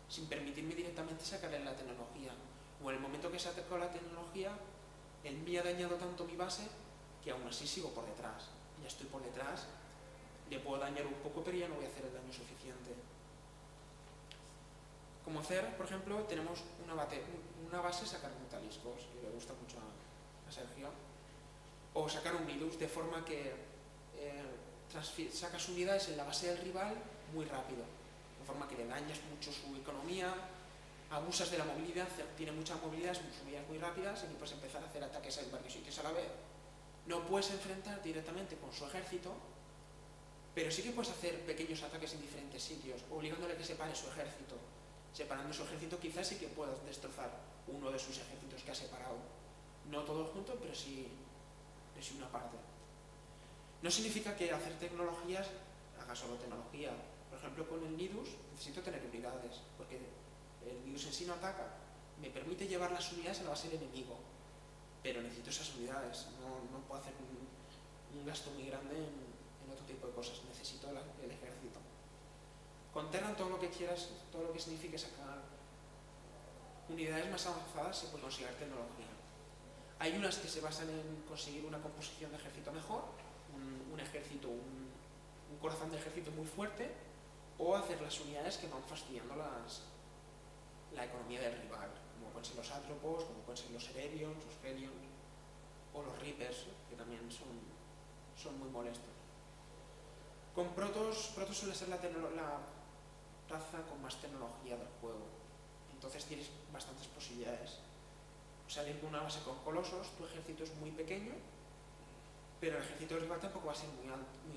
sin permitirme directamente sacarle la tecnología. O en el momento que se atacó la tecnología, él me ha dañado tanto mi base que aún así sigo por detrás. Ya estoy por detrás, le puedo dañar un poco, pero ya no voy a hacer el daño suficiente. Como Zerg, por ejemplo, tenemos una base sacar mutaliscos, que le gusta mucho a Sergio. O sacar un Nidus, de forma que sacas unidades en la base del rival muy rápido, de forma que le dañas mucho su economía, abusas de la movilidad, tiene mucha movilidad, subidas muy rápidas y puedes empezar a hacer ataques en varios sitios a la vez. No puedes enfrentar directamente con su ejército, pero sí que puedes hacer pequeños ataques en diferentes sitios, obligándole a que separe su ejército. Separando su ejército quizás sí que puedas destrozar uno de sus ejércitos que ha separado. No todos juntos, pero sí una parte. No significa que hacer tecnologías haga solo tecnología. Por ejemplo, con el Nidus necesito tener unidades, porque el Nidus en sí no ataca. Me permite llevar las unidades a la base del enemigo, pero necesito esas unidades. No puedo hacer un gasto muy grande en otro tipo de cosas. Necesito el ejército. Con Terran todo lo que quieras, todo lo que signifique sacar unidades más avanzadas, se puede conseguir tecnología. Hay unas que se basan en conseguir una composición de ejército mejor, un corazón de ejército muy fuerte, o hacer las unidades que van fastidiando la economía del rival, como como pueden ser los Atropos, como pueden ser los Heredions, los Helions o los Reapers, que también son muy molestos. Con Protoss suele ser la raza con más tecnología del juego, entonces tienes bastantes posibilidades. Salir de una base con Colosos, tu ejército es muy pequeño, pero el ejército del rival tampoco va a ser muy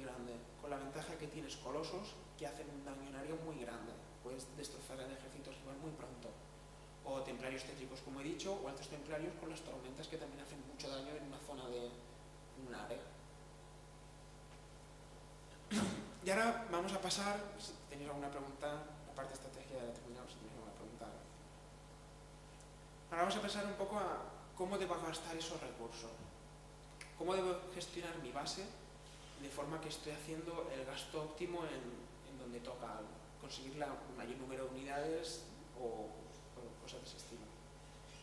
grande, con la ventaja que tienes Colosos que hacen un daño en área muy grande, puedes destrozar el ejército rival muy pronto. O templarios tétricos, como he dicho, o altos templarios con las tormentas que también hacen mucho daño en una zona de un área. Y ahora vamos a pasar, si tenéis alguna pregunta, la parte de estrategia de la terminamos, si tenéis alguna pregunta. Ahora vamos a pasar un poco a cómo debo gastar esos recursos. Cómo debo gestionar mi base de forma que estoy haciendo el gasto óptimo en donde toca conseguir un mayor número de unidades o cosas de ese estilo.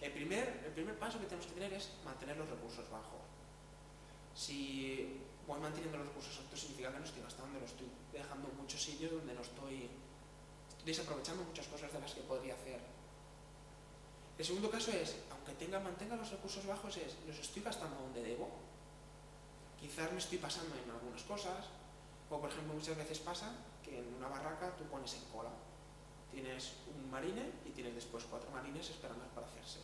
El primer paso que tenemos que tener es mantener los recursos bajos. Si voy manteniendo los recursos altos significa que no estoy gastando, lo estoy dejando en muchos sitios donde no estoy desaprovechando muchas cosas de las que podría hacer. El segundo caso es, aunque mantenga los recursos bajos, los estoy gastando donde debo. Quizás me estoy pasando en algunas cosas, o por ejemplo muchas veces pasa que en una barraca tú pones en cola. Tienes un marine y tienes después 4 marines esperando para hacerse.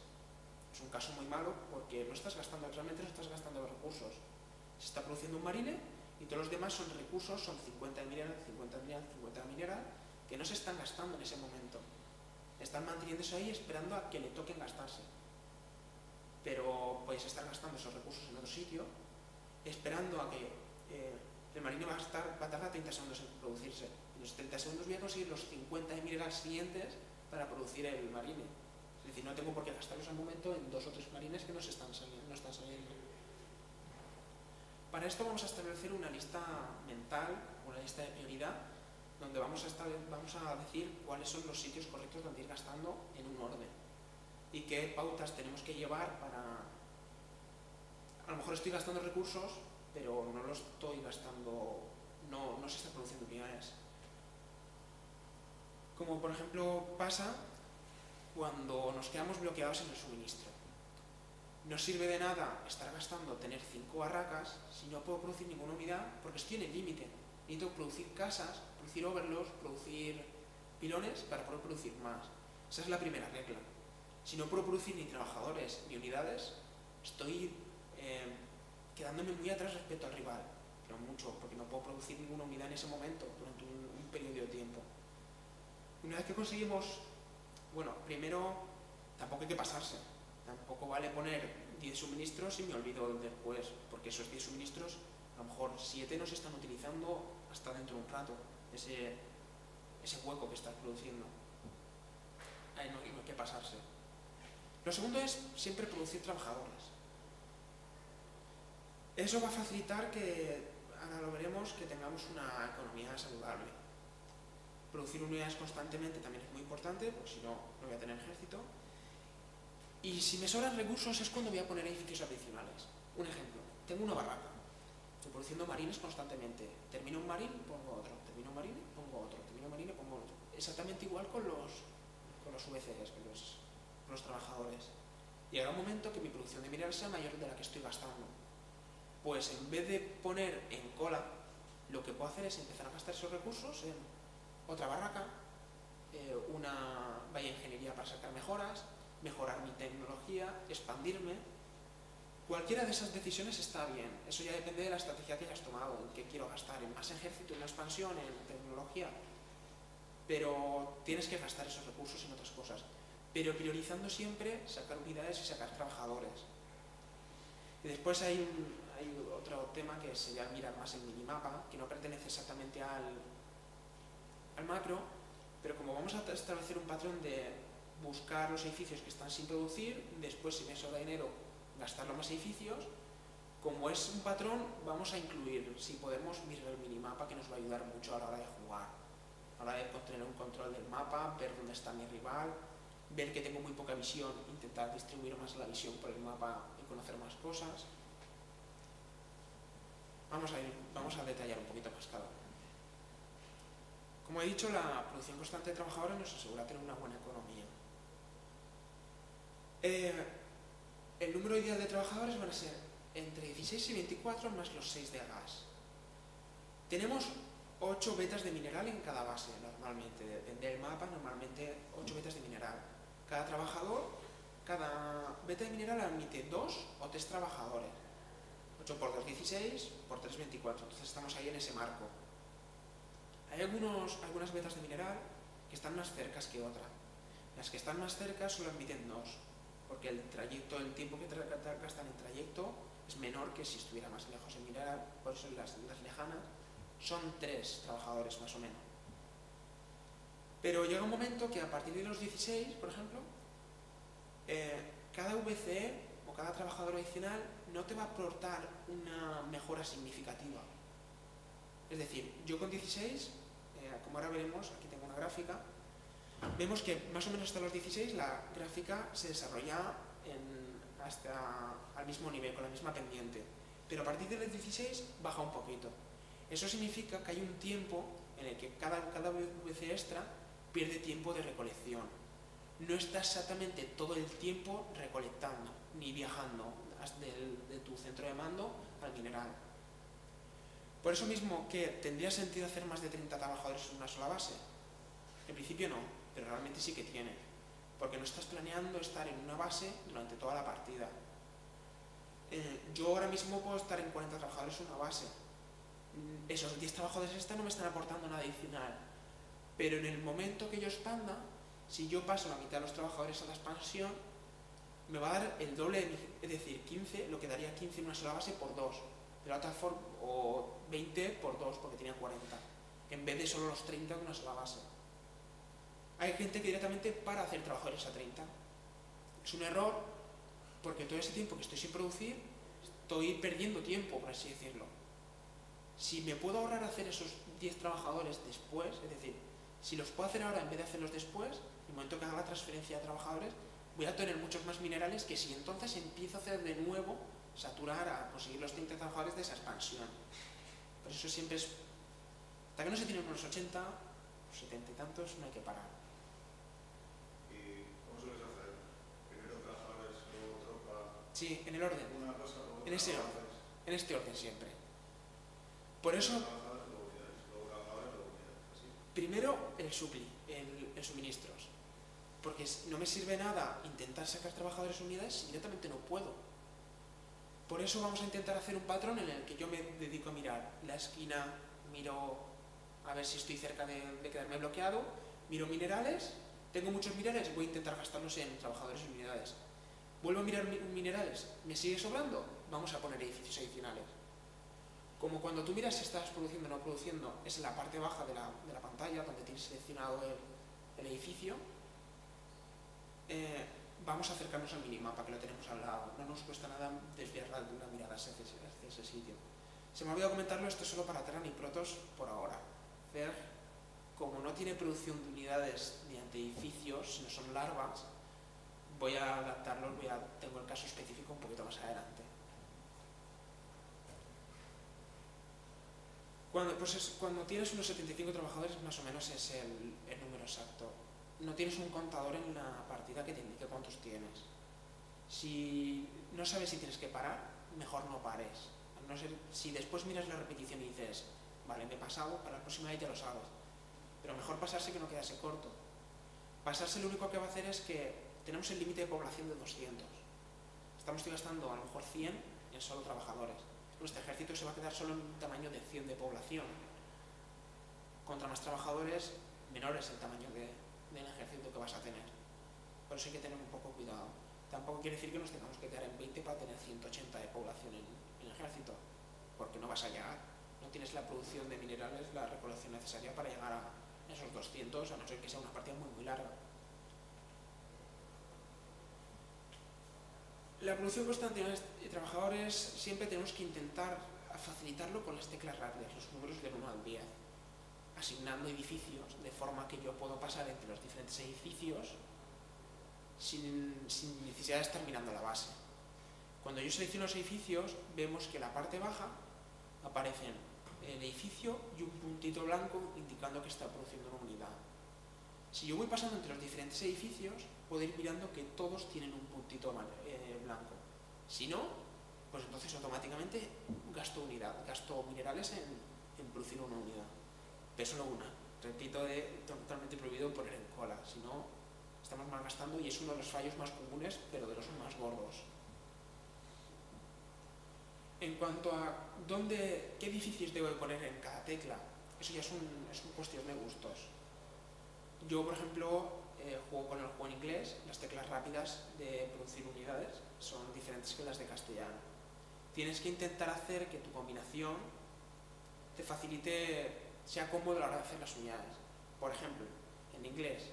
Es un caso muy malo porque realmente no estás gastando los recursos. Se está produciendo un marine y todos los demás son recursos, son 50 de mineral, 50 de mineral, 50 de mineral, que no se están gastando en ese momento. Están manteniéndose ahí esperando a que le toquen gastarse. Pero podéis estar gastando esos recursos en otro sitio, esperando a que el marine va a tardar 30 segundos en producirse. En los 30 segundos voy a conseguir los 50 de mineral siguientes para producir el marine. Es decir, no tengo por qué gastarlos al momento en 2 o 3 marines que no están saliendo. Para esto vamos a establecer una lista mental, una lista de prioridad, donde vamos a decir cuáles son los sitios correctos donde ir gastando en un orden y qué pautas tenemos que llevar para... A lo mejor estoy gastando recursos, pero no los estoy gastando, no se están produciendo unidades. Como por ejemplo pasa cuando nos quedamos bloqueados en el suministro. No sirve de nada estar gastando, tener 5 barracas si no puedo producir ninguna unidad porque estoy en el límite. Necesito producir casas, producir overlords, producir pilones para poder producir más. Esa es la primera regla. Si no puedo producir ni trabajadores ni unidades, estoy quedándome muy atrás respecto al rival, pero mucho, porque no puedo producir ninguna unidad en ese momento, durante un periodo de tiempo. Una vez que conseguimos, bueno, primero tampoco hay que pasarse, tampoco vale poner 10 suministros y me olvido después, porque esos 10 suministros, a lo mejor 7 no se están utilizando hasta dentro de un rato, ese hueco que estás produciendo. Ahí no hay que pasarse. Lo segundo es siempre producir trabajadores. Eso va a facilitar que, ahora lo veremos, que tengamos una economía saludable. Producir unidades constantemente también es muy importante, porque si no, no voy a tener ejército. Y si me sobran recursos es cuando voy a poner edificios adicionales. Un ejemplo, tengo una barraca, estoy produciendo marines constantemente. Termino un marín, pongo otro, termino un marine, pongo otro, termino un marine, pongo otro. Exactamente igual con los VCs, con los trabajadores. Llegará un momento que mi producción de mineral sea mayor de la que estoy gastando. Pues en vez de poner en cola, lo que puedo hacer es empezar a gastar esos recursos en otra barraca, una valla de ingeniería para sacar mejoras, mejorar mi tecnología, expandirme. Cualquiera de esas decisiones está bien. Eso ya depende de la estrategia que hayas tomado, en qué quiero gastar, en más ejército, en la expansión, en tecnología. Pero tienes que gastar esos recursos en otras cosas. Pero priorizando siempre sacar unidades y sacar trabajadores. Y después hay otro tema que sería mirar más el minimapa, que no pertenece exactamente al macro, pero como vamos a establecer un patrón de buscar los edificios que están sin producir, después si me sobra dinero gastar los más edificios, como es un patrón vamos a incluir, si podemos, mirar el minimapa, que nos va a ayudar mucho a la hora de jugar, a la hora de tener un control del mapa, ver dónde está mi rival, ver que tengo muy poca visión, intentar distribuir más la visión por el mapa y conocer más cosas. Vamos a detallar un poquito más cada uno. Como he dicho, la producción constante de trabajadores nos asegura tener una buena economía. El número ideal de trabajadores van a ser entre 16 y 24 más los 6 de gas. Tenemos 8 vetas de mineral en cada base, normalmente. Depende del mapa, normalmente 8 vetas de mineral. Cada beta de mineral admite 2 o 3 trabajadores. 8 por 2, 16, por 3, 24. Entonces estamos ahí en ese marco. Hay algunas vetas de mineral que están más cercas que otras. Las que están más cerca solo admiten 2, porque el tiempo que gastan en trayecto es menor que si estuviera más lejos en mineral. Por eso las lejanas son 3 trabajadores más o menos. Pero llega un momento que a partir de los 16, por ejemplo, cada VCE o cada trabajador adicional no te va a aportar una mejora significativa. Es decir, yo con 16, como ahora veremos, aquí tengo una gráfica, vemos que más o menos hasta los 16 la gráfica se desarrolla hasta al mismo nivel, con la misma pendiente. Pero a partir de los 16 baja un poquito. Eso significa que hay un tiempo en el que cada VC extra pierde tiempo de recolección. No está exactamente todo el tiempo recolectando ni viajando de tu centro de mando al mineral. Por eso mismo que tendría sentido hacer más de 30 trabajadores en una sola base. En principio no, pero realmente sí que tiene, porque no estás planeando estar en una base durante toda la partida. Yo ahora mismo puedo estar en 40 trabajadores en una base. Esos 10 trabajadores extra no me están aportando nada adicional, pero en el momento que yo expanda, si yo paso la mitad de los trabajadores a la expansión, me va a dar el doble, es decir, 15, lo que daría 15 en una sola base por 2, de la otra forma, o 20 por 2, porque tenía 40, en vez de solo los 30 de una sola base. Hay gente que directamente para hacer trabajadores a 30. Es un error, porque todo ese tiempo que estoy sin producir, estoy perdiendo tiempo, por así decirlo. Si me puedo ahorrar hacer esos 10 trabajadores después, es decir, si los puedo hacer ahora en vez de hacerlos después, en el momento que haga la transferencia de trabajadores, voy a tener muchos más minerales que si entonces empiezo a hacer de nuevo, saturar a conseguir los 30 trabajadores de esa expansión. Por eso siempre es, hasta que no se tienen unos 80, 70 y tantos, no hay que parar. ¿Y cómo sueles hacer? Primero trabajadores, luego tropa. Sí, en el orden. Una cosa, luego En este orden. En este orden siempre. Por eso, primero el supli, el suministros. Porque no me sirve nada intentar sacar trabajadores unidades si directamente no puedo. Por eso vamos a intentar hacer un patrón en el que yo me dedico a mirar la esquina, miro a ver si estoy cerca de quedarme bloqueado, miro minerales, tengo muchos minerales, voy a intentar gastarlos en trabajadores y unidades. Vuelvo a mirar minerales, ¿me sigue sobrando? Vamos a poner edificios adicionales. Como cuando tú miras si estás produciendo o no produciendo, es en la parte baja de la pantalla donde tienes seleccionado el edificio. Vamos a acercarnos al minimapa que lo tenemos al lado. No nos cuesta nada desviar la mirada hacia ese sitio. Se me ha olvidado comentarlo, esto es solo para Terran y Protoss por ahora. Zerg, como no tiene producción de unidades mediante edificios, sino son larvas, voy a adaptarlos, tengo el caso específico un poquito más adelante. Cuando tienes unos 75 trabajadores, más o menos es el número exacto. No tienes un contador en la partida que te indique cuántos tienes. Si no sabes si tienes que parar, mejor no pares. No ser, si después miras la repetición y dices, vale, me he pasado, para la próxima vez ya lo sabes. Pero mejor pasarse que no quedarse corto. Pasarse lo único que va a hacer es que tenemos el límite de población de 200. Estamos gastando a lo mejor 100 en solo trabajadores. Nuestro ejército se va a quedar solo en un tamaño de 100 de población. Contra más trabajadores, menor es el tamaño del ejército que vas a tener. Por eso hay que tener un poco cuidado. Tampoco quiere decir que nos tengamos que quedar en 20 para tener 180 de población en el ejército, porque no vas a llegar. No tienes la producción de minerales, la recolección necesaria para llegar a esos 200, a no ser que sea una partida muy, muy larga. La producción constante de trabajadores siempre tenemos que intentar facilitarlo con las teclas rápidas, los números del 1 al 10, asignando edificios de forma que yo puedo pasar entre los diferentes edificios sin necesidad de estar mirando la base. Cuando yo selecciono los edificios, vemos que en la parte baja aparecen el edificio y un puntito blanco indicando que está produciendo una unidad. Si yo voy pasando entre los diferentes edificios, puedo ir mirando que todos tienen un puntito blanco. Si no, pues entonces automáticamente gasto minerales en producir una unidad. Pero solo una. Repito, totalmente prohibido poner en cola, si no estamos malgastando y es uno de los fallos más comunes, pero de los más gordos. En cuanto a qué edificios debo poner en cada tecla, eso ya es una cuestión de gustos. Yo, por ejemplo, juego con el juego en inglés, las teclas rápidas de producir unidades son diferentes que las de castellano. Tienes que intentar hacer que tu combinación te facilite, sea cómodo a la hora de hacer las unidades. Por ejemplo, en inglés,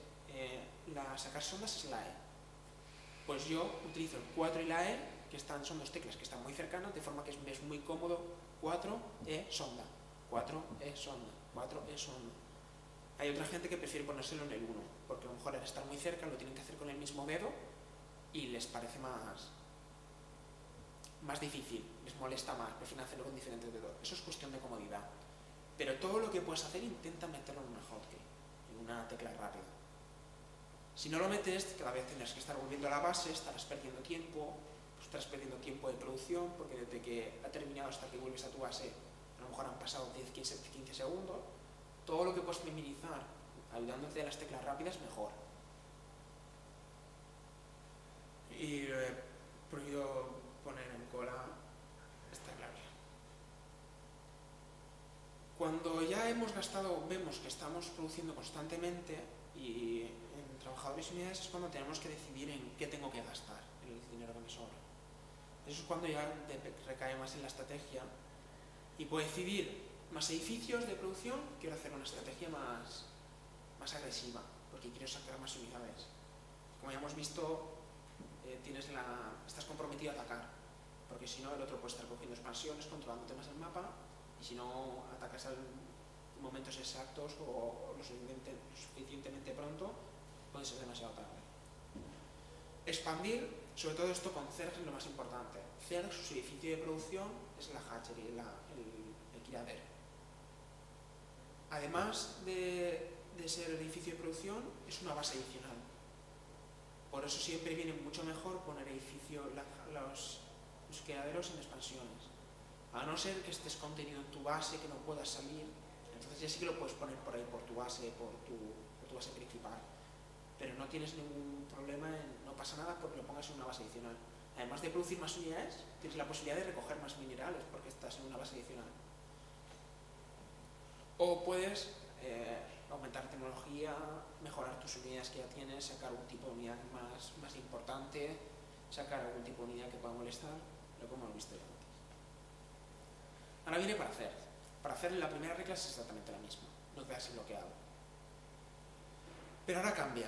sacar sondas es la E. Pues yo utilizo el 4 y la E, que son dos teclas que están muy cercanas, de forma que es muy cómodo. 4, E, sonda. 4, E, sonda. 4, E, sonda. Hay otra gente que prefiere ponérselo en el 1, porque a lo mejor al estar muy cerca lo tienen que hacer con el mismo dedo y les parece más difícil, les molesta más, prefieren hacerlo con diferentes dedos. Eso es cuestión de comodidad. Pero todo lo que puedes hacer, intenta meterlo en una hotkey, en una tecla rápida. Si no lo metes, cada vez tendrás que estar volviendo a la base, estarás perdiendo tiempo, de producción, porque desde que ha terminado hasta que vuelves a tu base, a lo mejor han pasado 10-15 segundos. Todo lo que puedes minimizar ayudándote de las teclas rápidas, mejor. Y prohibido poner en cola esta clave. Cuando ya hemos gastado, vemos que estamos produciendo constantemente y en trabajadores y unidades es cuando tenemos que decidir en qué tengo que gastar, en el dinero que me sobra. Eso es cuando ya recae más en la estrategia y puedo decidir más edificios de producción, quiero hacer una estrategia más agresiva, porque quiero sacar más unidades. Como ya hemos visto, estás comprometido a atacar, porque si no el otro puede estar cogiendo expansiones, controlando temas del mapa, y si no atacas en momentos exactos o lo suficientemente pronto, puede ser demasiado tarde. Expandir, sobre todo esto con CERG es lo más importante. CERG, su edificio de producción, es la hatchery, el criadero. Además de ser el edificio de producción, es una base adicional. Por eso siempre viene mucho mejor poner los criaderos en expansiones. A no ser que estés contenido en tu base, que no puedas salir, entonces ya sí que lo puedes poner por ahí, por tu base principal. Pero no tienes ningún problema, no pasa nada porque lo pongas en una base adicional. Además de producir más unidades, tienes la posibilidad de recoger más minerales porque estás en una base adicional. O puedes aumentar tecnología, mejorar tus unidades que ya tienes, sacar algún tipo de unidad más importante, sacar algún tipo de unidad que pueda molestar, lo que hemos visto ya antes. Ahora viene para hacer. Para hacer la primera regla es exactamente la misma, no quedarse bloqueado. Pero ahora cambia.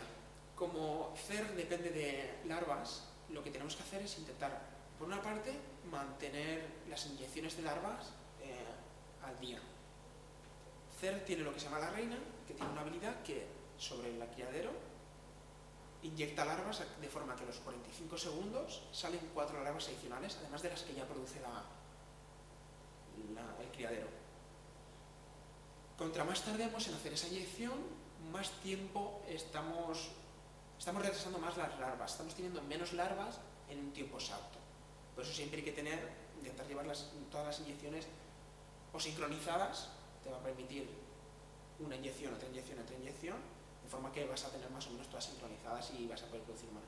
Como CERG depende de larvas, lo que tenemos que hacer es intentar, por una parte, mantener las inyecciones de larvas al día. CERG tiene lo que se llama la reina, que tiene una habilidad que sobre el criadero inyecta larvas de forma que a los 45 segundos salen 4 larvas adicionales, además de las que ya produce el criadero. Contra más tardemos en hacer esa inyección, más tiempo estamos retrasando más las larvas, estamos teniendo menos larvas en un tiempo exacto. Por eso siempre hay que intentar llevar todas las inyecciones o sincronizadas, te va a permitir una inyección, otra inyección, otra inyección, de forma que vas a tener más o menos todas sincronizadas y vas a poder producir más.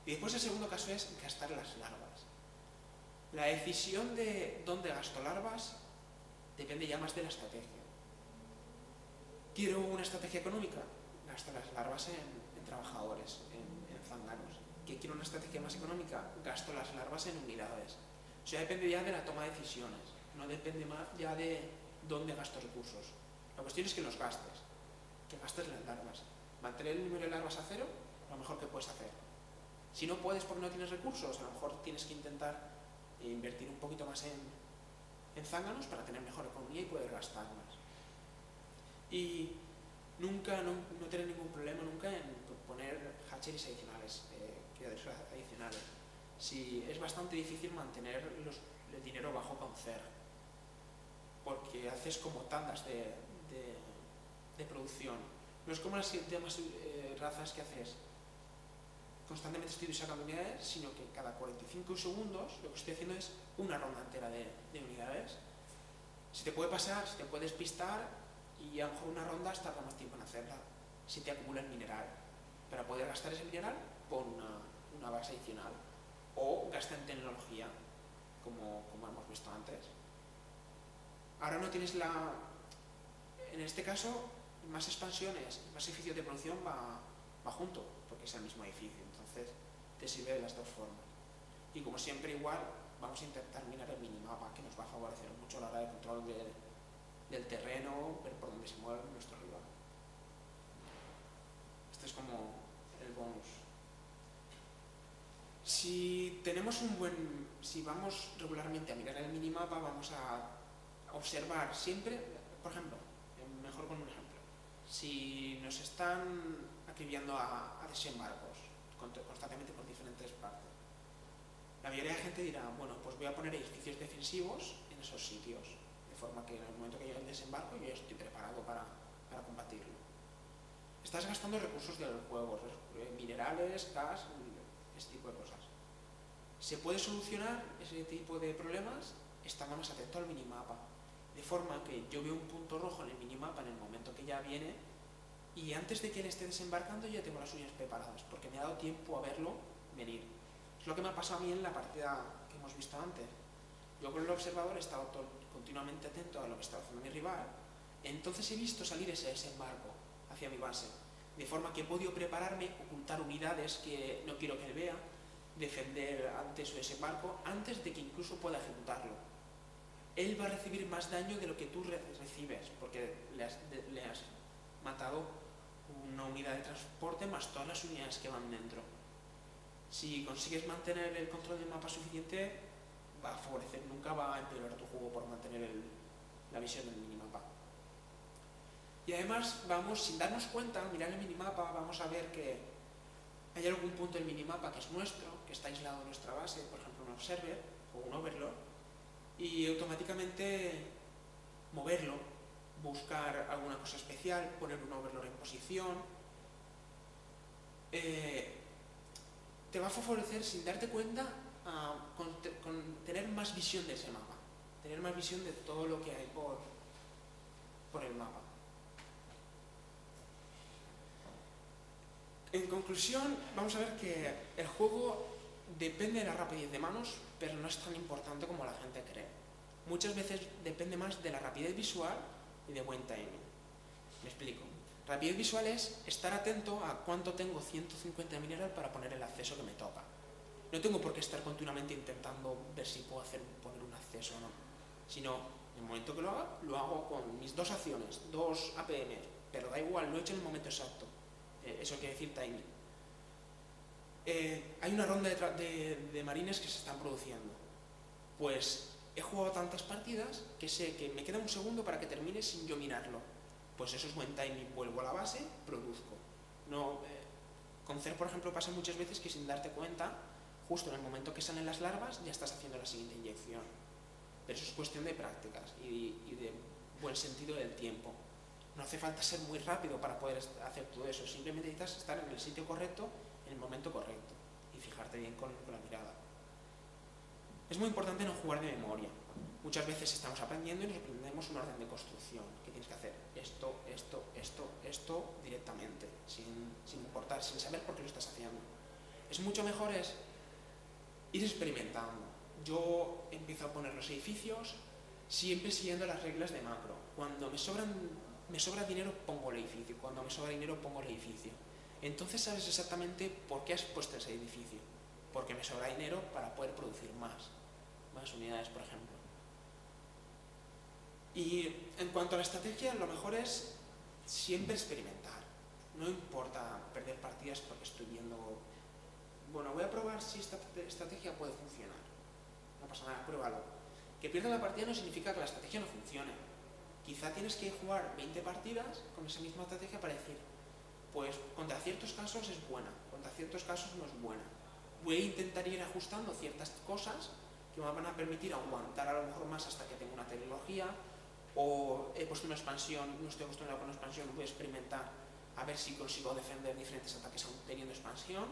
Y después el segundo caso es gastar las larvas. La decisión de dónde gasto larvas depende ya más de la estrategia. ¿Quiero una estrategia económica? Gasto las larvas en trabajadores, en zánganos. ¿Que quiero una estrategia más económica? Gasto las larvas en unidades. O sea, depende ya de la toma de decisiones, no depende más ya de dónde gasto recursos. La cuestión es que los gastes, que gastes las larvas. Mantener el número de larvas a 0, lo mejor que puedes hacer. Si no puedes porque no tienes recursos, a lo mejor tienes que intentar invertir un poquito más en zánganos para tener mejor economía y poder gastar más. Y nunca, no tener ningún problema nunca en poner hatcheries adicionales, criaderos adicionales. Si es bastante difícil mantener el dinero bajo con CERG, porque haces como tandas de producción. No es como las demás razas que haces constantemente estoy sacando unidades, sino que cada 45 segundos lo que estoy haciendo es una ronda entera de unidades. Si te puede pasar, si te puede despistar, y a lo mejor una ronda tarda más tiempo en hacerla, si te acumula el mineral. Para poder gastar ese mineral, pon una base adicional. O gasta en tecnología, como hemos visto antes. Ahora no tienes en este caso, más expansiones, más edificios de producción va junto, porque es el mismo edificio, entonces te sirve de las dos formas. Y como siempre igual, vamos a intentar minar el minimapa, que nos va a favorecer mucho a la hora de control del terreno, ver por dónde se mueve nuestro rival. Este es como el bonus. Si vamos regularmente a mirar el minimapa, vamos a observar siempre, por ejemplo, mejor con un ejemplo, si nos están acribillando a desembarcos constantemente por diferentes partes, la mayoría de la gente dirá, bueno, pues voy a poner edificios defensivos en esos sitios, de forma que en el momento que llegue el desembarco yo ya estoy preparado para combatirlo. Estás gastando recursos del juego, minerales, gas, este tipo de cosas. Se puede solucionar ese tipo de problemas estando más atento al minimapa, de forma que yo veo un punto rojo en el minimapa en el momento que ya viene, y antes de que él esté desembarcando ya tengo las unidades preparadas, porque me ha dado tiempo a verlo venir. Es lo que me ha pasado a mí en la partida que hemos visto antes. Yo con el observador he estado continuamente atento a lo que estaba haciendo mi rival, entonces he visto salir ese desembarco hacia mi base, de forma que he podido prepararme, ocultar unidades que no quiero que él vea, defender ante su desembarco antes de que incluso pueda ejecutarlo. Él va a recibir más daño de lo que tú recibes, porque le has matado una unidad de transporte más todas las unidades que van dentro. Si consigues mantener el control del mapa suficiente, va a favorecer, nunca va a empeorar tu juego por mantener la visión del minimapa. Y además vamos, sin darnos cuenta, al mirar el minimapa, vamos a ver que hay algún punto del minimapa que es nuestro, que está aislado de nuestra base, por ejemplo un observer o un overlord, y automáticamente moverlo, buscar alguna cosa especial, poner un overlord en posición, te va a favorecer sin darte cuenta con tener más visión de ese mapa, tener más visión de todo lo que hay por el mapa. En conclusión, vamos a ver que el juego depende de la rapidez de manos, pero no es tan importante como la gente cree. Muchas veces depende más de la rapidez visual y de buen timing. Me explico. Rapidez visual es estar atento a cuánto tengo 150 de mineral para poner el acceso que me toca. No tengo por qué estar continuamente intentando ver si puedo poner un acceso o no, sino en el momento que lo haga, lo hago con mis dos acciones, 2 APM, pero da igual, lo he hecho en el momento exacto. Eso quiere decir timing. Hay una ronda de marines que se están produciendo. Pues he jugado tantas partidas que sé que me queda un segundo para que termine sin yo mirarlo. Pues eso es buen timing. Vuelvo a la base, produzco. Con CER, por ejemplo, pasa muchas veces que sin darte cuenta, justo en el momento que salen las larvas, ya estás haciendo la siguiente inyección. Pero eso es cuestión de prácticas y de buen sentido del tiempo. No hace falta ser muy rápido para poder hacer todo eso, simplemente necesitas estar en el sitio correcto, en el momento correcto, y fijarte bien con la mirada. Es muy importante no jugar de memoria. Muchas veces estamos aprendiendo y nos aprendemos un orden de construcción, que tienes que hacer esto, esto, esto, esto directamente, sin importar, sin saber por qué lo estás haciendo. Es mucho mejor ir experimentando. Yo empiezo a poner los edificios siempre siguiendo las reglas de macro. Cuando me sobra dinero, pongo el edificio. Cuando me sobra dinero, pongo el edificio. Entonces sabes exactamente por qué has puesto ese edificio. Porque me sobra dinero para poder producir más unidades, por ejemplo. Y en cuanto a la estrategia, lo mejor es siempre experimentar. No importa perder partidas porque estoy viendo, bueno, voy a probar si esta estrategia puede funcionar. No pasa nada, pruébalo. Que pierda la partida no significa que la estrategia no funcione. Quizá tienes que jugar 20 partidas con esa misma estrategia para decir, pues contra ciertos casos es buena, contra ciertos casos no es buena. Voy a intentar ir ajustando ciertas cosas que me van a permitir aguantar a lo mejor más hasta que tenga una tecnología, o he puesto una expansión, no estoy acostumbrado con una expansión, voy a experimentar a ver si consigo defender diferentes ataques aún teniendo expansión.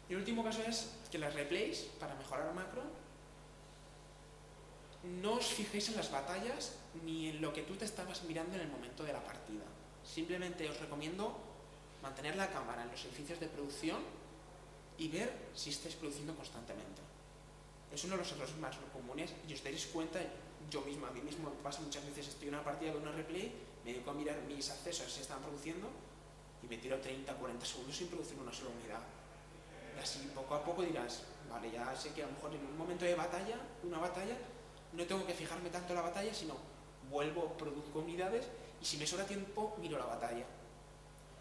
Y el último caso es que las replays, para mejorar macro, no os fijéis en las batallas ni en lo que tú te estabas mirando en el momento de la partida. Simplemente os recomiendo mantener la cámara en los edificios de producción y ver si estáis produciendo constantemente. Es uno de los errores más comunes y os daréis cuenta, yo mismo, a mí mismo me pasa muchas veces, estoy en una partida de una replay, me dedico a mirar mis accesos si están produciendo y me tiro 30-40 segundos sin producir una sola unidad. Y así poco a poco dirás, vale, ya sé que a lo mejor en un momento de batalla, una batalla, no tengo que fijarme tanto en la batalla, sino vuelvo, produzco unidades y si me sobra tiempo, miro la batalla.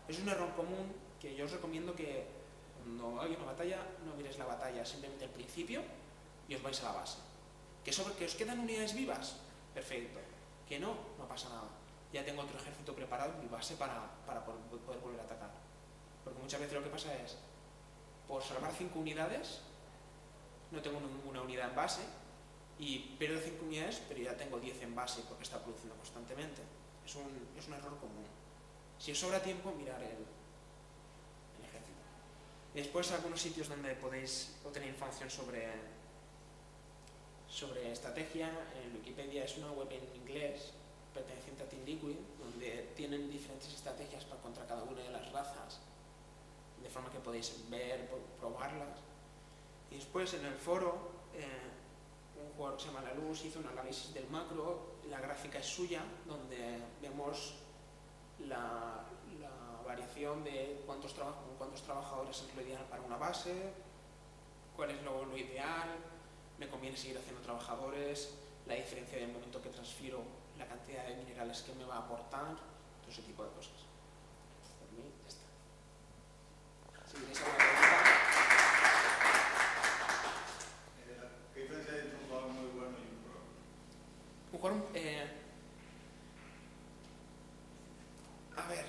Es un error común que yo os recomiendo que cuando hay una batalla, no miréis la batalla, simplemente el principio y os vais a la base. ¿Que os quedan unidades vivas? Perfecto. Que no, no pasa nada. Ya tengo otro ejército preparado en mi base para poder volver a atacar. Porque muchas veces lo que pasa es, por salvar 5 unidades, no tengo ninguna unidad en base y pierdo 5 unidades, pero ya tengo 10 en base porque está produciendo constantemente. Es un error común. Si os sobra tiempo, mirar el ejército. Y después algunos sitios donde podéis obtener información sobre estrategia. En Wikipedia es una web en inglés perteneciente a Team Liquid, donde tienen diferentes estrategias contra cada una de las razas, de forma que podéis ver, probarlas. Y después en el foro, un jugador que se llama La Luz hizo un análisis del macro, la gráfica es suya, donde vemos la variación de cuántos trabajadores es lo ideal para una base, cuál es lo ideal, me conviene seguir haciendo trabajadores, la diferencia del momento que transfiero, la cantidad de minerales que me va a aportar, todo ese tipo de cosas. Por mí, ya está. Si queréis alguna pregunta. ¿Qué diferencia hay entre un jugador muy bueno y un pro? Un jugador, a ver,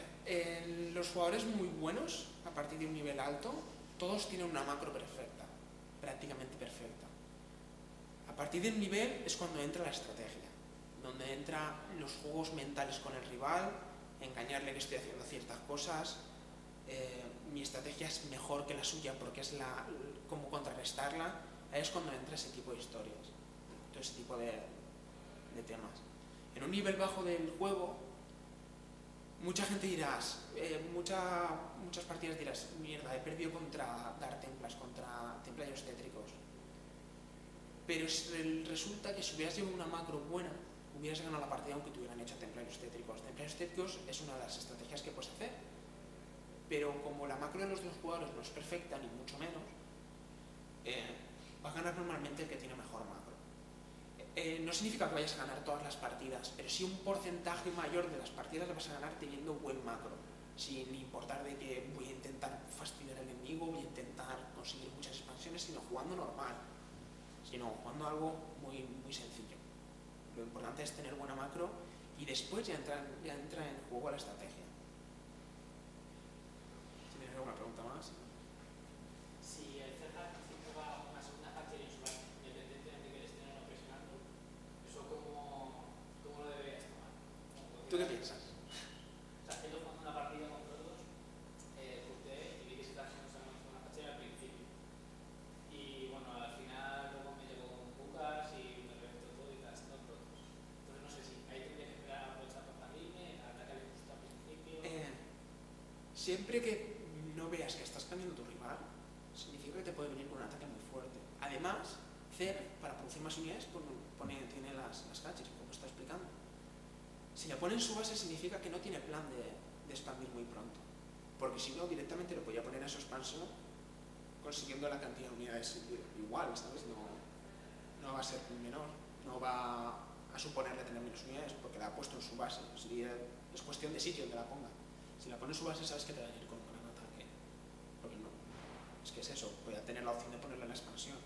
los jugadores muy buenos, a partir de un nivel alto, todos tienen una macro perfecta, prácticamente perfecta. A partir del nivel es cuando entra la estrategia, donde entran los juegos mentales con el rival, engañarle que estoy haciendo ciertas cosas, mi estrategia es mejor que la suya porque es cómo contrarrestarla. Ahí es cuando entra ese tipo de historias, todo ese tipo de temas. En un nivel bajo del juego, mucha gente dirás, muchas partidas dirás, mierda, he perdido contra Dark Templars, contra templarios tétricos. Pero resulta que si hubieras llevado una macro buena, hubieras ganado la partida aunque te hubieran hecho templarios tétricos. Templarios tétricos es una de las estrategias que puedes hacer. Pero como la macro de los dos jugadores no es perfecta, ni mucho menos, va a ganar normalmente el que tiene mejor macro. No significa que vayas a ganar todas las partidas, pero sí un porcentaje mayor de las partidas las vas a ganar teniendo buen macro, sin importar de que voy a intentar fastidiar al enemigo, voy a intentar conseguir muchas expansiones, sino jugando normal, sino jugando algo muy, muy sencillo. Lo importante es tener buena macro y después ya entra en juego la estrategia. ¿Tienes alguna pregunta más? Si el Zerga siempre va a una segunda parte insular, independientemente de que le estén o no presionando, ¿eso cómo lo deberías tomar? ¿Tú qué piensas? O sea, yo jugando una partida contra todos, jugué y vi que se está haciendo una segunda parte al principio. Y bueno, al final luego me llegó con bucas y me reventó todo y tal, están rotos. Entonces no sé si ahí tendría que esperar a aprovechar por Padrine, atacarle justo al principio. Siempre que no veas que estás cambiando tu rival, significa que te puede venir con un ataque muy fuerte. Además, Cer, para producir más unidades, tiene las catches, como está explicando. Si le pone en su base, significa que no tiene plan de expandir muy pronto. Porque si no, directamente lo podría poner a su expansión, consiguiendo la cantidad de unidades igual, ¿sabes? No va a ser menor, no va a suponerle tener menos unidades, porque la ha puesto en su base. Es cuestión de sitio donde la ponga. Si la pones en su base, sabes que te va a venir con un gran ataque. Porque no. Es que es eso, voy a tener la opción de ponerlo en la expansión.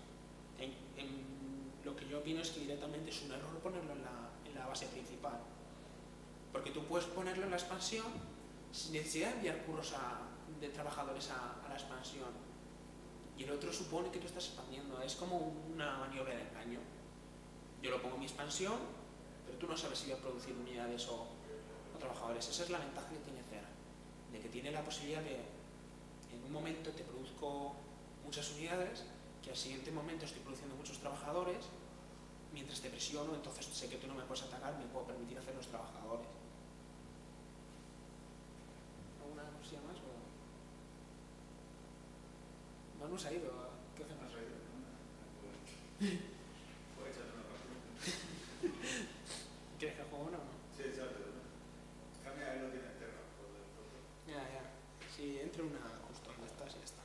Lo que yo opino es que directamente es un error ponerlo en la base principal. Porque tú puedes ponerlo en la expansión sin necesidad de enviar curros de trabajadores a la expansión. Y el otro supone que tú estás expandiendo. Es como una maniobra de engaño. Yo lo pongo en mi expansión, pero tú no sabes si voy a producir unidades o trabajadores. Esa es la ventaja que tiene CER, de que tiene la posibilidad de, en un momento te produzco muchas unidades, que al siguiente momento estoy produciendo muchos trabajadores, mientras te presiono, entonces sé que tú no me puedes atacar, me puedo permitir hacer los trabajadores. ¿Alguna cosilla más? Manu se ha ido. ¿Qué hacemos? Puedes echarte una partida. ¿Quieres que juegue uno o no? Sí, échate una. Cambia, él no tiene terra. Ya, ya. Sí, entre una justo donde estás y ya está.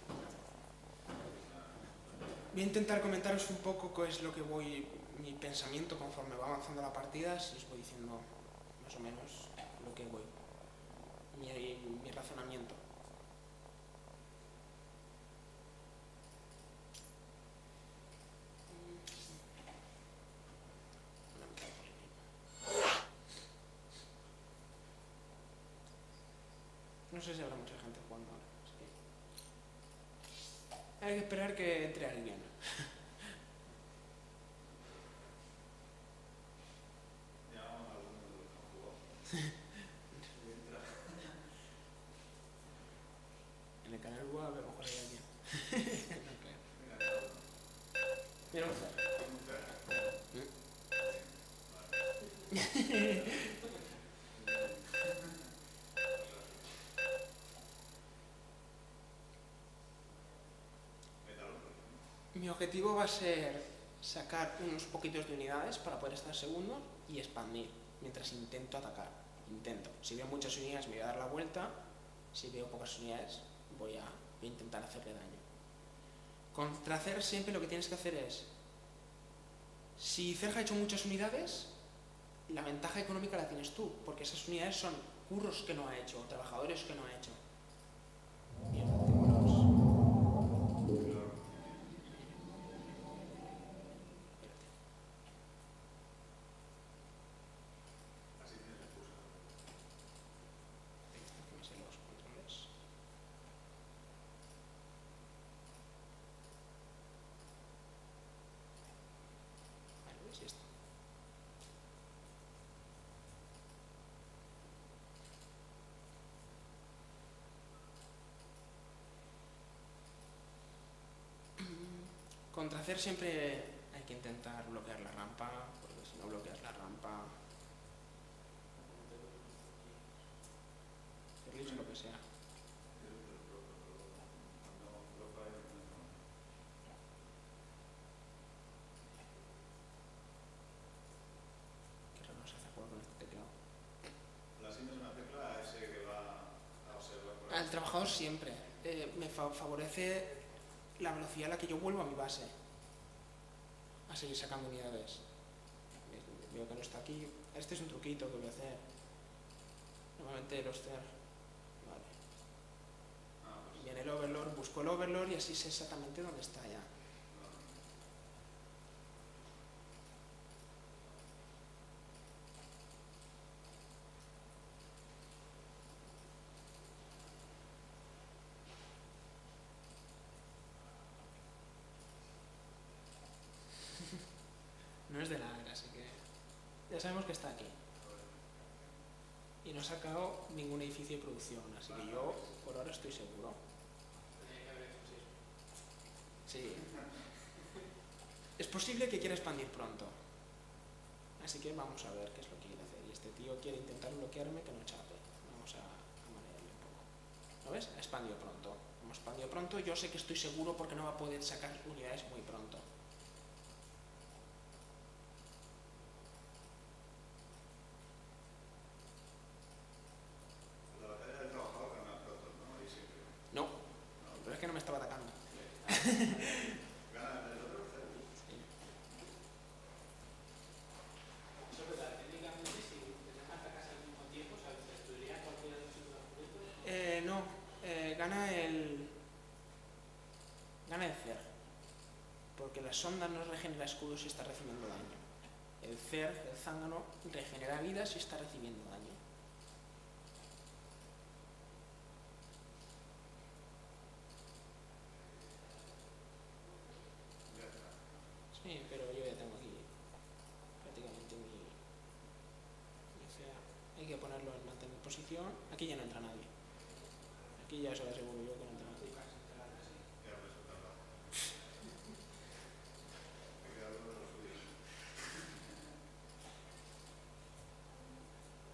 Voy a intentar comentaros un poco qué es lo que mi pensamiento conforme va avanzando la partida, si os voy diciendo más o menos lo que voy, mi razonamiento. No sé si habrá mucha gente jugando ahora. Hay que esperar que entre alguien. Llamamos a algunos de los que han jugado. En el canal web a lo mejor hay alguien. No creo. Mira, mi objetivo va a ser sacar unos poquitos de unidades para poder estar segundo y expandir mientras intento atacar. Si veo muchas unidades me voy a dar la vuelta, si veo pocas unidades voy a intentar hacerle daño. Contra CER siempre lo que tienes que hacer es, si CER ha hecho muchas unidades, la ventaja económica la tienes tú, porque esas unidades son curros que no ha hecho, o trabajadores que no ha hecho. Bien, Así tienes excusa. los controles. Vale, ¿ves esto? Contra CER siempre hay que intentar bloquear la rampa, porque si no bloqueas la rampa, hacerles lo que sea. Qué raro se hace jugar con este teclado. La SIM es una tecla ese que va a observar por ahí. Al trabajador siempre. Me favorece la velocidad a la que yo vuelvo a mi base. A seguir sacando unidades. Veo que no está aquí. Este es un truquito que voy a hacer. Normalmente los CER. Vale. Viene el Overlord, busco el Overlord y así sé exactamente dónde está ya. No es de la AGRA, así que ya sabemos que está aquí. Y no ha sacado ningún edificio de producción, así que yo por ahora estoy seguro. Sí. Es posible que quiera expandir pronto. Así que vamos a ver qué es lo que quiere hacer. Y este tío quiere intentar bloquearme que no chape. Vamos a marearle un poco. ¿Lo ves? Ha expandido pronto. Como ha expandido pronto, yo sé que estoy seguro porque no va a poder sacar unidades muy pronto. La batalla del trabajador gana pronto, ¿no? Ahí siempre. No, pero es que no me estaba atacando. Gana el otro. Sobre la técnicamente, si te dejan atacar al mismo tiempo, ¿sabes? ¿Se destruiría cualquiera de los objetos? No, gana el CER, porque la sonda no regenera escudos si está recibiendo daño. El CER, el zángano, regenera vidas si está recibiendo daño. Sí, pero yo ya tengo aquí prácticamente mi CEA. Hay que ponerlo en mantener exposición, aquí ya no entra nadie. Aquí ya se lo aseguro yo que no entra nadie.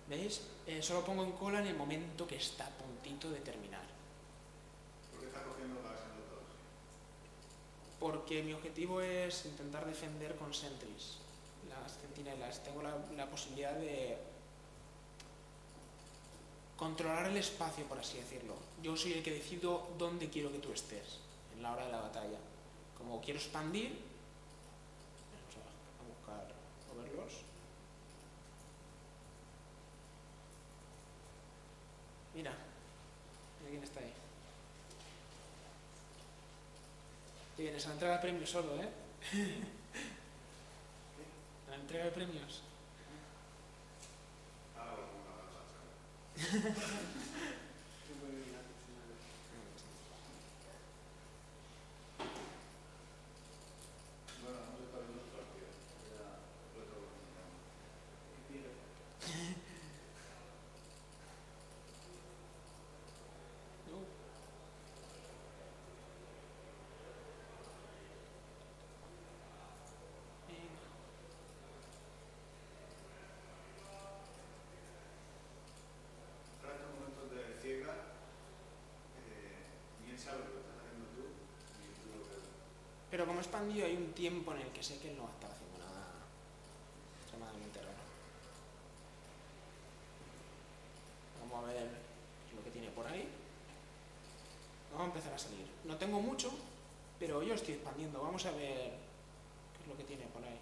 ¿Veis? Solo pongo en cola en el momento que está a puntito de terminar. ¿Por qué está cogiendo gas en los dos? Porque mi objetivo es intentar defender con sentries las centinelas. Tengo la posibilidad de controlar el espacio, por así decirlo. Yo soy el que decido dónde quiero que tú estés en la hora de la batalla. Como quiero expandir, vamos a buscar moverlos. Mira quién está ahí. Te vienes a la entrega de premios solo, ¿eh? A la entrega de premios. Bueno, no está viendo otro partido. Era otro Ahora estos momentos de ciega, ni él sabe lo que estás haciendo tú, ni tú lo que... Pero como he expandido hay un tiempo en el que sé que él no va a estar haciendo nada extremadamente raro. Vamos a ver lo que tiene por ahí. Vamos a empezar a salir. No tengo mucho, pero yo estoy expandiendo. Vamos a ver qué es lo que tiene por ahí.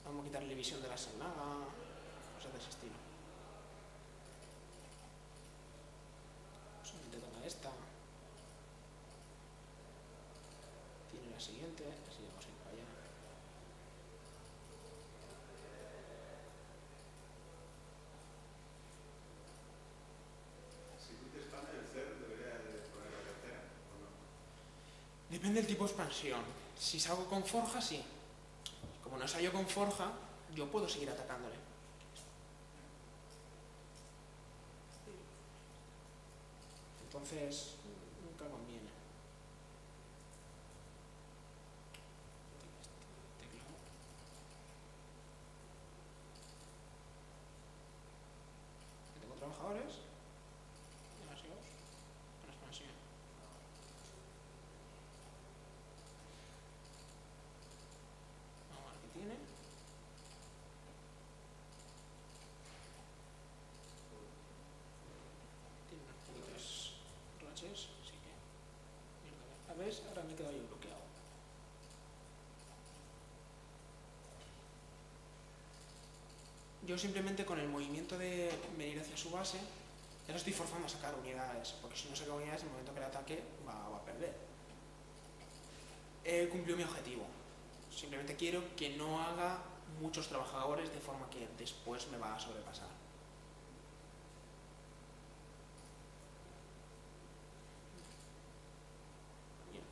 Vamos a quitarle visión de la salada, cosas de ese estilo. Solamente toca esta. Tiene la siguiente, así vamos a ir para allá. Si tú te expandes el CER, deberías de poner la tercera, ¿o no? Depende del tipo de expansión. Si salgo con forja, sí. Como no salgo con forja, yo puedo seguir atacándole. Entonces, nunca conviene. Teclado. Tengo trabajadores demasiados con expansión. Vamos a ver qué tiene. Tiene unos poquitos raches, así que... A ver, ahora me quedo ahí bloqueado. Yo simplemente con el movimiento de venir hacia su base, ya lo estoy forzando a sacar unidades, porque si no saca unidades, en el momento que le ataque va a perder. He cumplido mi objetivo. Simplemente quiero que no haga muchos trabajadores de forma que después me va a sobrepasar. Bien.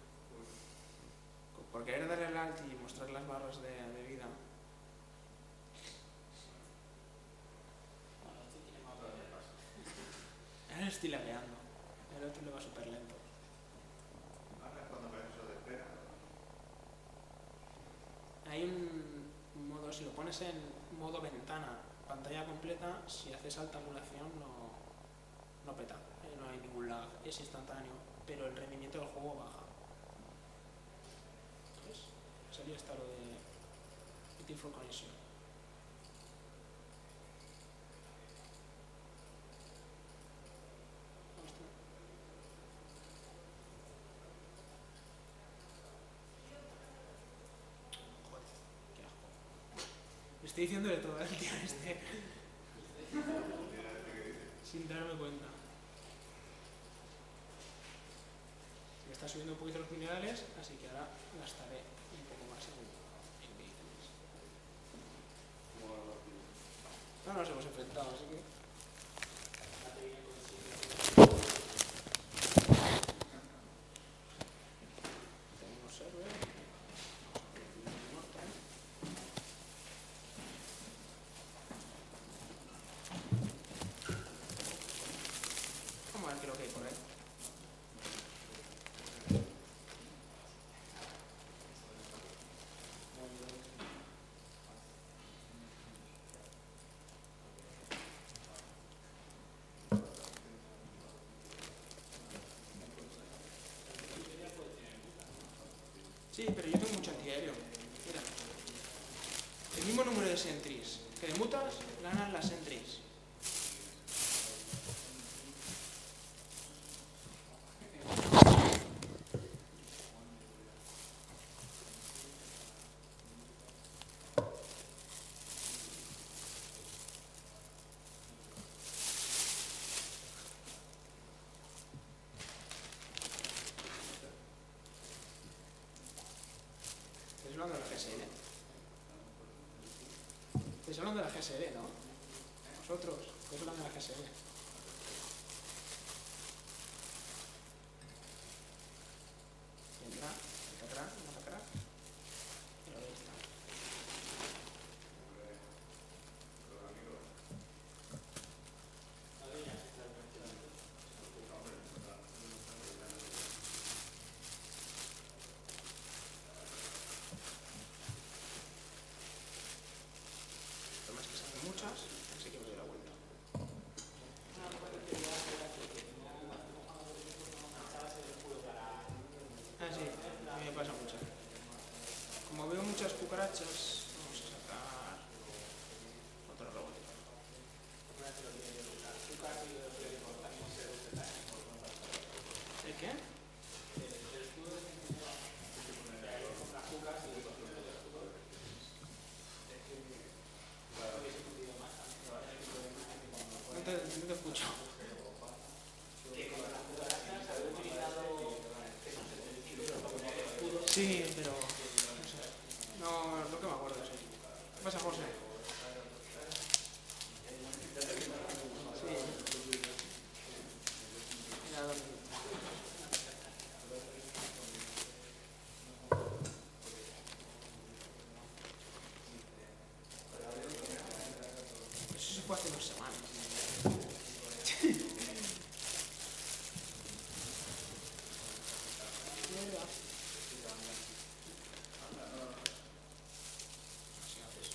Por querer darle el alt y mostrar las barras de vida. Bueno, este tiene más problemas. Ahora estoy lagueando. El otro le va súper lento. Ahora es cuando cae eso de espera. Hay un modo, si lo pones en modo ventana, pantalla completa, si haces alta angulación no peta, no hay ningún lag, es instantáneo, pero el rendimiento del juego baja. ¿Ves? Sería hasta lo de Waiting for Connection. Estoy diciendo de todo el tío este sin darme cuenta. Se me está subiendo un poquito los minerales, así que ahora gastaré un poco más en ítems. No nos hemos enfrentado, así que... Tenemos server. Sí, pero yo tengo mucho antiaéreo. Mira. El mismo número de sentries que de mutas ganan las sentries. Estáis hablando de la GSL. Estáis hablando de la GSL, ¿no? Vosotros, estáis hablando de la GSL. Entra, atrás, más atrás. Y ahí está. Por más que salen muchas, así que me doy la vuelta. Ah, sí, a mí me pasa mucho. Como veo muchas cucarachas, vamos a sacar otro robot. ¿El qué? No te escucho. Sí, pero no sé. No, lo que me acuerdo, sí. ¿Qué pasa, José? Sí. Mira dónde. Eso se fue hace 2 semanas. Mierda. Así haces.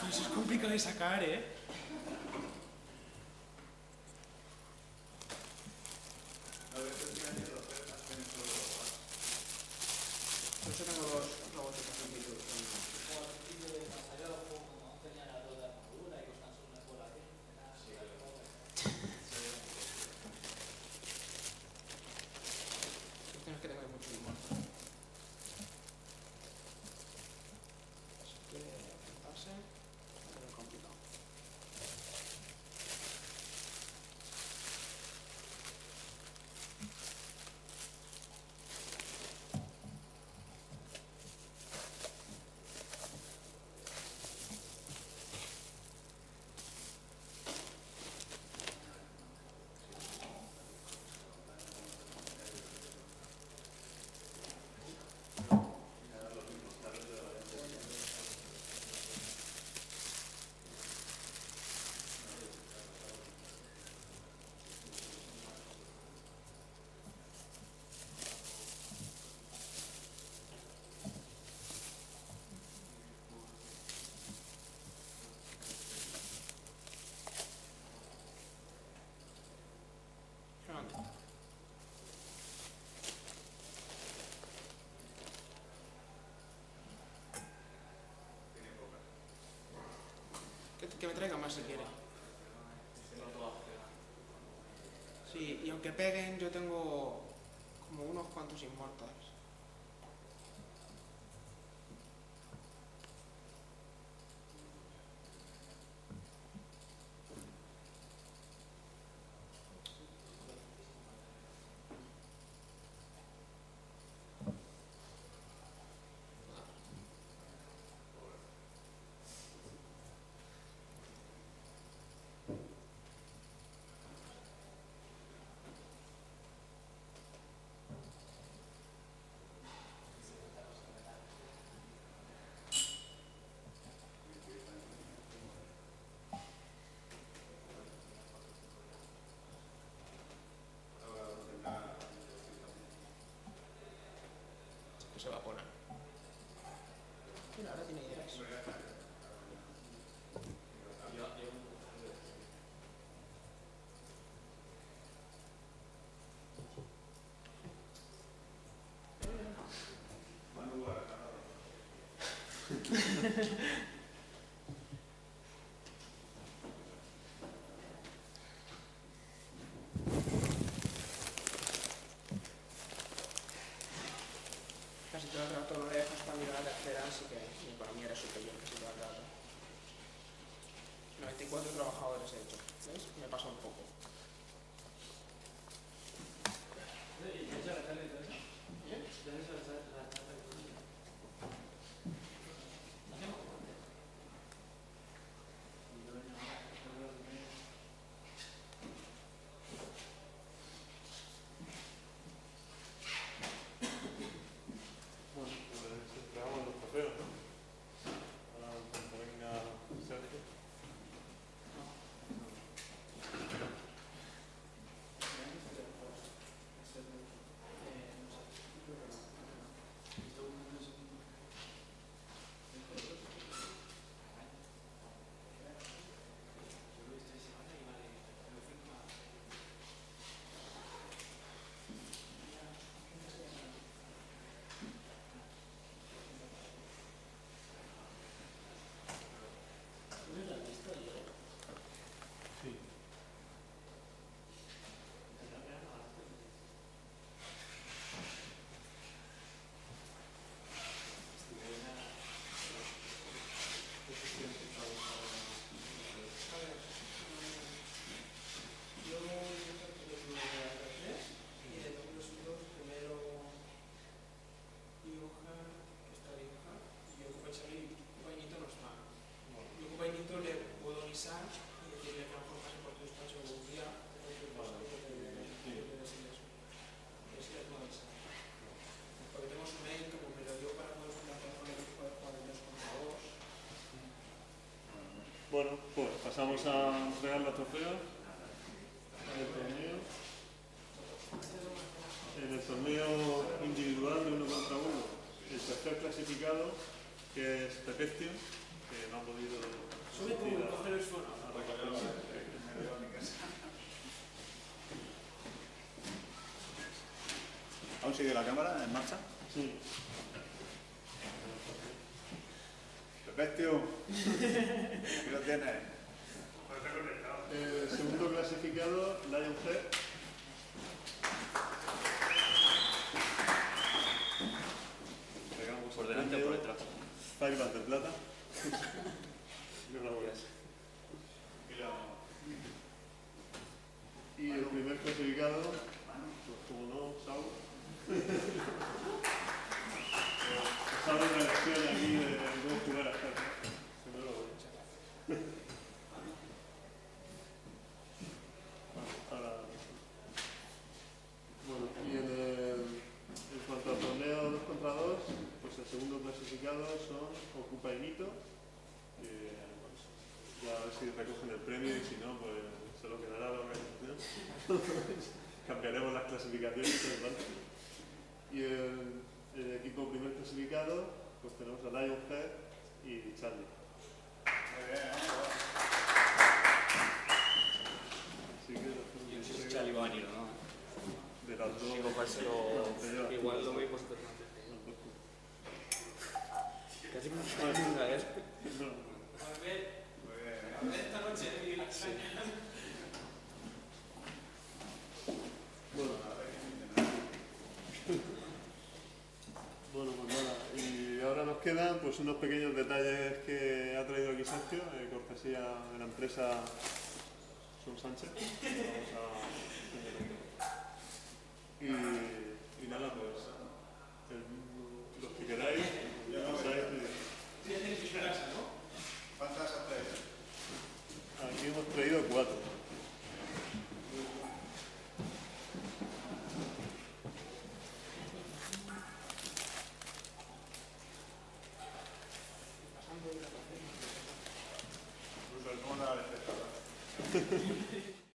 Eso es complicado de sacar, ¿eh? Por eso tengo 2 robotitos en vídeo. Tienes que tener mucho humor. Si quiere enfrentarse, va a ser complicado. Adelante. Que me traiga más si quiere. Sí, y aunque peguen, yo tengo como unos cuantos inmortals. se evaporan. Mira, ahora tiene ideas. Casi todo el rato no le dejas para mirar a la tercera, así que para mí era superior casi todo el rato. 94 trabajadores he hecho, ¿ves? Me pasa un poco. Bueno, pues entregamos los trofeos, ¿no? Ahora cuando venga Sergio. Sí. Bueno, pues pasamos a entregar los trofeos en el torneo. En el torneo individual de 1 contra 1, el tercer clasificado, que es Pepestio, que no ha podido asistir a recoger. ¿Aún sigue la cámara en marcha? Sí. Pepestio, ¿qué lo tienes? El segundo clasificado, Lion Head. Por delante o por detrás. Fireball de plata. Y el primer clasificado, pues como no, Saúl. Saúl es una lección aquí de cómo jugar a estar. Si no lo voy. Ahora. Bueno, y en cuanto al torneo 2 contra 2, pues el segundo clasificado son Ocupa y Mito, que bueno, ya a ver si recogen el premio y si no, pues se lo quedará la organización. Cambiaremos las clasificaciones, ¿verdad? Y el equipo primer clasificado, pues tenemos a Lionhead y Charlie. Muy bien, Así que Yo sé si Charlie va a venir o no. de las dos. Digo, pasárselo. Igual lo veis vosotros antes. Casi me venga, ¿eh? A ver esta noche y la extraña. Bueno, pues nada, y ahora nos quedan pues unos pequeños detalles que ha traído aquí Sergio, cortesía de la empresa Son Sánchez. Vamos a